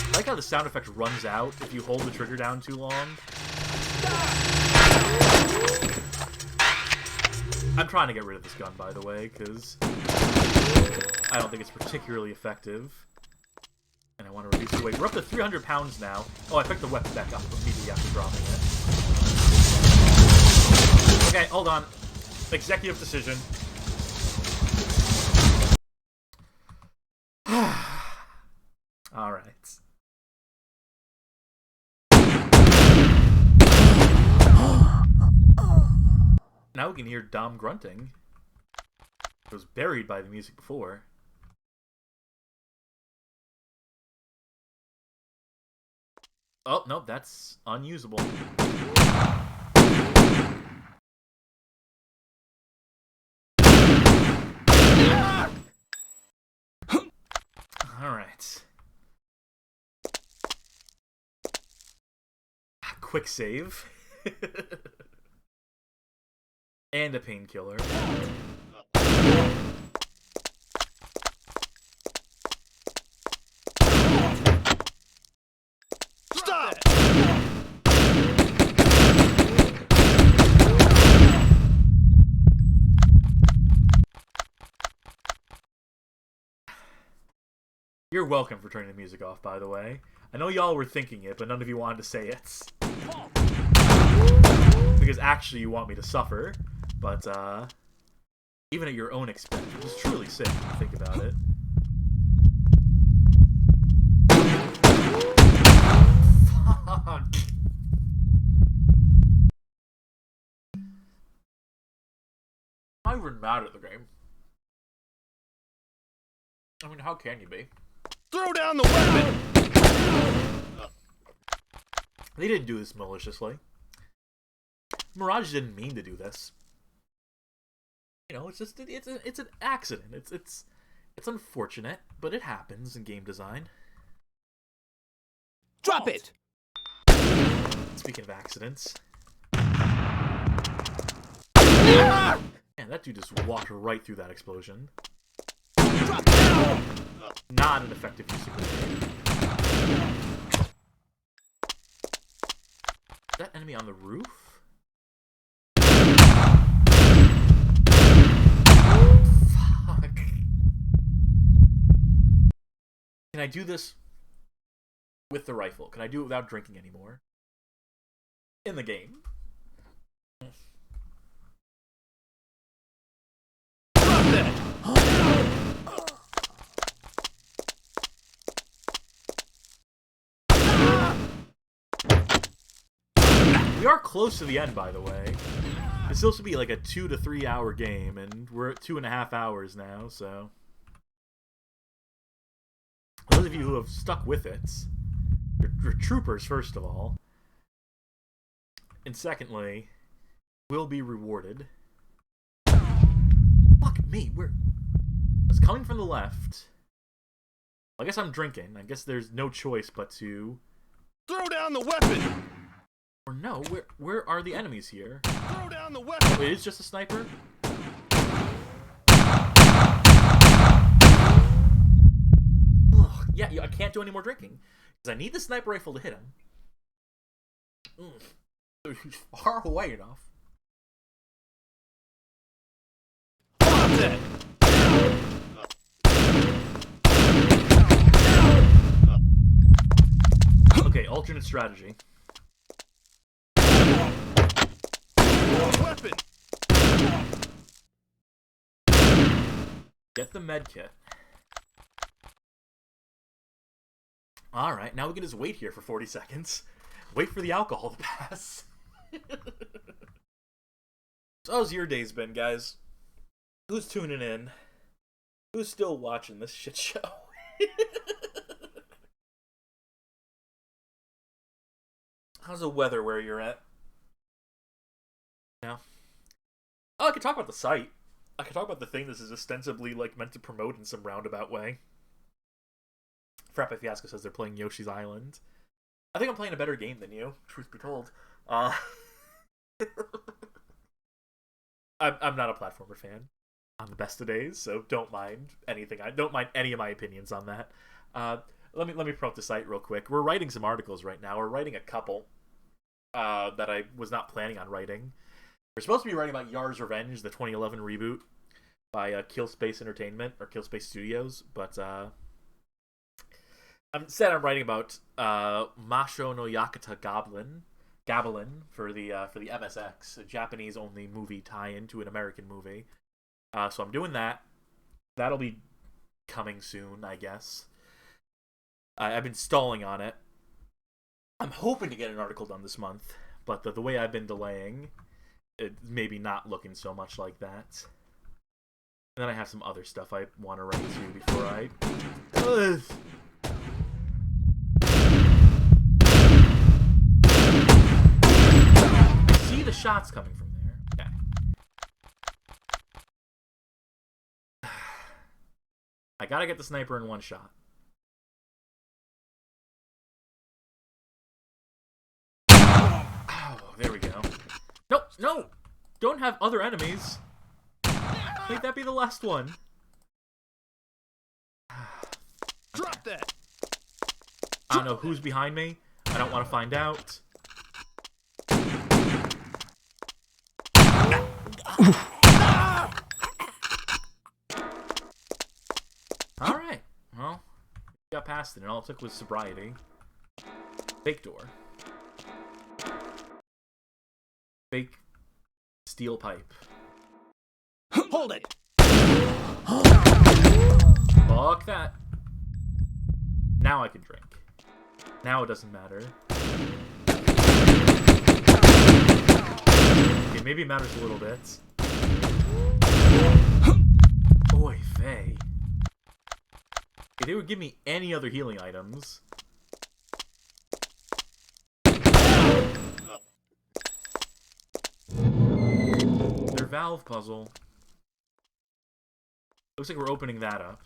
I like how the sound effect runs out if you hold the trigger down too long. I'm trying to get rid of this gun, by the way, because I don't think it's particularly effective. And I want to reduce the weight. We're up to 300 pounds now. Oh, I picked the weapon back up immediately after dropping it. Okay, hold on. Executive decision. Alright. Now we can hear Dom grunting. It was buried by the music before. Oh, no, that's unusable. Alright. Quick save. And a painkiller. Stop! You're welcome for turning the music off, by the way. I know y'all were thinking it, but none of you wanted to say it. Because actually you want me to suffer, but even at your own expense, which is truly sick if you think about it. Fuck. I'm not even mad at the game. I mean, how can you be? Throw down the weapon! They didn't do this maliciously. Mirage didn't mean to do this. You know, it's just it's an accident. It's unfortunate, but it happens in game design. Drop it! Speaking of accidents. Man, that dude just walked right through that explosion. Not an effective use of grenade. Is that enemy on the roof? Fuck. Can I do this with the rifle? Can I do it without drinking anymore? In the game. Drop that! We are close to the end, by the way. It's supposed to be like a 2 to 3 hour game, and we're at 2.5 hours now, so... Those of you who have stuck with it, you're troopers, first of all. And secondly, will be rewarded. Fuck me, it's coming from the left. I guess I'm drinking. I guess there's no choice but to... Throw down the weapon! Or no, where are the enemies here? Throw down the weapon! Oh, it is just a sniper? Ugh, Yeah, I can't do any more drinking. Because I need the sniper rifle to hit him. He's far away enough. Okay, alternate strategy. Weapon! Get the med kit. Alright, now we can just wait here for 40 seconds. Wait for the alcohol to pass. So how's your days been, guys? Who's tuning in? Who's still watching this shit show? How's the weather where you're at? Yeah. Oh, I could talk about the site. I could talk about the thing this is ostensibly like meant to promote in some roundabout way. Frappe Fiasco says they're playing Yoshi's Island. I think I'm playing a better game than you, truth be told. I'm not a platformer fan on the best of days, so don't mind anything. I don't mind any of my opinions on that. Let me promote the site real quick. We're writing some articles right now. We're writing a couple that I was not planning on writing. We're supposed to be writing about Yar's Revenge, the 2011 reboot by Killspace Entertainment or Killspace Studios, but instead I'm writing about Masho no Yakuta Gabalin for the MSX, a Japanese only movie tie-in to an American movie. So I'm doing that. That'll be coming soon, I guess. I've been stalling on it. I'm hoping to get an article done this month, but the way I've been delaying, it maybe not looking so much like that. And then I have some other stuff I want to write to before I... I see the shots coming from there. Okay. I gotta get the sniper in one shot. Oh, there we go. No, no! Don't have other enemies. Make that be the last one. Drop that! I don't know who's behind me. I don't want to find out. Alright. Well, got past it, and all it took was sobriety. Fake door. Fake steel pipe. Hold it! Fuck that. Now I can drink. Now it doesn't matter. Okay, maybe it matters a little bit. Oy vey. If they would give me any other healing items. Their valve puzzle. Looks like we're opening that up.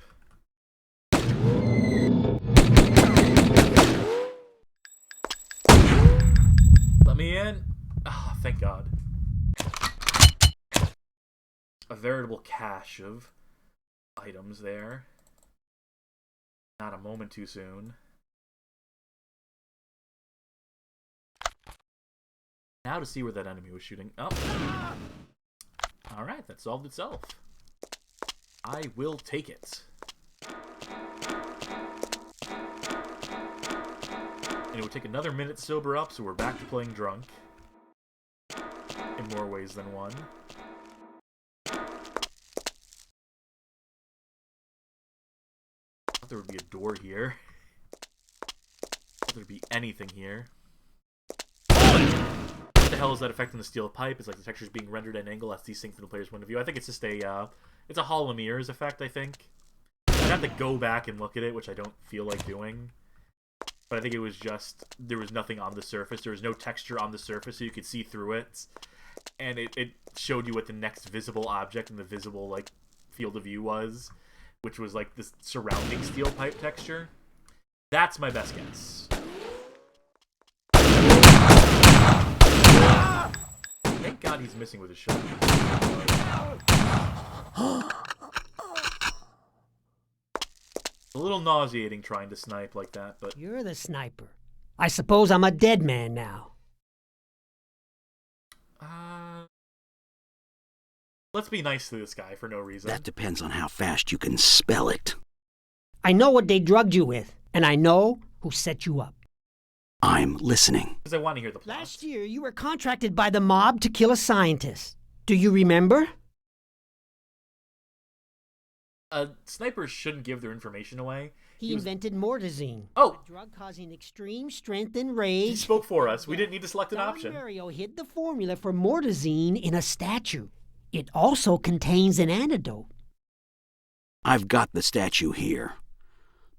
Let me in. Ah, oh, thank God. A veritable cache of items there. Not a moment too soon. Now to see where that enemy was shooting. Oh. Alright, that solved itself. I will take it. And it would take another minute to sober up, so we're back to playing drunk. In more ways than one. I thought there would be a door here. I thought there'd be anything here. What the hell is that affecting the steel pipe? It's like the texture's being rendered at an angle that's desync from the player's point of view. I think it's just a, it's a Hall of Mirrors effect, I think. I'd have to go back and look at it, which I don't feel like doing. But I think it was just, there was nothing on the surface. There was no texture on the surface, so you could see through it. And it showed you what the next visible object in the visible, like, field of view was. Which was, like, this surrounding steel pipe texture. That's my best guess. Thank God he's missing with his shot. A little nauseating trying to snipe like that, but... You're the sniper. I suppose I'm a dead man now. Let's be nice to this guy for no reason. That depends on how fast you can spell it. I know what they drugged you with, and I know who set you up. I'm listening. Because I want to hear the plot. Last year, you were contracted by the mob to kill a scientist. Do you remember? Snipers shouldn't give their information away. He invented mortazine. Oh! A drug causing extreme strength and rage. He spoke for us. We didn't need to select an option. Mario hid the formula for mortazine in a statue. It also contains an antidote. I've got the statue here.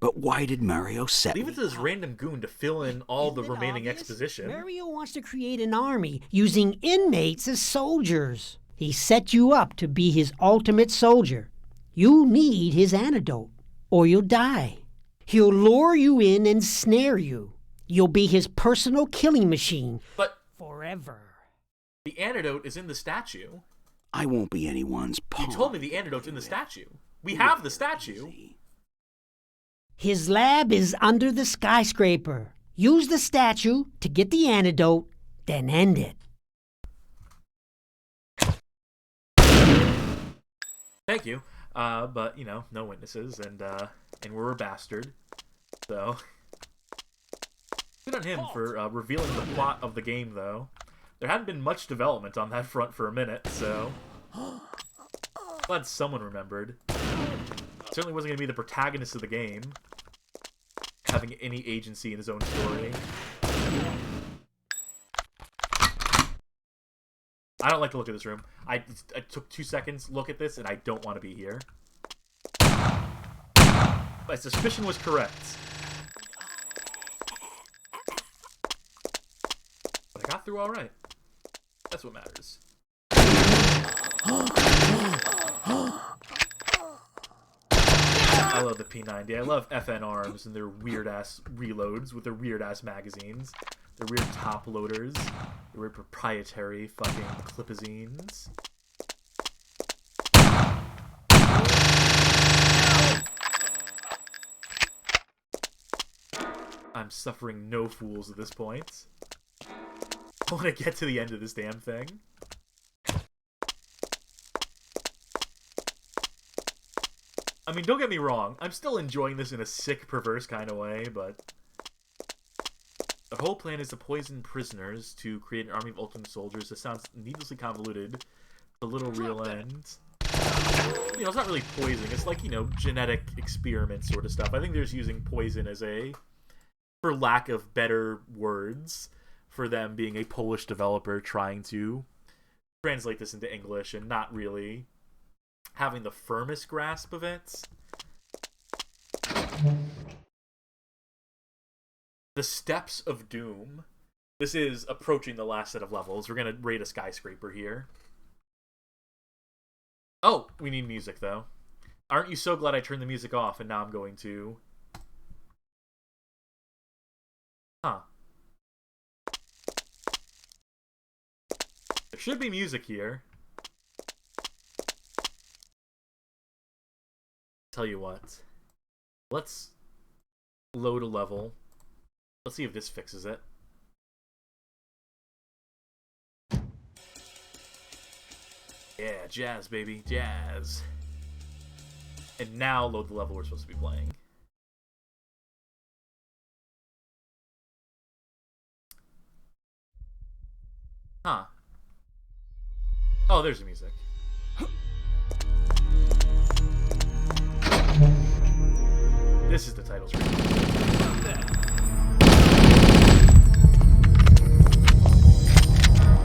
But why did Mario set Leave it to this random goon to fill in all the remaining obvious? exposition. Mario wants to create an army using inmates as soldiers. He set you up to be his ultimate soldier. You need his antidote, or you'll die. He'll lure you in and snare you. You'll be his personal killing machine. But forever. The antidote is in the statue. I won't be anyone's pawn. You told me the antidote's in the statue. We have the statue. His lab is under the skyscraper. Use the statue to get the antidote, then end it. Thank you. But, you know, no witnesses, and we're a bastard. So, good on him for revealing the plot of the game, though. There hadn't been much development on that front for a minute, so... Glad someone remembered. Certainly wasn't going to be the protagonist of the game, having any agency in his own story. I don't like the look of this room. I took 2 seconds, look at this, and I don't want to be here. My suspicion was correct. But I got through alright. That's what matters. I love the P90. I love FN Arms and their weird-ass reloads with their weird-ass magazines. Their weird top loaders. Their weird proprietary fucking clipazines. I'm suffering no fools at this point. I want to get to the end of this damn thing. I mean, don't get me wrong. I'm still enjoying this in a sick, perverse kind of way, but... The whole plan is to poison prisoners to create an army of ultimate soldiers. This sounds needlessly convoluted. The little real end. You know, it's not really poisoning. It's like, you know, genetic experiment sort of stuff. I think they're just using poison as a... for lack of better words, for them being a Polish developer trying to translate this into English and not really having the firmest grasp of it. The Steps of Doom. This is approaching the last set of levels. We're going to raid a skyscraper here. Oh, we need music, though. Aren't you so glad I turned the music off and now I'm going to... Huh. There should be music here. Tell you what. Let's load a level. Let's see if this fixes it. Yeah, jazz, baby. Jazz. And now load the level we're supposed to be playing. Huh. Oh, there's the music. This is the title screen.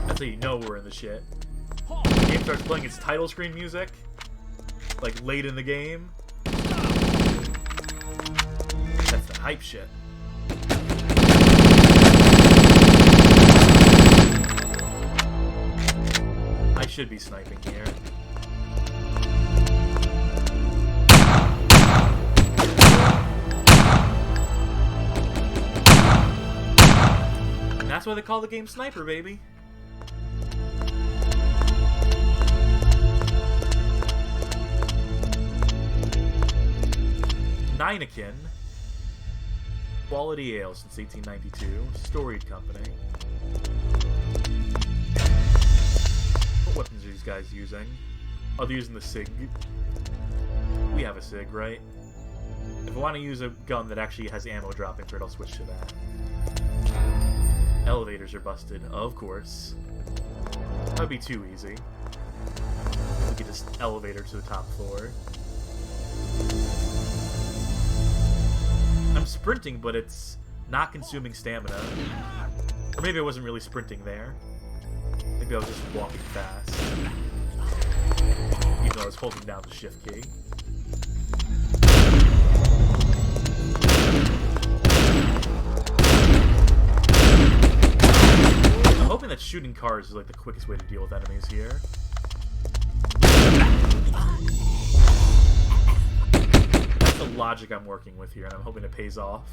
That's how you know we're in the shit. The game starts playing its title screen music, like late in the game. That's the hype shit. I should be sniping here. And that's why they call the game Sniper, baby. Ninekin. Quality ale since 1892. Storied company. What weapons are these guys using? Oh, they're using the SIG. We have a SIG, right? If I want to use a gun that actually has ammo dropping for it, I'll switch to that. Elevators are busted, of course. That'd be too easy. We could just elevator to the top floor. I'm sprinting, but it's not consuming stamina. Or maybe I wasn't really sprinting there. Maybe I was just walking fast. Even though I was holding down the shift key. I'm hoping that shooting cars is like the quickest way to deal with enemies here. That's the logic I'm working with here, and I'm hoping it pays off.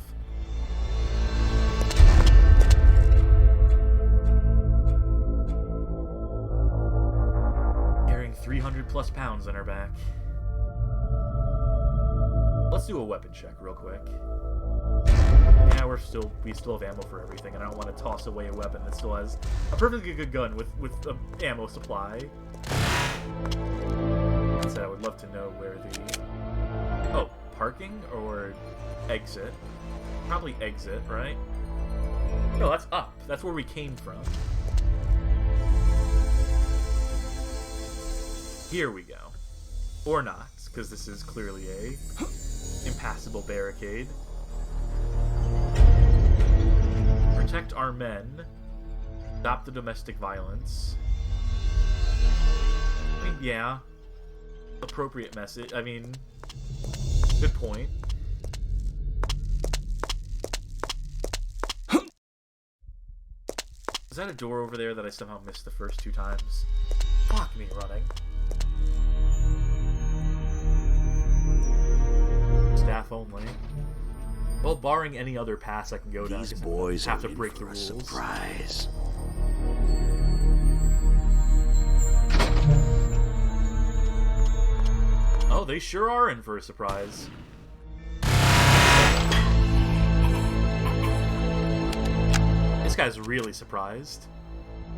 Carrying 300 plus pounds on our back. Let's do a weapon check real quick. Yeah, we still have ammo for everything, and I don't want to toss away a weapon that still has a perfectly good gun with an ammo supply. That said, I would love to know where the... Oh, parking or exit? Probably exit, right? No, that's up. That's where we came from. Here we go. Or not, because this is clearly a impassable barricade. Protect our men. Stop the domestic violence. I mean, yeah. Appropriate message. I mean, good point. Is that a door over there that I somehow missed the first 2 times? Fuck me running. Staff only. Well, barring any other pass I can go down, these boys have to break the rules. Surprise. Oh, they sure are in for a surprise. This guy's really surprised.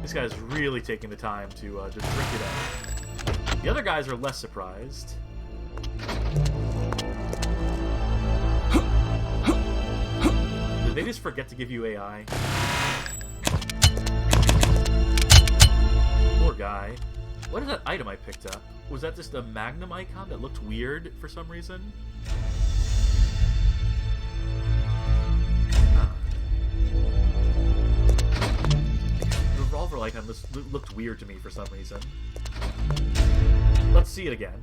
This guy's really taking the time to just drink it up. The other guys are less surprised. Did they just forget to give you AI? Poor guy. What is that item I picked up? Was that just a Magnum icon that looked weird for some reason? Huh. The revolver icon looked weird to me for some reason. Let's see it again.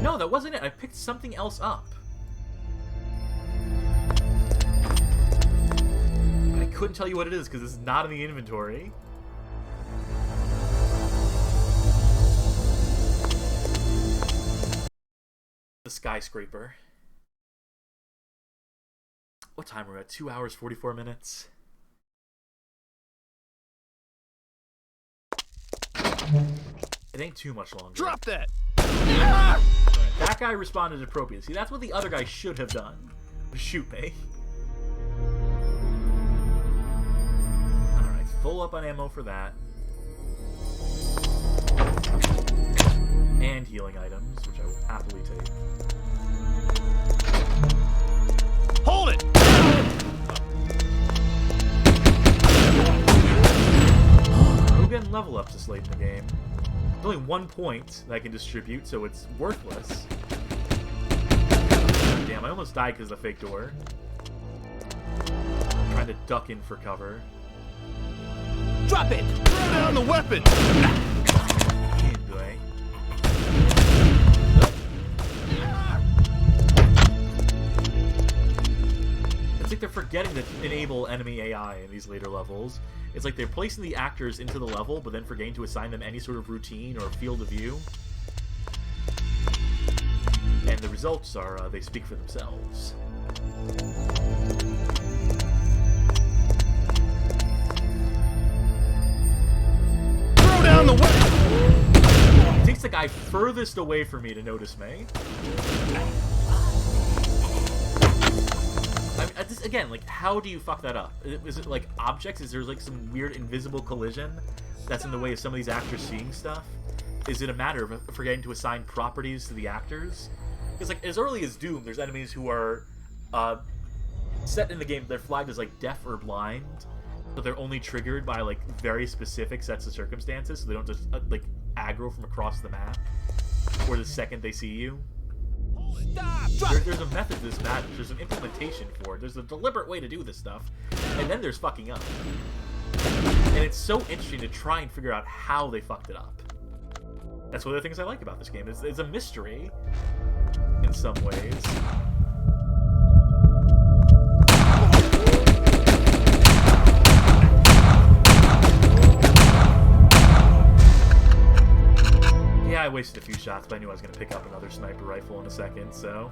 No, that wasn't it. I picked something else up. I couldn't tell you what it is because it's not in the inventory. The skyscraper. What time are we at? 2 hours, 44 minutes. It ain't too much longer. Drop that! Right, that guy responded appropriately. See, that's what the other guy should have done. Shoot me. Alright, full up on ammo for that. And healing items, which I will happily take. Hold it! We're getting level ups this late in the game. There's only 1 point that I can distribute, so it's worthless. God damn, I almost died because of the fake door. I'm trying to duck in for cover. Drop it! Throw down the weapon! Boy. It's like they're forgetting to enable enemy AI in these later levels. It's like they're placing the actors into the level, but then forgetting to assign them any sort of routine or field of view. And the results are, they speak for themselves. Throw down the weapon! It takes the guy furthest away from me to notice me. again, like, how do you fuck that up? Is it like objects? Is there like some weird invisible collision that's in the way of some of these actors seeing stuff? Is it a matter of forgetting to assign properties to the actors? Because like as early as Doom, there's enemies who are set in the game. They're flagged as like deaf or blind, but they're only triggered by like very specific sets of circumstances, so they don't just like aggro from across the map or the second they see you. There's a method to this madness. There's an implementation for it. There's a deliberate way to do this stuff, and then there's fucking up. And it's so interesting to try and figure out how they fucked it up. That's one of the things I like about this game. It's a mystery in some ways. Yeah, I wasted a few shots, but I knew I was going to pick up another sniper rifle in a second, so...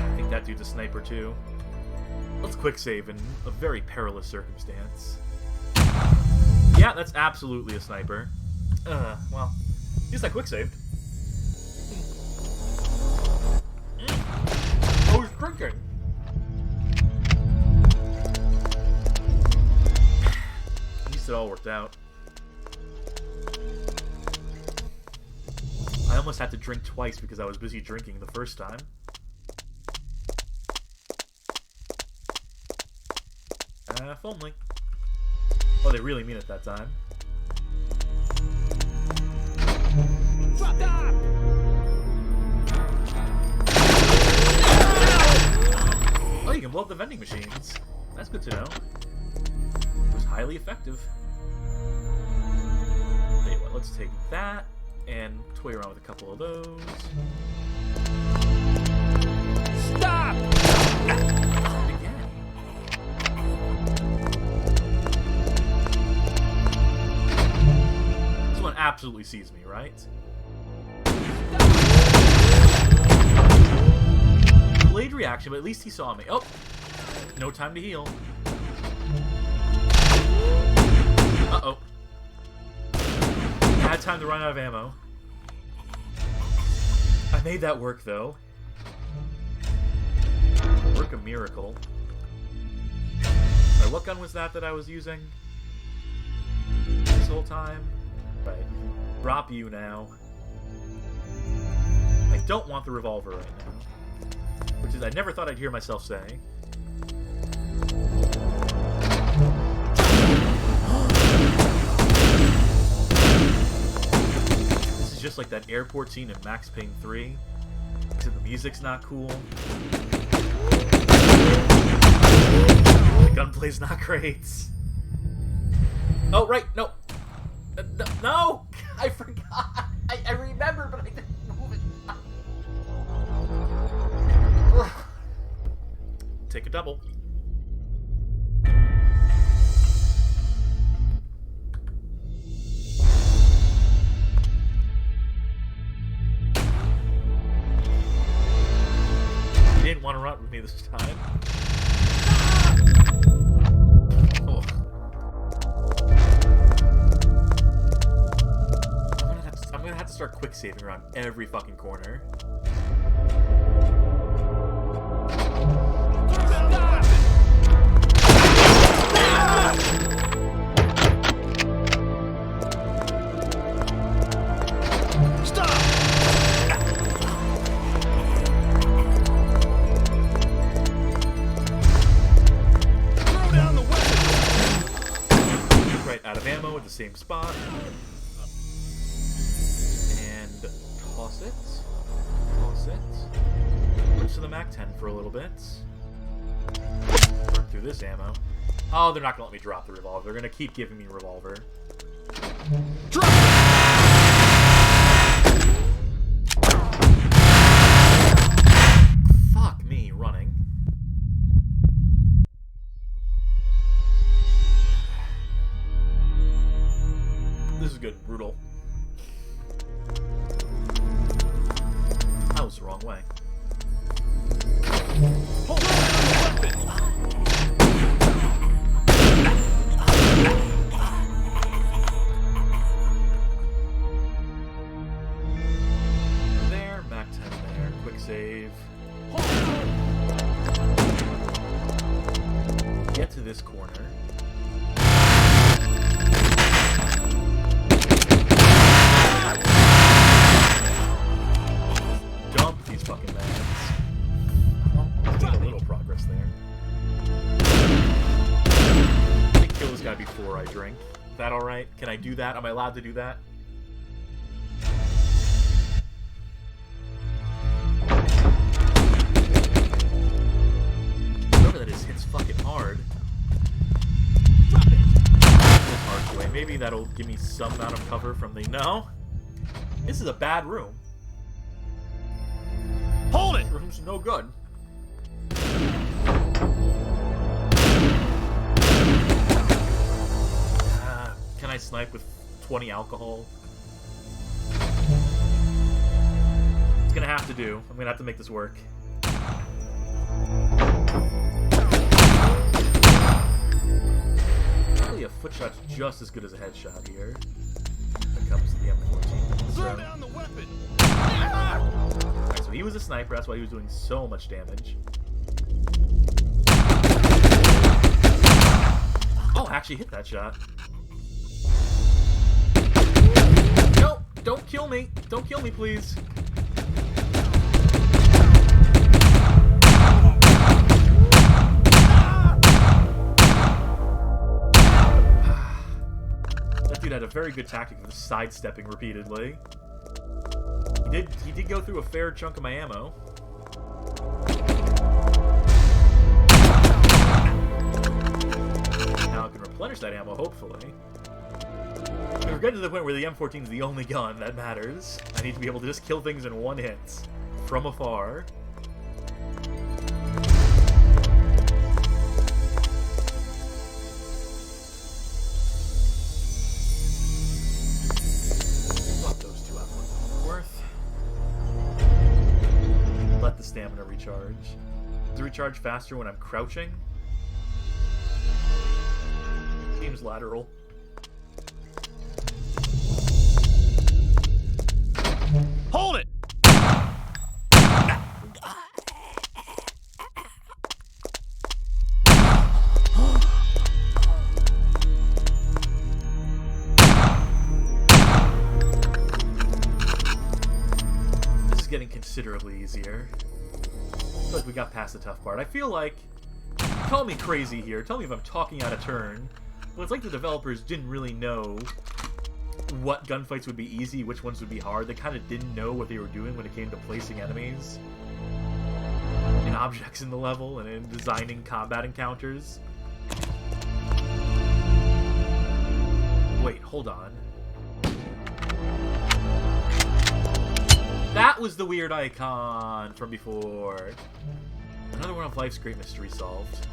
I think that dude's a sniper, too. Let's quick save in a very perilous circumstance. Yeah, that's absolutely a sniper. Well, at least I quick saved. I was drinking. At least it all worked out. I almost had to drink twice because I was busy drinking the first time. If only. Oh, they really mean it that time. Oh, you can blow up the vending machines. That's good to know. It was highly effective. Anyway, let's take that and toy around with a couple of those. Stop! Again. This one absolutely sees me, right? Delayed reaction, but at least he saw me. Oh! No time to heal. Uh-oh. I had time to run out of ammo. I made that work, though. Work a miracle. Right, what gun was that I was using this whole time? Right. Drop you now. I don't want the revolver right now. Which is, I never thought I'd hear myself say. This is just like that airport scene in Max Payne 3. Except the music's not cool. The gunplay's not great. Oh, right, no. No! I forgot! I remember, but I didn't move it. Take a double. You didn't want to run with me this time. Oh. I'm gonna have to start quick saving around every fucking corner. Same spot. And toss it. Toss it. Switch to the MAC-10 for a little bit. Burn through this ammo. Oh, they're not going to let me drop the revolver. They're going to keep giving me revolver. Drop! Fuck me, running. This is good. Brutal. That was the wrong way. Hold on, weapon. There. save. Get to this corner. Dump these fucking mans. Well, made a little progress there. Let me kill this guy before I drink. Is that alright? Can I do that? Am I allowed to do that? Whatever that is hits fucking hard. Archway. Maybe that'll give me some amount of cover from the... No! This is a bad room. Hold it! This room's no good. Can I snipe with 20 alcohol? It's gonna have to do. I'm gonna have to make this work. Probably a foot shot's just as good as a headshot here. When it comes to the M14. Throw down the weapon! Alright, so he was a sniper, that's why he was doing so much damage. Oh, I actually hit that shot. No! Don't kill me! Don't kill me, please! That dude had a very good tactic of sidestepping repeatedly. He did go through a fair chunk of my ammo. Now I can replenish that ammo, hopefully. We're getting to the point where the M14 is the only gun that matters. I need to be able to just kill things in one hit. From afar. Fuck those two out worth. Let the stamina recharge. Does it recharge faster when I'm crouching? Seems lateral. Hold it! This is getting considerably easier. I feel like we got past the tough part. I feel like... Call me crazy here. Tell me if I'm talking out of turn. But it's like the developers didn't really know what gunfights would be easy, which ones would be hard. They kind of didn't know what they were doing when it came to placing enemies and objects in the level and in designing combat encounters. Wait, hold on. That was the weird icon from before. Another one of life's great mystery solved.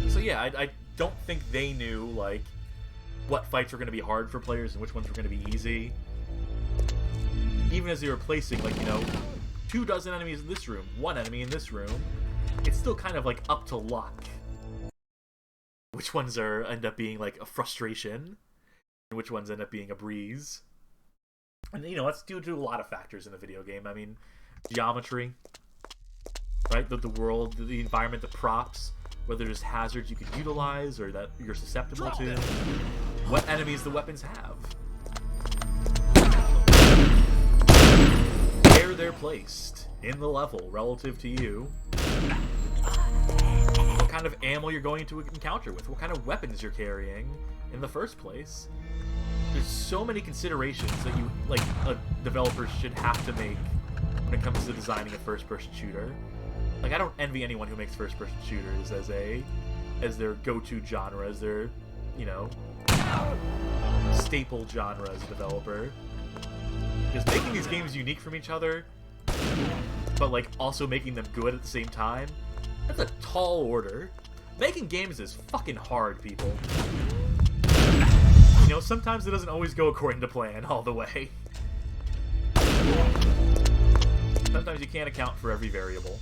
So yeah, I don't think they knew, like, what fights were going to be hard for players and which ones were going to be easy. Even as they were placing, like, you know, 24 enemies in this room, 1 enemy in this room, it's still kind of, like, up to luck. Which ones end up being, like, a frustration, and which ones end up being a breeze. And, you know, that's due to a lot of factors in a video game. I mean, geometry, right? The world, the environment, the props, whether there's hazards you can utilize or that you're susceptible to, what enemies the weapons have, where they're placed in the level relative to you, what kind of ammo you're going to encounter with, what kind of weapons you're carrying in the first place. There's so many considerations that you, like, a developer should have to make when it comes to designing a first-person shooter. Like, I don't envy anyone who makes first-person shooters as their go-to genre, as their, you know, staple genre as a developer. Because making these games unique from each other, but, like, also making them good at the same time, that's a tall order. Making games is fucking hard, people. You know, sometimes it doesn't always go according to plan all the way. Sometimes you can't account for every variable.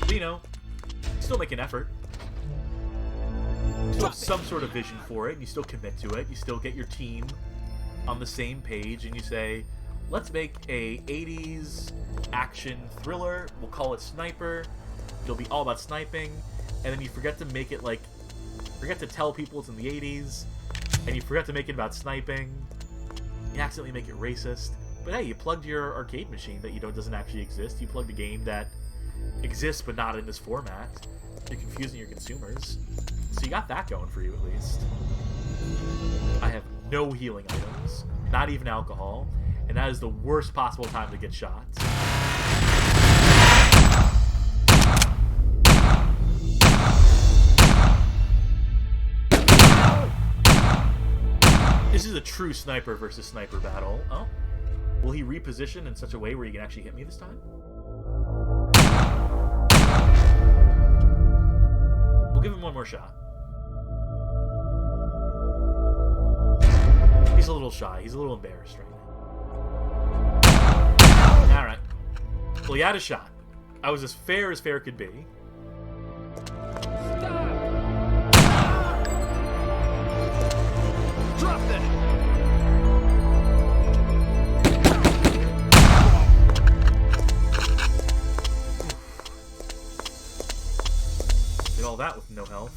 But, you know, still make an effort. You still have some sort of vision for it, and you still commit to it. You still get your team on the same page and you say, let's make a 80s action thriller. We'll call it Sniper. It'll be all about sniping. And then you forget to make it like, forget to tell people it's in the 80s. And you forget to make it about sniping. You accidentally make it racist. But hey, you plugged your arcade machine that you know doesn't actually exist. You plugged a game that exists but not in this format. You're confusing your consumers. So you got that going for you at least. I have no healing items, not even alcohol, and that is the worst possible time to get shot. This is a true sniper versus sniper battle. Oh, will he reposition in such a way where he can actually hit me this time? We'll give him one more shot. He's a little shy. He's a little embarrassed right now. Alright. Well, he had a shot. I was as fair could be. Stop! Drop that! Did all that with no health.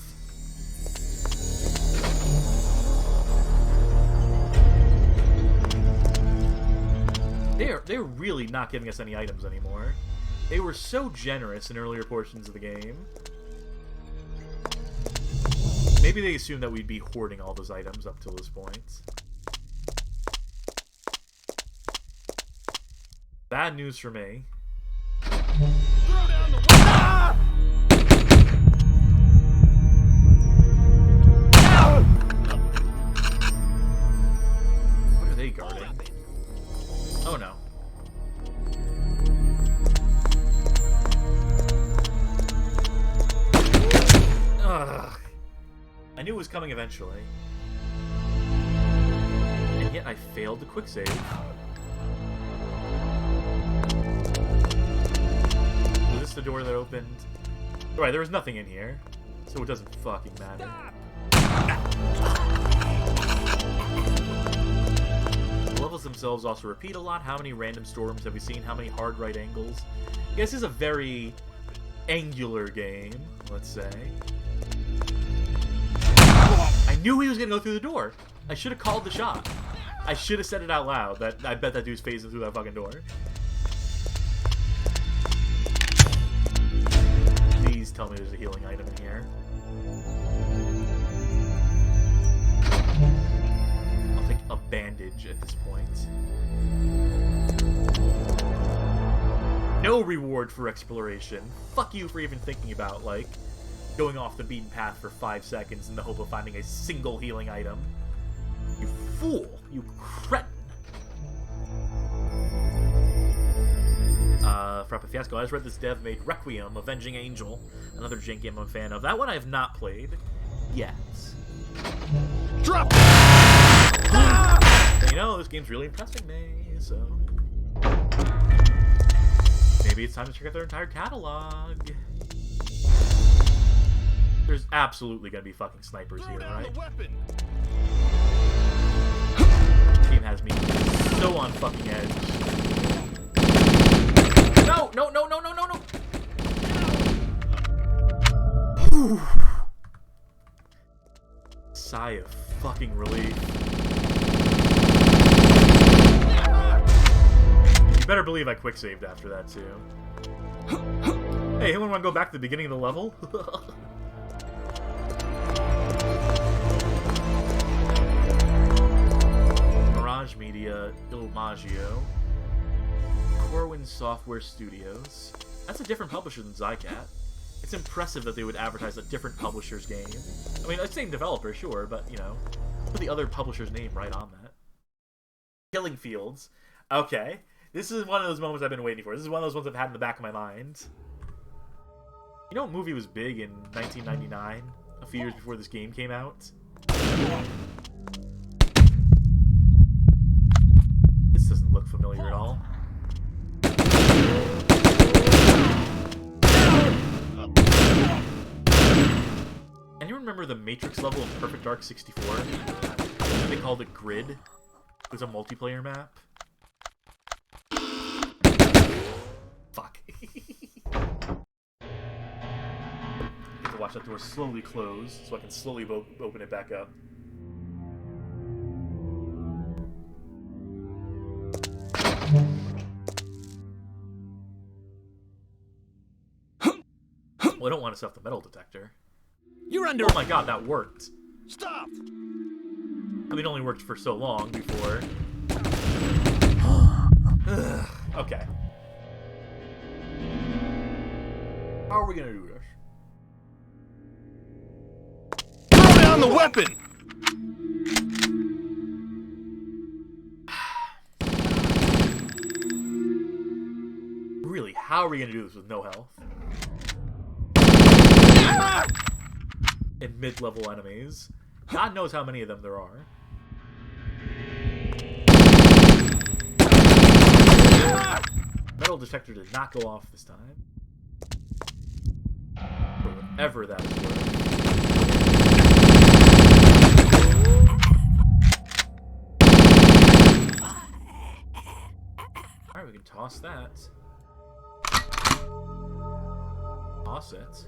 They're really not giving us any items anymore. They were so generous in earlier portions of the game. Maybe they assumed that we'd be hoarding all those items up till this point. Bad news for me. Throw down the weapon! What are they guarding? Oh no. Ugh. I knew it was coming eventually. And yet I failed to quick save. Was this the door that opened? Alright, there was nothing in here, so it doesn't fucking matter. The levels themselves also repeat a lot. How many random storms have we seen? How many hard right angles? I guess this is a very angular game, let's say. I knew he was going to go through the door. I should have called the shot. I should have said it out loud. That I bet that dude's phasing through that fucking door. Please tell me there's a healing item in here. I'll take a bandage at this point. No reward for exploration. Fuck you for even thinking about, like, going off the beaten path for 5 seconds in the hope of finding a single healing item. You fool! You cretin! Frappa Fiasco. I just read this dev made Requiem, Avenging Angel, another jank game I'm a fan of. That one I have not played yet. Drop! You know, this game's really impressing me, so maybe it's time to check out their entire catalog. There's absolutely gonna be fucking snipers here, right? This game has me so on fucking edge. No! No, no, no, no, no, no! Whew. Sigh of fucking relief. You better believe I quick saved after that, too. Hey, anyone want to go back to the beginning of the level? Mirage Media, Il Maggio, Corwin Software Studios. That's a different publisher than Zycat. It's impressive that they would advertise a different publisher's game. I mean, it's the same developer, sure, but, you know, put the other publisher's name right on that. Killing Fields. Okay. This is one of those moments I've been waiting for. This is one of those ones I've had in the back of my mind. You know what movie was big in 1999? A few years before this game came out? This doesn't look familiar at all. And you remember the Matrix level in Perfect Dark 64? They called it Grid. It's a multiplayer map. Fuck. Get to watch that door slowly close so I can slowly open it back up. Well, I don't want to stuff the metal detector. You're under. Oh my god, that worked. Stop. I mean, it only worked for so long before. Okay. How are we gonna do this? Throw down the weapon. Really, how are we gonna do this with no health? And mid-level enemies. God knows how many of them there are. Metal detector did not go off this time. For whatever that is worth. Alright, we can toss that. Toss it.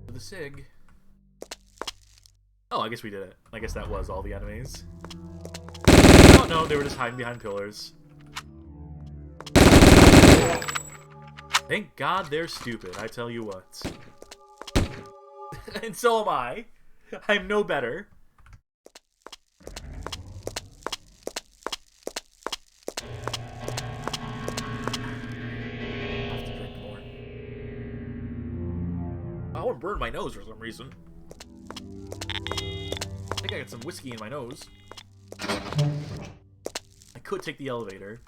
To the SIG. Oh, I guess we did it. I guess that was all the enemies. Oh no, they were just hiding behind pillars. Thank God they're stupid, I tell you what. And so am I. I'm no better. I want to burn my nose for some reason. I think I got some whiskey in my nose. I could take the elevator,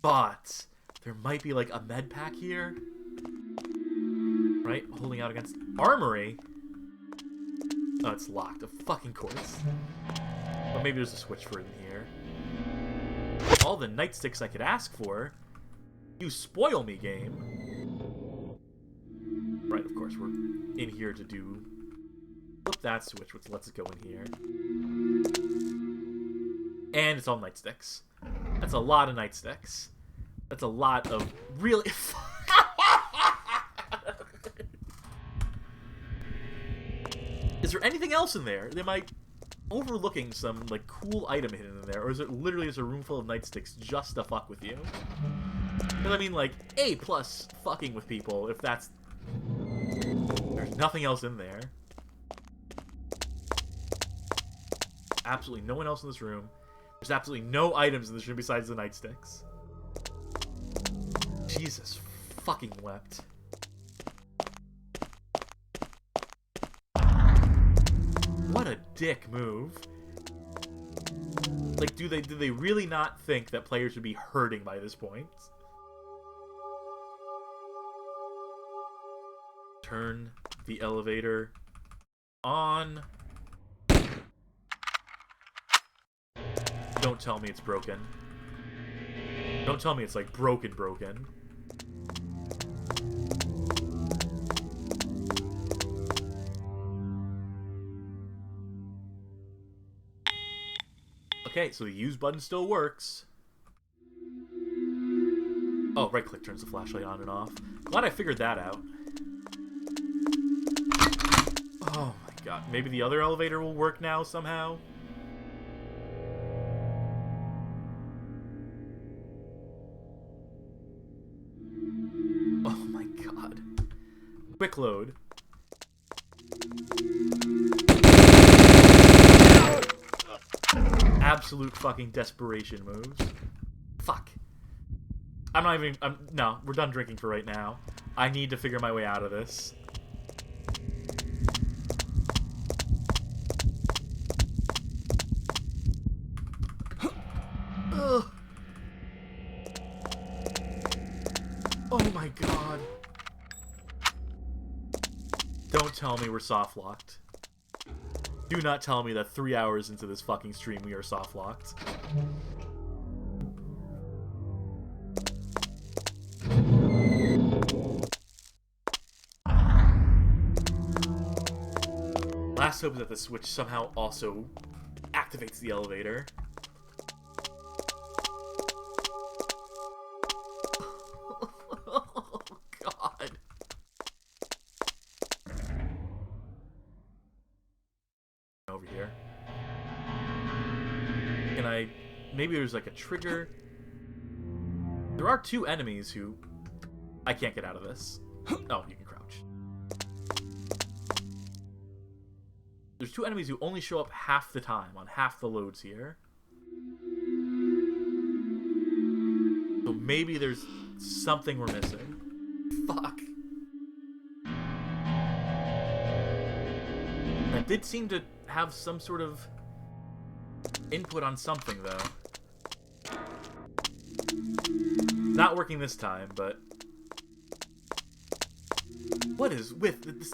but there might be like a med pack here, right? Holding out against armory. Oh, it's locked. Of fucking course. But maybe there's a switch for it in here. All the nightsticks I could ask for. You spoil me, game. Right, of course, we're in here to do... Flip that switch, which lets it go in here. And it's all nightsticks. That's a lot of nightsticks. That's a lot of really... Is there anything else in there? Am I overlooking some, like, cool item hidden in there? Or is it literally just a room full of nightsticks just to fuck with you? Because, I mean, like, A+ fucking with people, if that's... There's nothing else in there. Absolutely no one else in this room. There's absolutely no items in this room besides the nightsticks. Jesus fucking wept. What a dick move. Like, do they really not think that players would be hurting by this point? Turn the elevator on. Don't tell me it's broken. Don't tell me it's like broken. Okay, so the use button still works. Oh, right click turns the flashlight on and off. Glad I figured that out. Oh my god, maybe the other elevator will work now somehow? Oh my god. Quick load. Absolute fucking desperation moves. Fuck. I'm not even... no, we're done drinking for right now. I need to figure my way out of this. Ugh. Oh my god. Don't tell me we're soft locked. Do not tell me that 3 hours into this fucking stream we are soft locked. last hope is that the switch somehow also activates the elevator. Oh, God. Over here. Can I... Maybe there's like a trigger. There are 2 enemies who... I can't get out of this. Oh, you can crouch. There's 2 enemies who only show up half the time on half the loads here. So maybe there's something we're missing. Fuck. That did seem to have some sort of input on something, though. Not working this time, but... What is with this?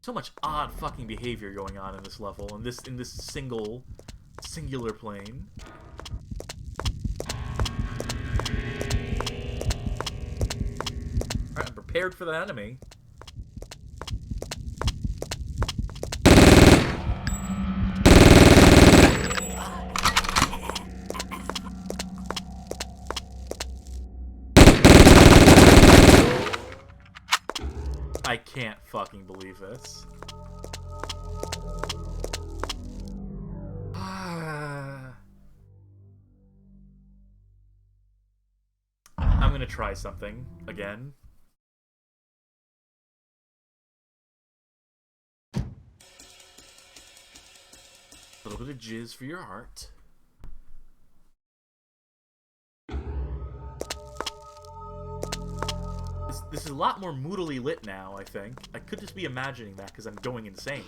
So much odd fucking behavior going on in this level, in this singular plane. Alright, I'm prepared for the enemy. I can't fucking believe this. I'm gonna try something again. A little bit of jizz for your heart. This is a lot more moodily lit now, I think. I could just be imagining that because I'm going insane.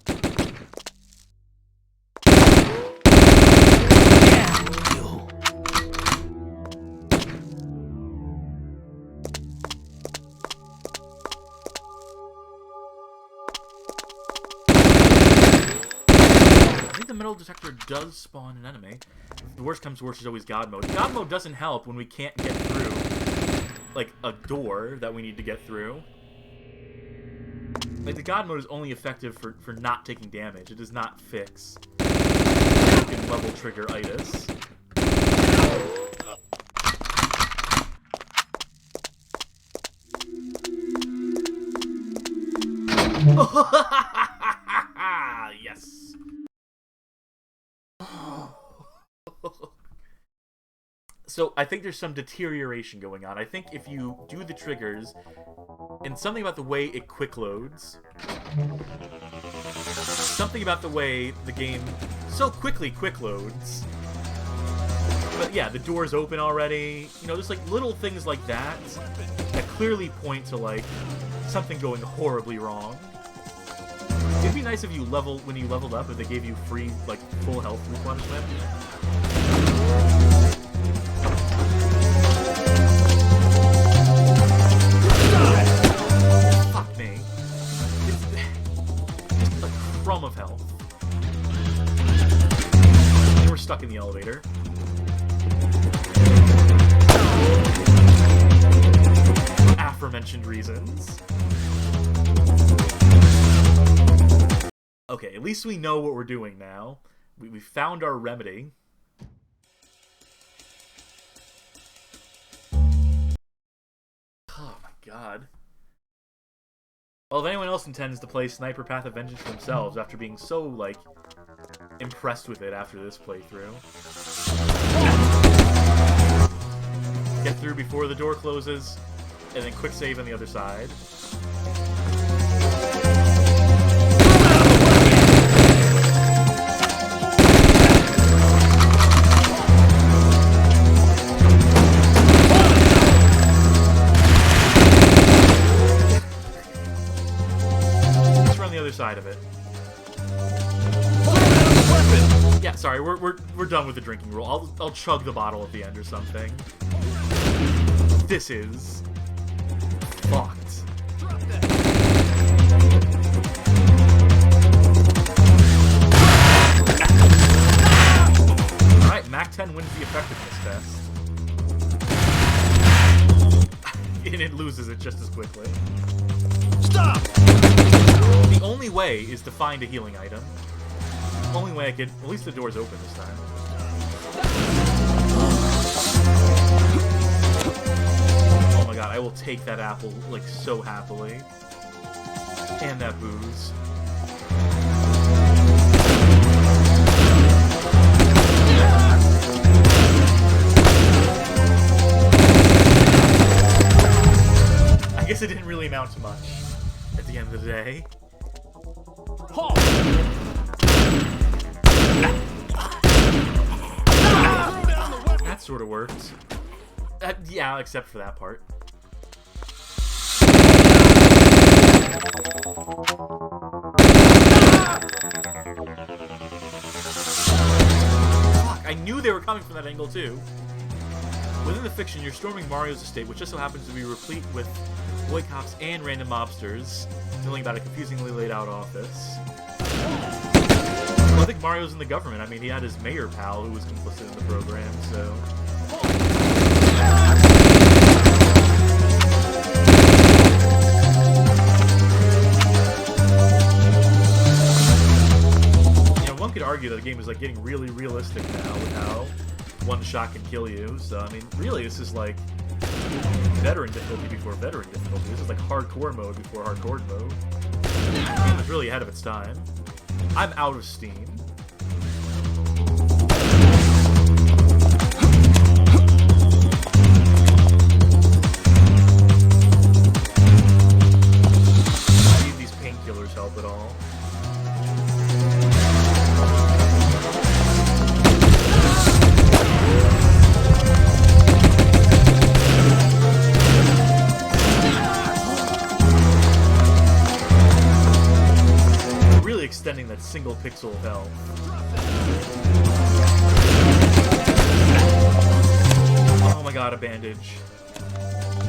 I think the metal detector does spawn an enemy. If the worst comes to worst, is always God mode. God mode doesn't help when we can't get through, like, a door that we need to get through. Like, the God mode is only effective for not taking damage. It does not fix fucking level trigger-itis. Yes. So I think there's some deterioration going on. I think if you do the triggers, and something about the way it quick loads, something about the way the game so quickly quick loads. But yeah, the door's open already. You know, there's like little things like that that clearly point to like something going horribly wrong. It'd be nice if you when you leveled up, if they gave you free, like, full health replenishment. Fuck me. It's just a crumb of health. And we're stuck in the elevator. For aforementioned reasons. Okay, at least we know what we're doing now. We found our remedy. Oh my god. Well, if anyone else intends to play Sniper Path of Vengeance for themselves after being so, like, impressed with it after this playthrough. Get through before the door closes, and then quick save on the other side. Side of it. Yeah, sorry, we're done with the drinking rule. I'll chug the bottle at the end or something. This is fucked. Alright, Mac 10 wins the effectiveness test. And it loses it just as quickly. Stop! The only way is to find a healing item. The only way I could... At least the door's open this time. Oh my god, I will take that apple, like, so happily. And that booze. I guess it didn't really amount to much at the end of the day. That sort of worked. Yeah, except for that part. Fuck, I knew they were coming from that angle too. Within the fiction, you're storming Mario's estate, which just so happens to be replete with boy cops and random mobsters, milling about a confusingly laid out office. Well, I think Mario's in the government. I mean, he had his mayor pal who was complicit in the program, so... You know, one could argue that the game is like getting really realistic now with how one shot can kill you, so I mean, really this is like veteran difficulty before veteran difficulty. This is like hardcore mode before hardcore mode. The game is really ahead of its time. I'm out of steam. I need these painkillers help at all. Extending that single pixel of health. Oh my god, a bandage.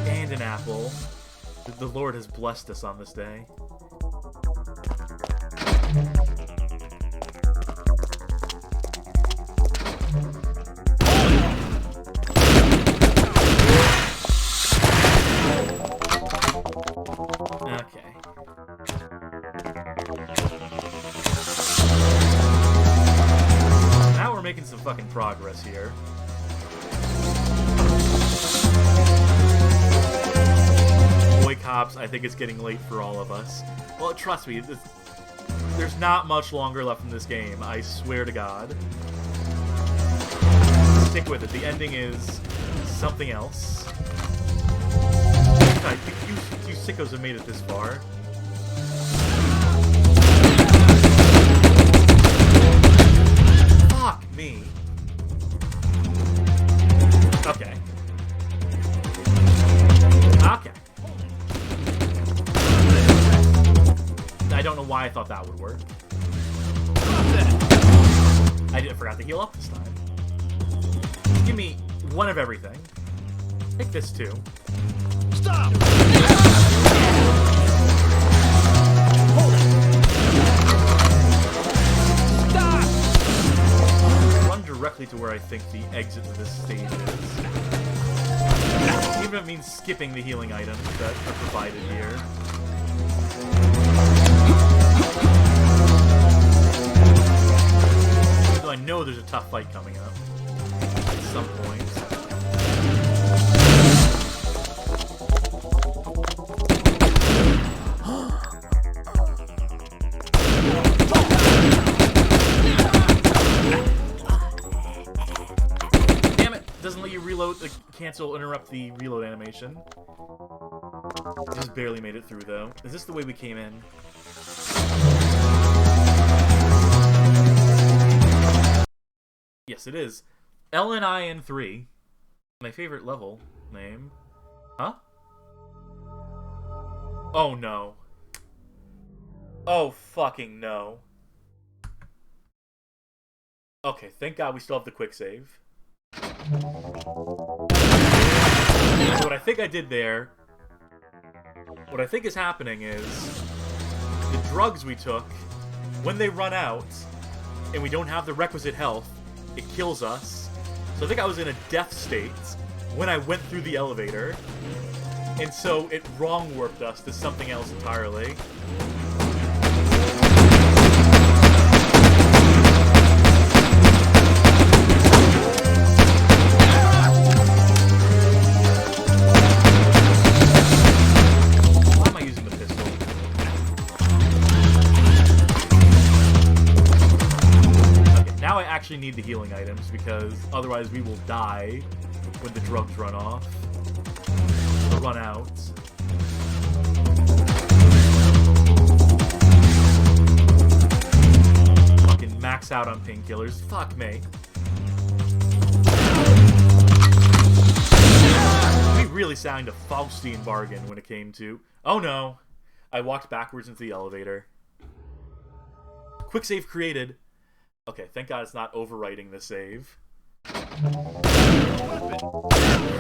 And an apple. The Lord has blessed us on this day. Okay. Making some fucking progress here. Boy cops, I think it's getting late for all of us. Well, trust me, there's not much longer left in this game, I swear to God. Stick with it, the ending is something else. God, you sickos have made it this far. Fuck me. Okay. Okay. I don't know why I thought that would work. I forgot to heal up this time. Just give me one of everything. Take this too. Stop! Hold it! Directly to where I think the exit to this stage is. Even if it means skipping the healing items that are provided here. So I know there's a tough fight coming up at some point. Cancel, interrupt the reload animation. Just barely made it through, though. Is this the way we came in? Yes, it is. LNIN3. My favorite level name. Huh? Oh, no. Oh, fucking no. Okay, thank God we still have the quick save. So what I think I did there, what I think is happening is the drugs we took, when they run out and we don't have the requisite health, it kills us. So I think I was in a death state when I went through the elevator, and so it wrong-warped us to something else entirely. actually need the healing items because otherwise we will die when the drugs run off. Or run out. Fucking max out on painkillers. Fuck me. We really signed a Faustian bargain when it came to... Oh no! I walked backwards into the elevator. Quick save created. Okay, thank God it's not overwriting the save.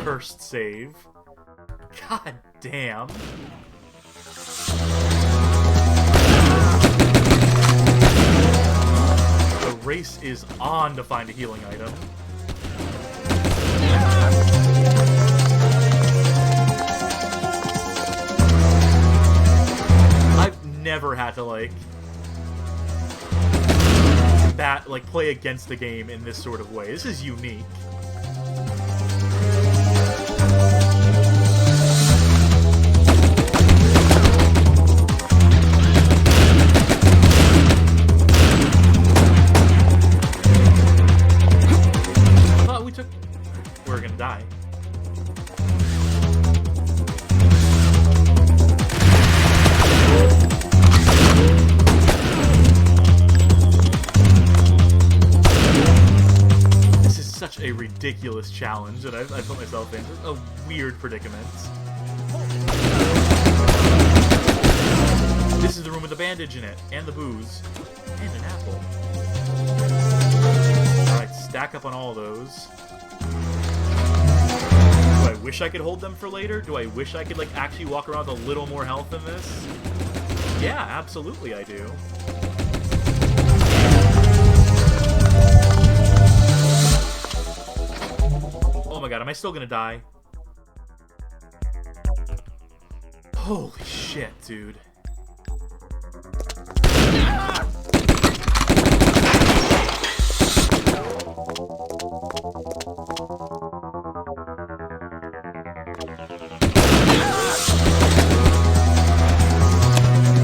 Cursed save. God damn. The race is on to find a healing item. I've never had to play against the game in this sort of way. This is unique. I thought we're gonna die. Such a ridiculous challenge that I put myself in. Just a weird predicament. This is the room with the bandage in it, and the booze, and an apple. Alright, stack up on all those. Do I wish I could hold them for later? Do I wish I could, actually walk around with a little more health than this? Yeah, absolutely I do. Oh my god, am I still gonna die? Holy shit, dude.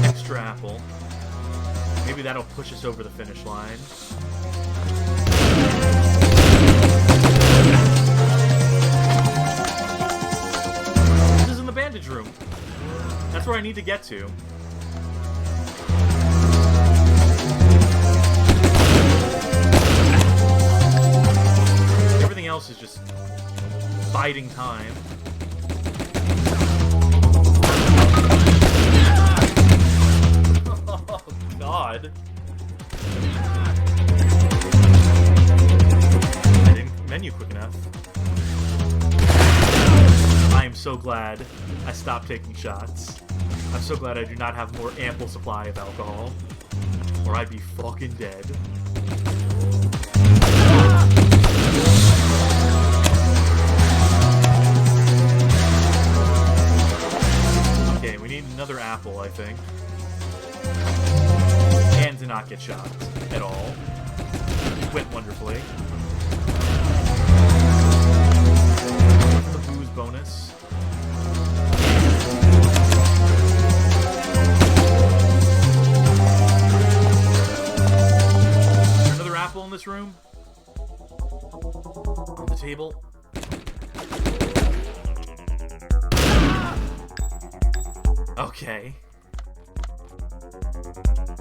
Extra apple. Maybe that'll push us over the finish line. Room. That's where I need to get to. Everything else is just biding time. Oh, God. I didn't menu quick enough. I am so glad I stopped taking shots. I'm so glad I do not have more ample supply of alcohol, or I'd be fucking dead. Okay, we need another apple, I think. And to not get shot at all. Went wonderfully. The booze bonus. Apple in this room? On the table? Okay.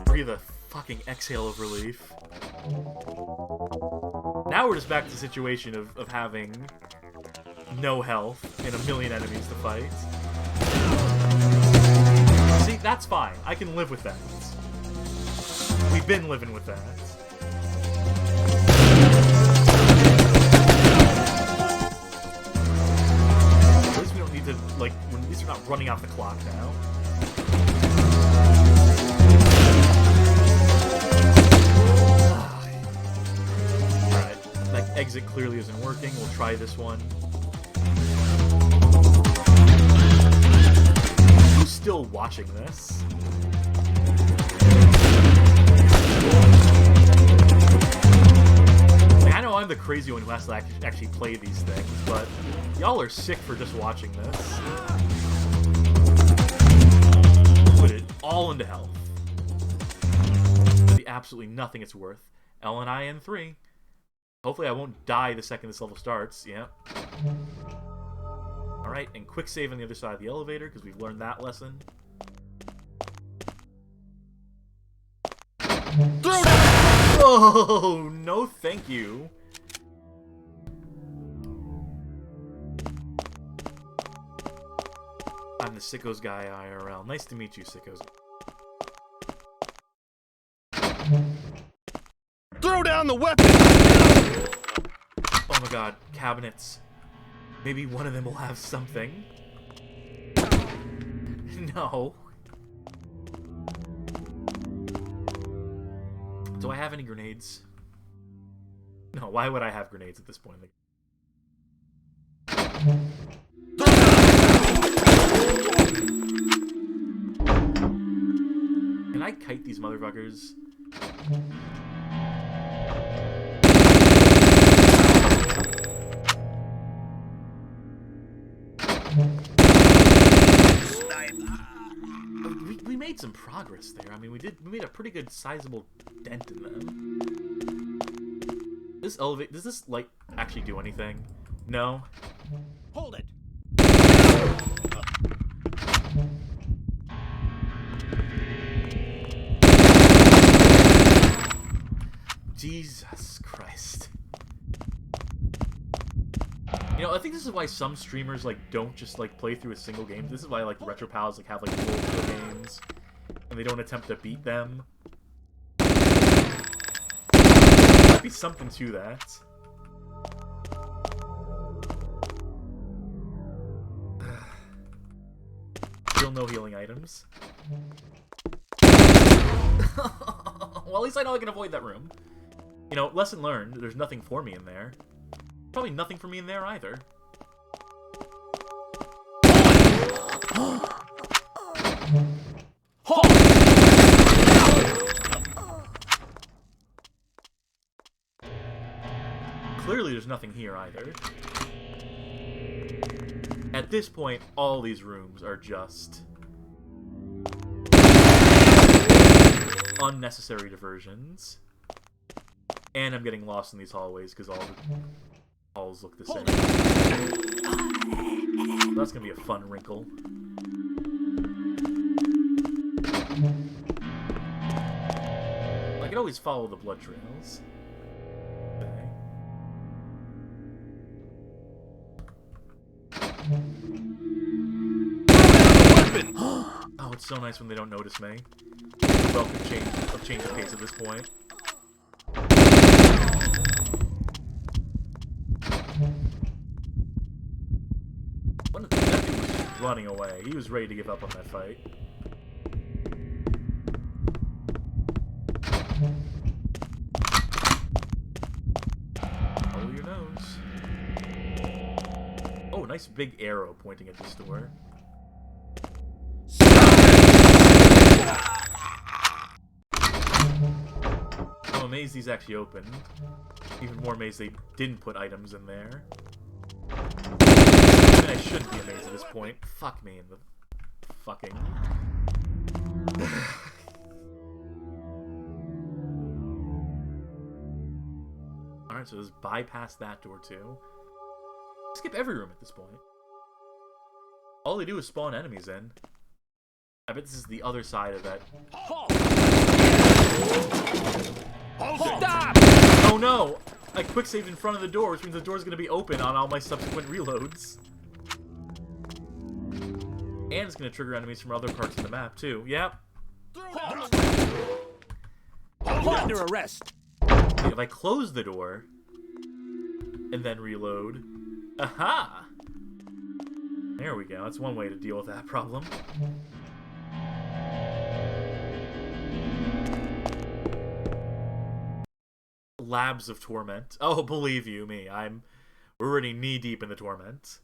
Breathe a fucking exhale of relief. Now we're just back to the situation of having no health and a million enemies to fight. See, that's fine. I can live with that. We've been living with that. At least we don't need to, at least we're not running off the clock now. Alright, that exit clearly isn't working. We'll try this one. Who's still watching this? I know I'm the crazy one who has to actually play these things, but y'all are sick for just watching this. Put it all into health. For the absolutely nothing it's worth. LNI in 3. Hopefully I won't die the second this level starts. Yep. Alright, and quick save on the other side of the elevator, because we've learned that lesson. Oh, no thank you. I'm the Sickos guy IRL. Nice to meet you, Sickos. Throw down the weapon! Oh my god, cabinets. Maybe one of them will have something. No. Do I have any grenades? No, why would I have grenades at this point? Can I kite these motherfuckers? We made some progress there. I mean, we made a pretty good sizable dent in them. This elevate, does this like actually do anything? No. Hold it. Jesus Christ. You know, I think this is why some streamers like don't just like play through a single game. This is why like RetroPals like have like multiple games and they don't attempt to beat them. Might be something to that. Still no healing items. Well, at least I know I can avoid that room. You know, lesson learned, there's nothing for me in there. Probably nothing for me in there either. Clearly there's nothing here either. At this point, all these rooms are just unnecessary diversions. And I'm getting lost in these hallways because all the halls look the same. That's gonna be a fun wrinkle. I can always follow the blood trails. Okay. Oh, it's so nice when they don't notice me. Well, could change the pace at this point. That dude was running away. He was ready to give up on that fight. Follow your nose. Oh, nice big arrow pointing at this door. I'm amazed these actually opened. Even more amazed they didn't put items in there. I mean, I shouldn't be amazed at this point. Fuck me in the fucking... Alright, so let's bypass that door too. Skip every room at this point. All they do is spawn enemies in. I bet this is the other side of that. Stop! Oh no! I quick saved in front of the door, which means the door's gonna be open on all my subsequent reloads. And it's gonna trigger enemies from other parts of the map too. Yep. Under arrest. If I close the door and then reload. Aha! There we go. That's one way to deal with that problem. Labs of Torment. Oh, believe you me, we're already knee deep in the torment.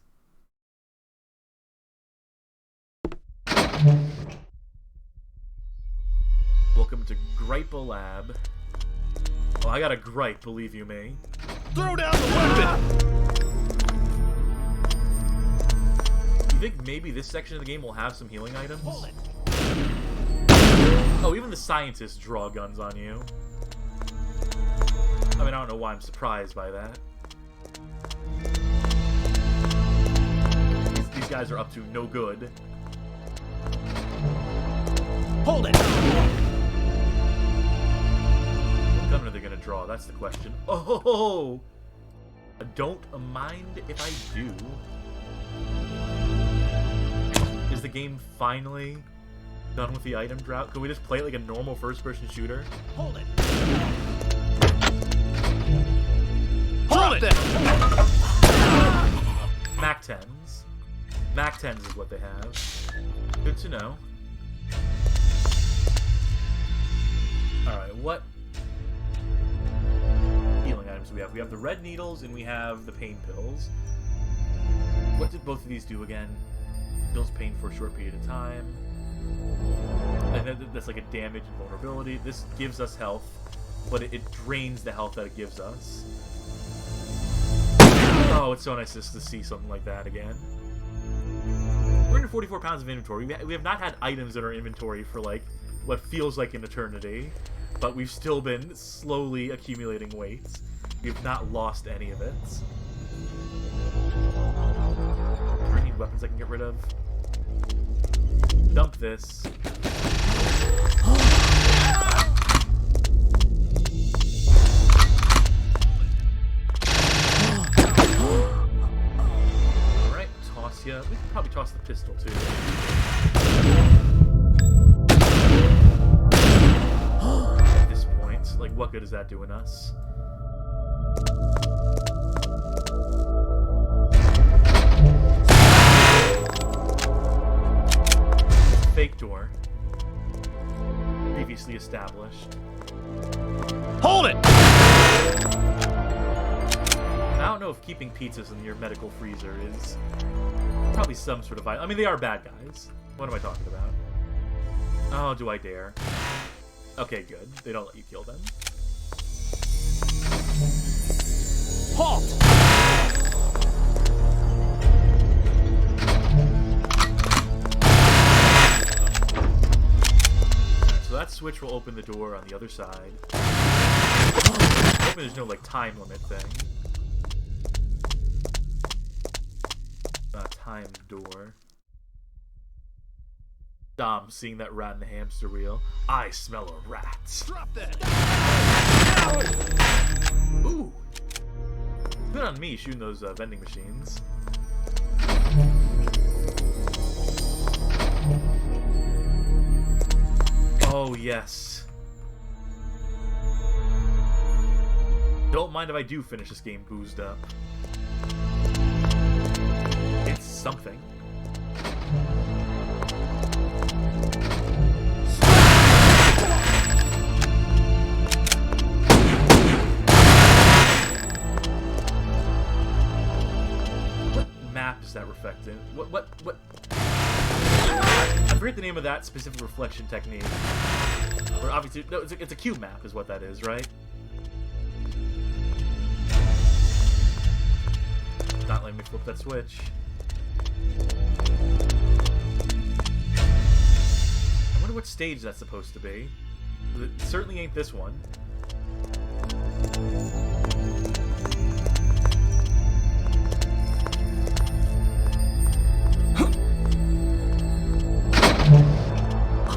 Welcome to Gripe-a Lab. Oh, I got a gripe, believe you me. Throw down the weapon! You think maybe this section of the game will have some healing items? Oh, even the scientists draw guns on you. I mean, I don't know know why I'm surprised by that. These guys are up to no good. Hold it! What gun are they gonna draw? That's the question. Oh! Don't mind if I do. Is the game finally done with the item drought? Can we just play it like a normal first-person shooter? Hold it! Hold it! Mac 10s. Mac 10s is what they have. Good to know. Alright, what healing items do we have? We have the red needles and we have the pain pills. What did both of these do again? Heals pain for a short period of time. And then that's like a damage and vulnerability. This gives us health, but it drains the health that it gives us. Oh, it's so nice just to see something like that again. 344 pounds of inventory. We have not had items in our inventory for like what feels like an eternity, but we've still been slowly accumulating weight. We've not lost any of it. Are there any weapons I can get rid of? Dump this. Alright, toss ya. We can probably toss the pistol too. At this point, like, what good is that doing us? Fake door. Previously established. Hold it! I don't know if keeping pizzas in your medical freezer is probably some sort of... I mean, they are bad guys. What am I talking about? Oh, do I dare? Okay, good. They don't let you kill them. Halt! So that switch will open the door on the other side. Hoping there's no, like, time limit thing. Timed door. Dom seeing that rat in the hamster wheel. I smell a rat. Drop that! Ooh! Good on me shooting those vending machines. Oh, yes. Don't mind if I do finish this game boozed up. It's something. What map is that reflecting? What? I forget the name of that specific reflection technique. Or obviously, no, it's a cube map is what that is, right? Not letting me flip that switch. I wonder what stage that's supposed to be. It certainly ain't this one.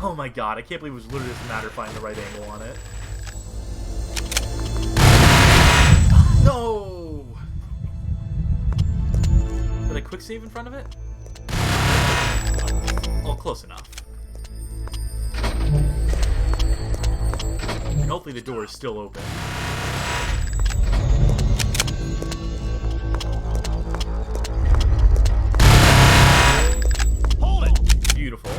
Oh my god, I can't believe it was literally just a matter of finding the right angle on it. No! Did I quick save in front of it? Oh, close enough. And hopefully the door is still open. Hold it! Beautiful.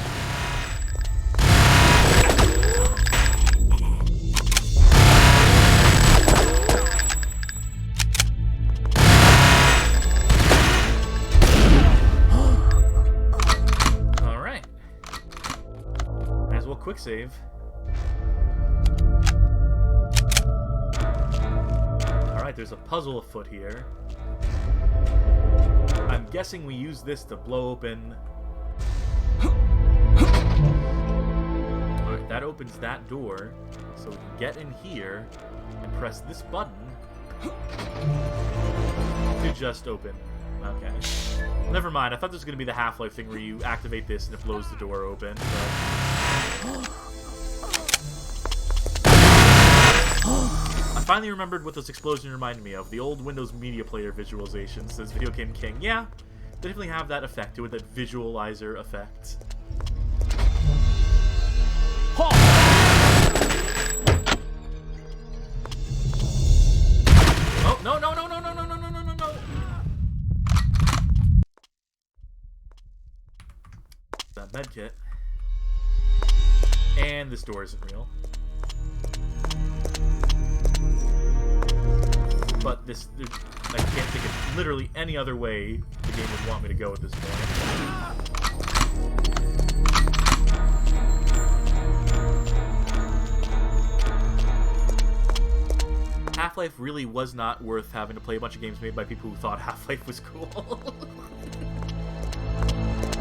Quick save. Alright, there's a puzzle afoot here. I'm guessing we use this to blow open... Alright, that opens that door. So we can get in here and press this button It just open. Okay. Never mind. I thought this was going to be the Half-Life thing where you activate this and it blows the door open. But... I finally remembered what this explosion reminded me of. The old Windows Media Player visualization, says Video Game King. Yeah, they definitely have that effect to it, that visualizer effect. Oh, no, no, no, no, no, no, no, no, no, no, no. That medkit. And this door isn't real. But this, I can't think of literally any other way the game would want me to go at this point. Half-Life really was not worth having to play a bunch of games made by people who thought Half-Life was cool.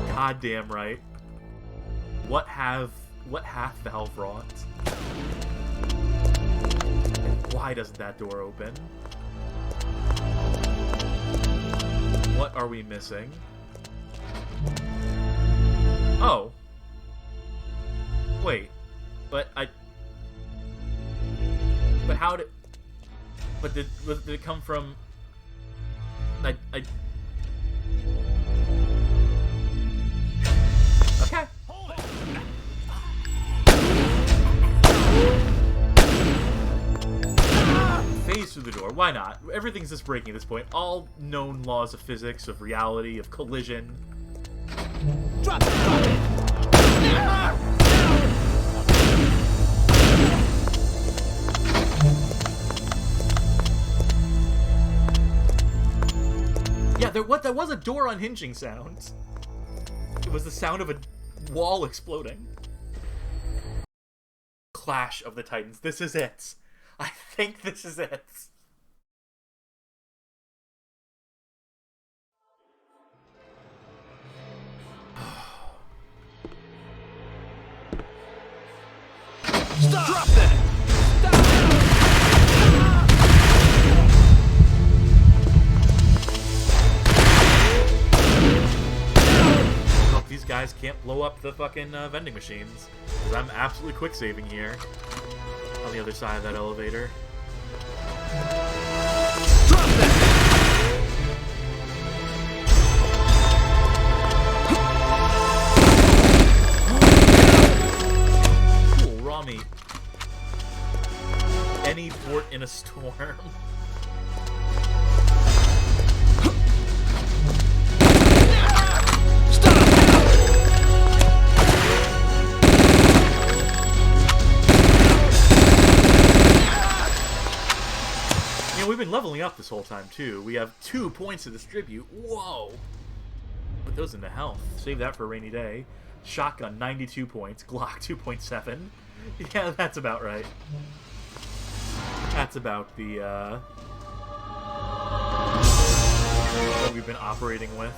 Goddamn right. What hath Valve wrought? And why doesn't that door open? What are we missing? Oh. Wait. But how did... But did it come from... Okay. Phase through the door. Why not? Everything's just breaking at this point. All known laws of physics, of reality, of collision. Drop it! Yeah, there was a door unhinging sound. It was the sound of a wall exploding. Clash of the Titans. This is it. I think this is it. Stop! Drop that! Hope these guys can't blow up the fucking vending machines. Because I'm absolutely quick saving here. On the other side of that elevator. Drop that! Cool, raw meat. Any port in a storm. We've been leveling up this whole time, too. We have 2 points to distribute. Whoa! Put those into health. Save that for a rainy day. Shotgun, 92 points. Glock, 2.7. Yeah, that's about right. That's about the, what we've been operating with.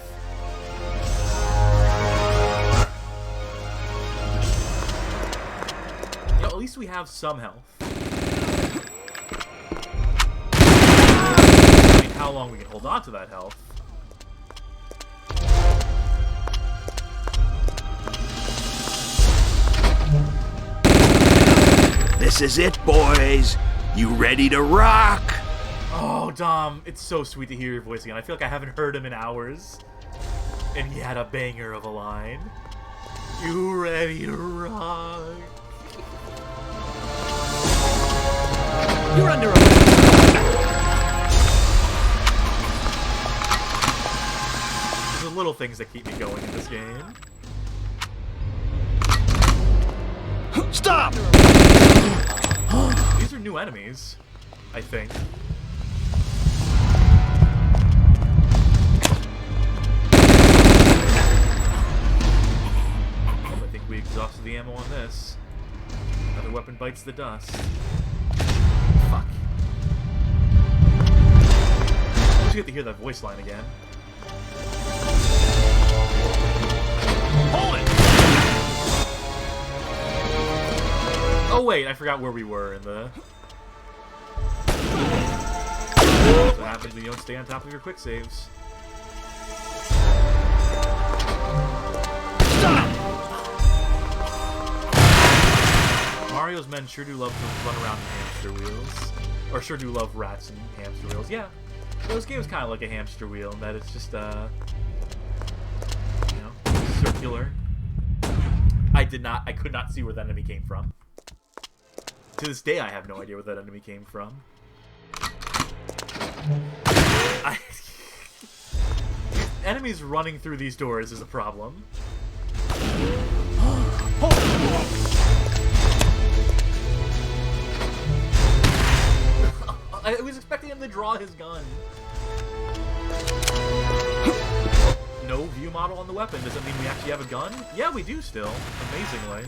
You know, at least we have some health. How long we can hold on to that health. This is it, boys. You ready to rock? Oh, Dom, it's so sweet to hear your voice again. I feel like I haven't heard him in hours. And he had a banger of a line. You ready to rock? You're under arrest. The little things that keep me going in this game. Stop! These are new enemies, I think. Well, I think we exhausted the ammo on this. Another weapon bites the dust. Fuck. I just get to hear that voice line again. Hold it! Oh wait, I forgot where we were in the... happens when you don't stay on top of your quick saves. Mario's men sure do love to run around in hamster wheels. Or sure do love rats and hamster wheels. Yeah, this game is kind of like a hamster wheel in that it's just, you know, circular. I could not see where that enemy came from. To this day, I have no idea where that enemy came from. Enemies running through these doors is a problem. I was expecting him to draw his gun. No view model on the weapon. Does that mean we actually have a gun? Yeah, we do still. Amazingly.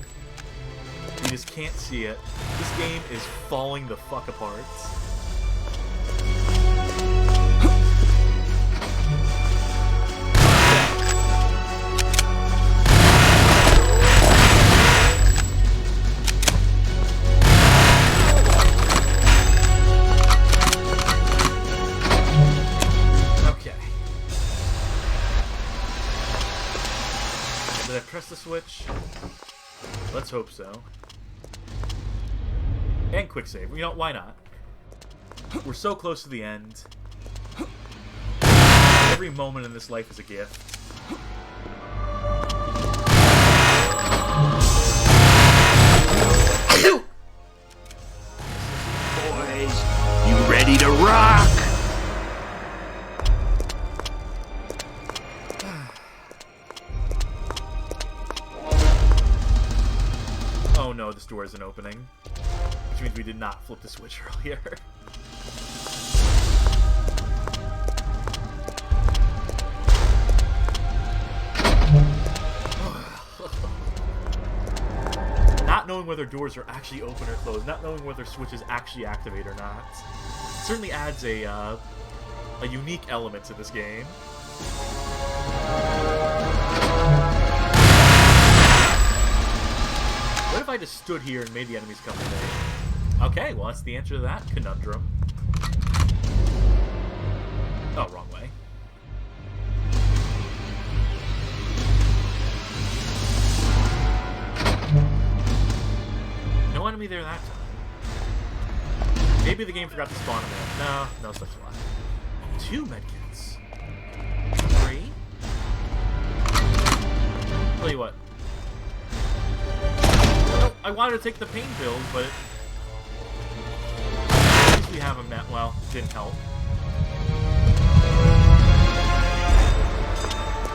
We just can't see it. This game is falling the fuck apart. Press the switch. Let's hope so. And quick save. You know, why not? We're so close to the end. Every moment in this life is a gift. Boys, you ready to rock? Oh no, this door isn't opening. Which means we did not flip the switch earlier. Not knowing whether doors are actually open or closed, not knowing whether switches actually activate or not, certainly adds a unique element to this game. What if I just stood here and made the enemies come to me? Okay, well that's the answer to that conundrum. Oh, wrong way. No enemy there that time. Maybe the game forgot to spawn him in. No such luck. 2 medkits. 3? Tell you what. I wanted to take the pain pills, but at least we have them now. Well, didn't help.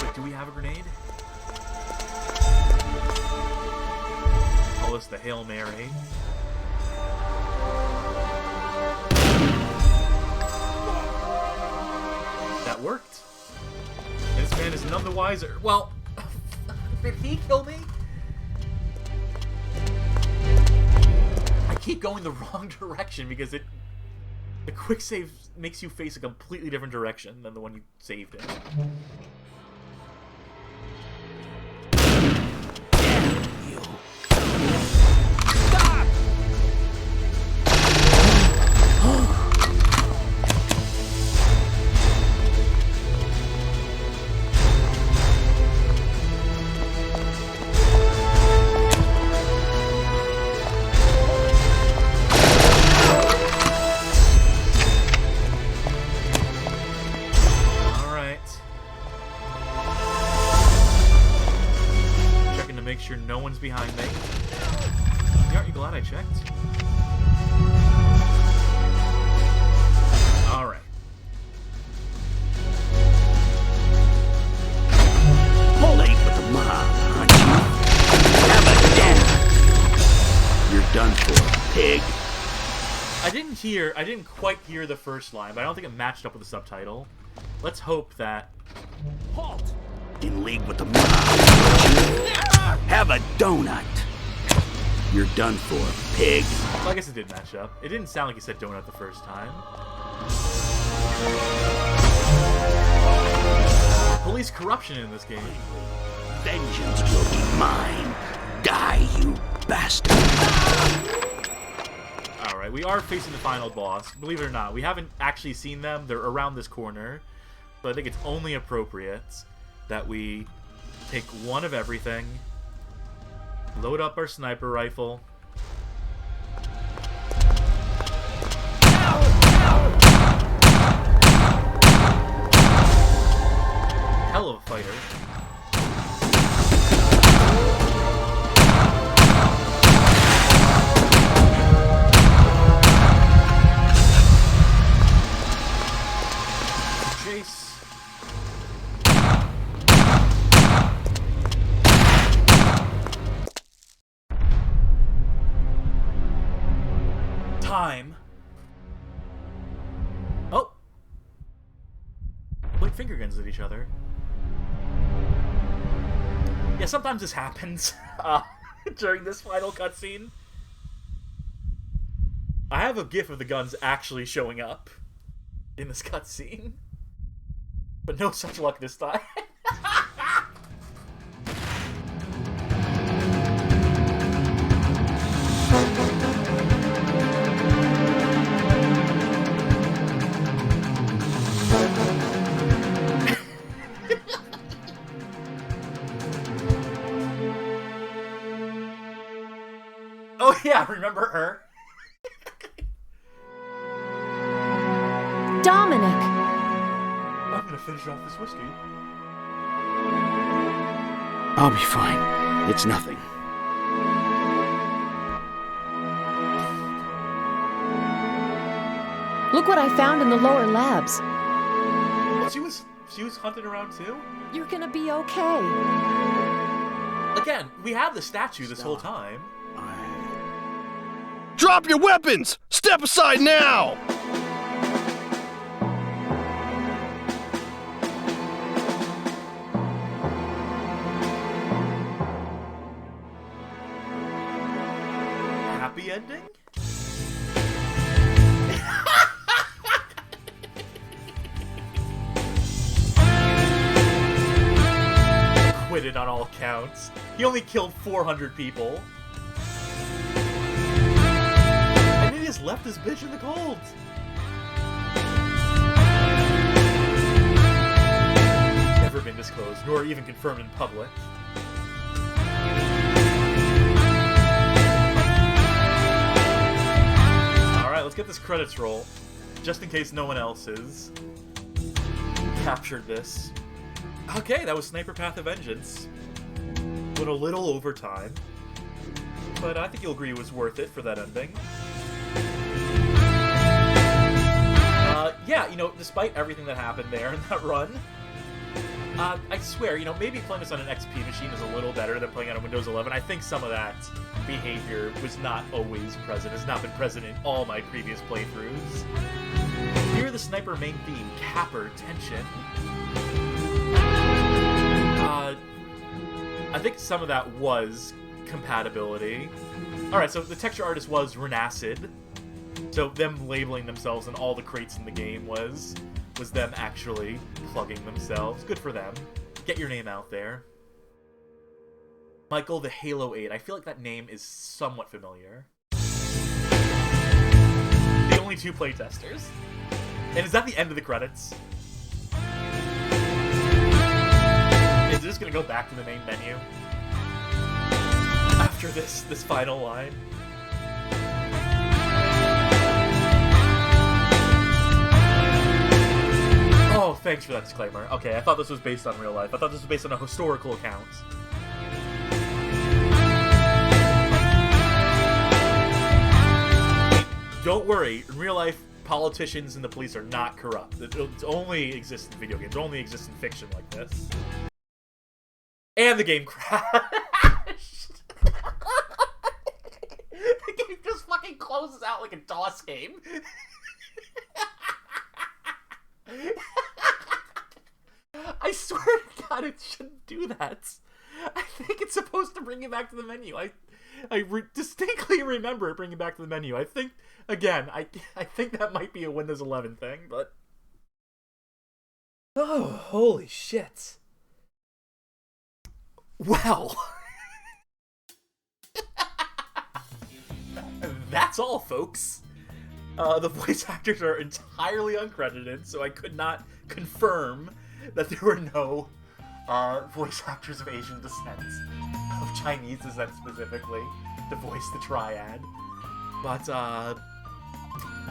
Wait, do we have a grenade? Call this the Hail Mary. That worked. And this man is none the wiser. Well, did he kill me? I keep going the wrong direction because the quick save makes you face a completely different direction than the one you saved in. Stop! Make sure no one's behind me. Aren't you glad I checked? Alright. Late with the mob, aren't you? Have a dinner. You're done for, pig. I didn't quite hear the first line, but I don't think it matched up with the subtitle. Let's hope that... Halt! In league with the mob. Have a donut. You're done for, pig. Well, I guess it did match up. It didn't sound like he said donut the first time. Police corruption in this game. Vengeance will be mine. Die, you bastard. Alright. Alright, we are facing the final boss. Believe it or not, we haven't actually seen them. They're around this corner. So I think it's only appropriate that we take one of everything, load up our sniper rifle. Hell of a fighter. Chase. Time. Oh. Point finger guns at each other. Yeah, sometimes this happens during this final cutscene. I have a gif of the guns actually showing up in this cutscene, but no such luck this time. Oh yeah, remember her? Dominic! I'm gonna finish off this whiskey. I'll be fine. It's nothing. Look what I found in the lower labs. Well, she was hunting around too? You're gonna be okay. Again, we have the statue this whole time. Drop your weapons! Step aside now! Happy ending? Quitted on all counts. He only killed 400 people. And he just left this bitch in the cold. Never been disclosed, nor even confirmed in public. Alright, let's get this credits roll. Just in case no one else has captured this. Okay, that was Sniper Path of Vengeance. Went a little over time, but I think you'll agree it was worth it for that ending. Yeah, you know, despite everything that happened there in that run, I swear, you know, maybe playing this on an XP machine is a little better than playing on a Windows 11. I think some of that behavior was not always present. It's not been present in all my previous playthroughs. Hear the sniper main theme, Capper Tension. I think some of that was compatibility. Alright, so the texture artist was Renacid. So them labeling themselves in all the crates in the game was them actually plugging themselves. Good for them. Get your name out there. Michael the Halo 8. I feel like that name is somewhat familiar. The only two playtesters. And is that the end of the credits? Is it just gonna go back to the main menu? After this final line? Oh, thanks for that disclaimer. Okay, I thought this was based on real life. I thought this was based on a historical account. Don't worry, in real life, politicians and the police are not corrupt. It only exists in video games. It only exists in fiction like this. And the game crashed. The game just fucking closes out like a DOS game. I swear to God, it shouldn't do that. I think it's supposed to bring you back to the menu. I distinctly remember it bringing back to the menu. I think, again, I think that might be a Windows 11 thing, but... Oh, holy shit. Well... That's all, folks. The voice actors are entirely uncredited, so I could not confirm that there were no voice actors of Asian descent, of Chinese descent specifically, to voice the triad. But,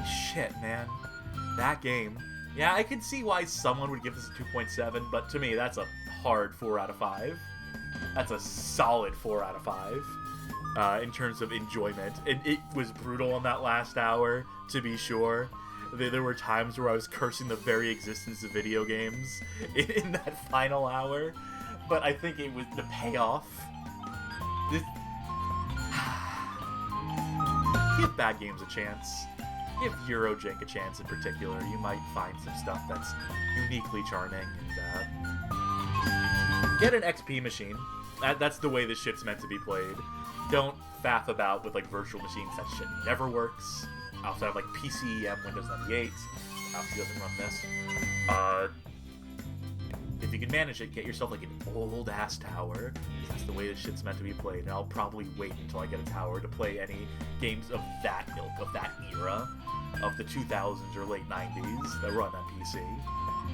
shit, man. That game. Yeah, I can see why someone would give this a 2.7, but to me, that's a hard 4 out of 5. That's a solid 4 out of 5 in terms of enjoyment. It was brutal in that last hour, to be sure. There were times where I was cursing the very existence of video games in that final hour, but I think it was the payoff. Give bad games a chance. Give Eurojank a chance in particular. You might find some stuff that's uniquely charming. And get an XP machine. That's the way this shit's meant to be played. Don't faff about with like virtual machines. That shit never works. I also have like PCEM Windows 98. Obviously doesn't run this. If you can manage it, get yourself like an old ass tower. That's the way this shit's meant to be played. And I'll probably wait until I get a tower to play any games of that ilk, of that era, of the 2000s or late 90s that run on PC.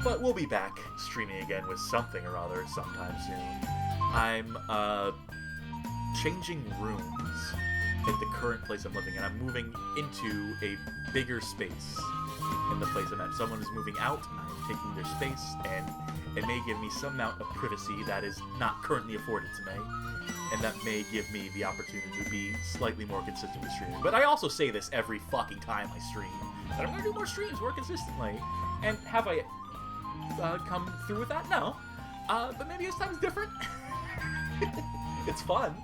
But we'll be back streaming again with something or other sometime soon. I'm changing rooms at the current place I'm living in. I'm moving into a bigger space in the place I'm at. Someone is moving out, I'm taking their space, and it may give me some amount of privacy that is not currently afforded to me, and that may give me the opportunity to be slightly more consistent with streaming. But I also say this every fucking time I stream, that I'm going to do more streams more consistently. And have I come through with that? No. But maybe this time is different. It's fun.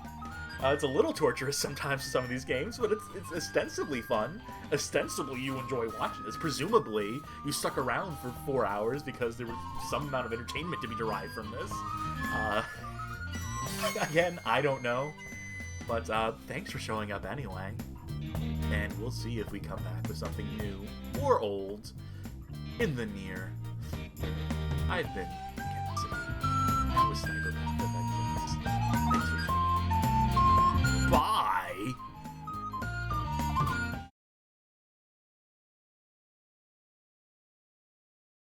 It's a little torturous sometimes in some of these games, but it's ostensibly fun. Ostensibly you enjoy watching this. Presumably you stuck around for 4 hours because there was some amount of entertainment to be derived from this. Again, I don't know. But thanks for showing up anyway. And we'll see if we come back with something new or old in the near future. I've been Captain City. That was Sniper Path.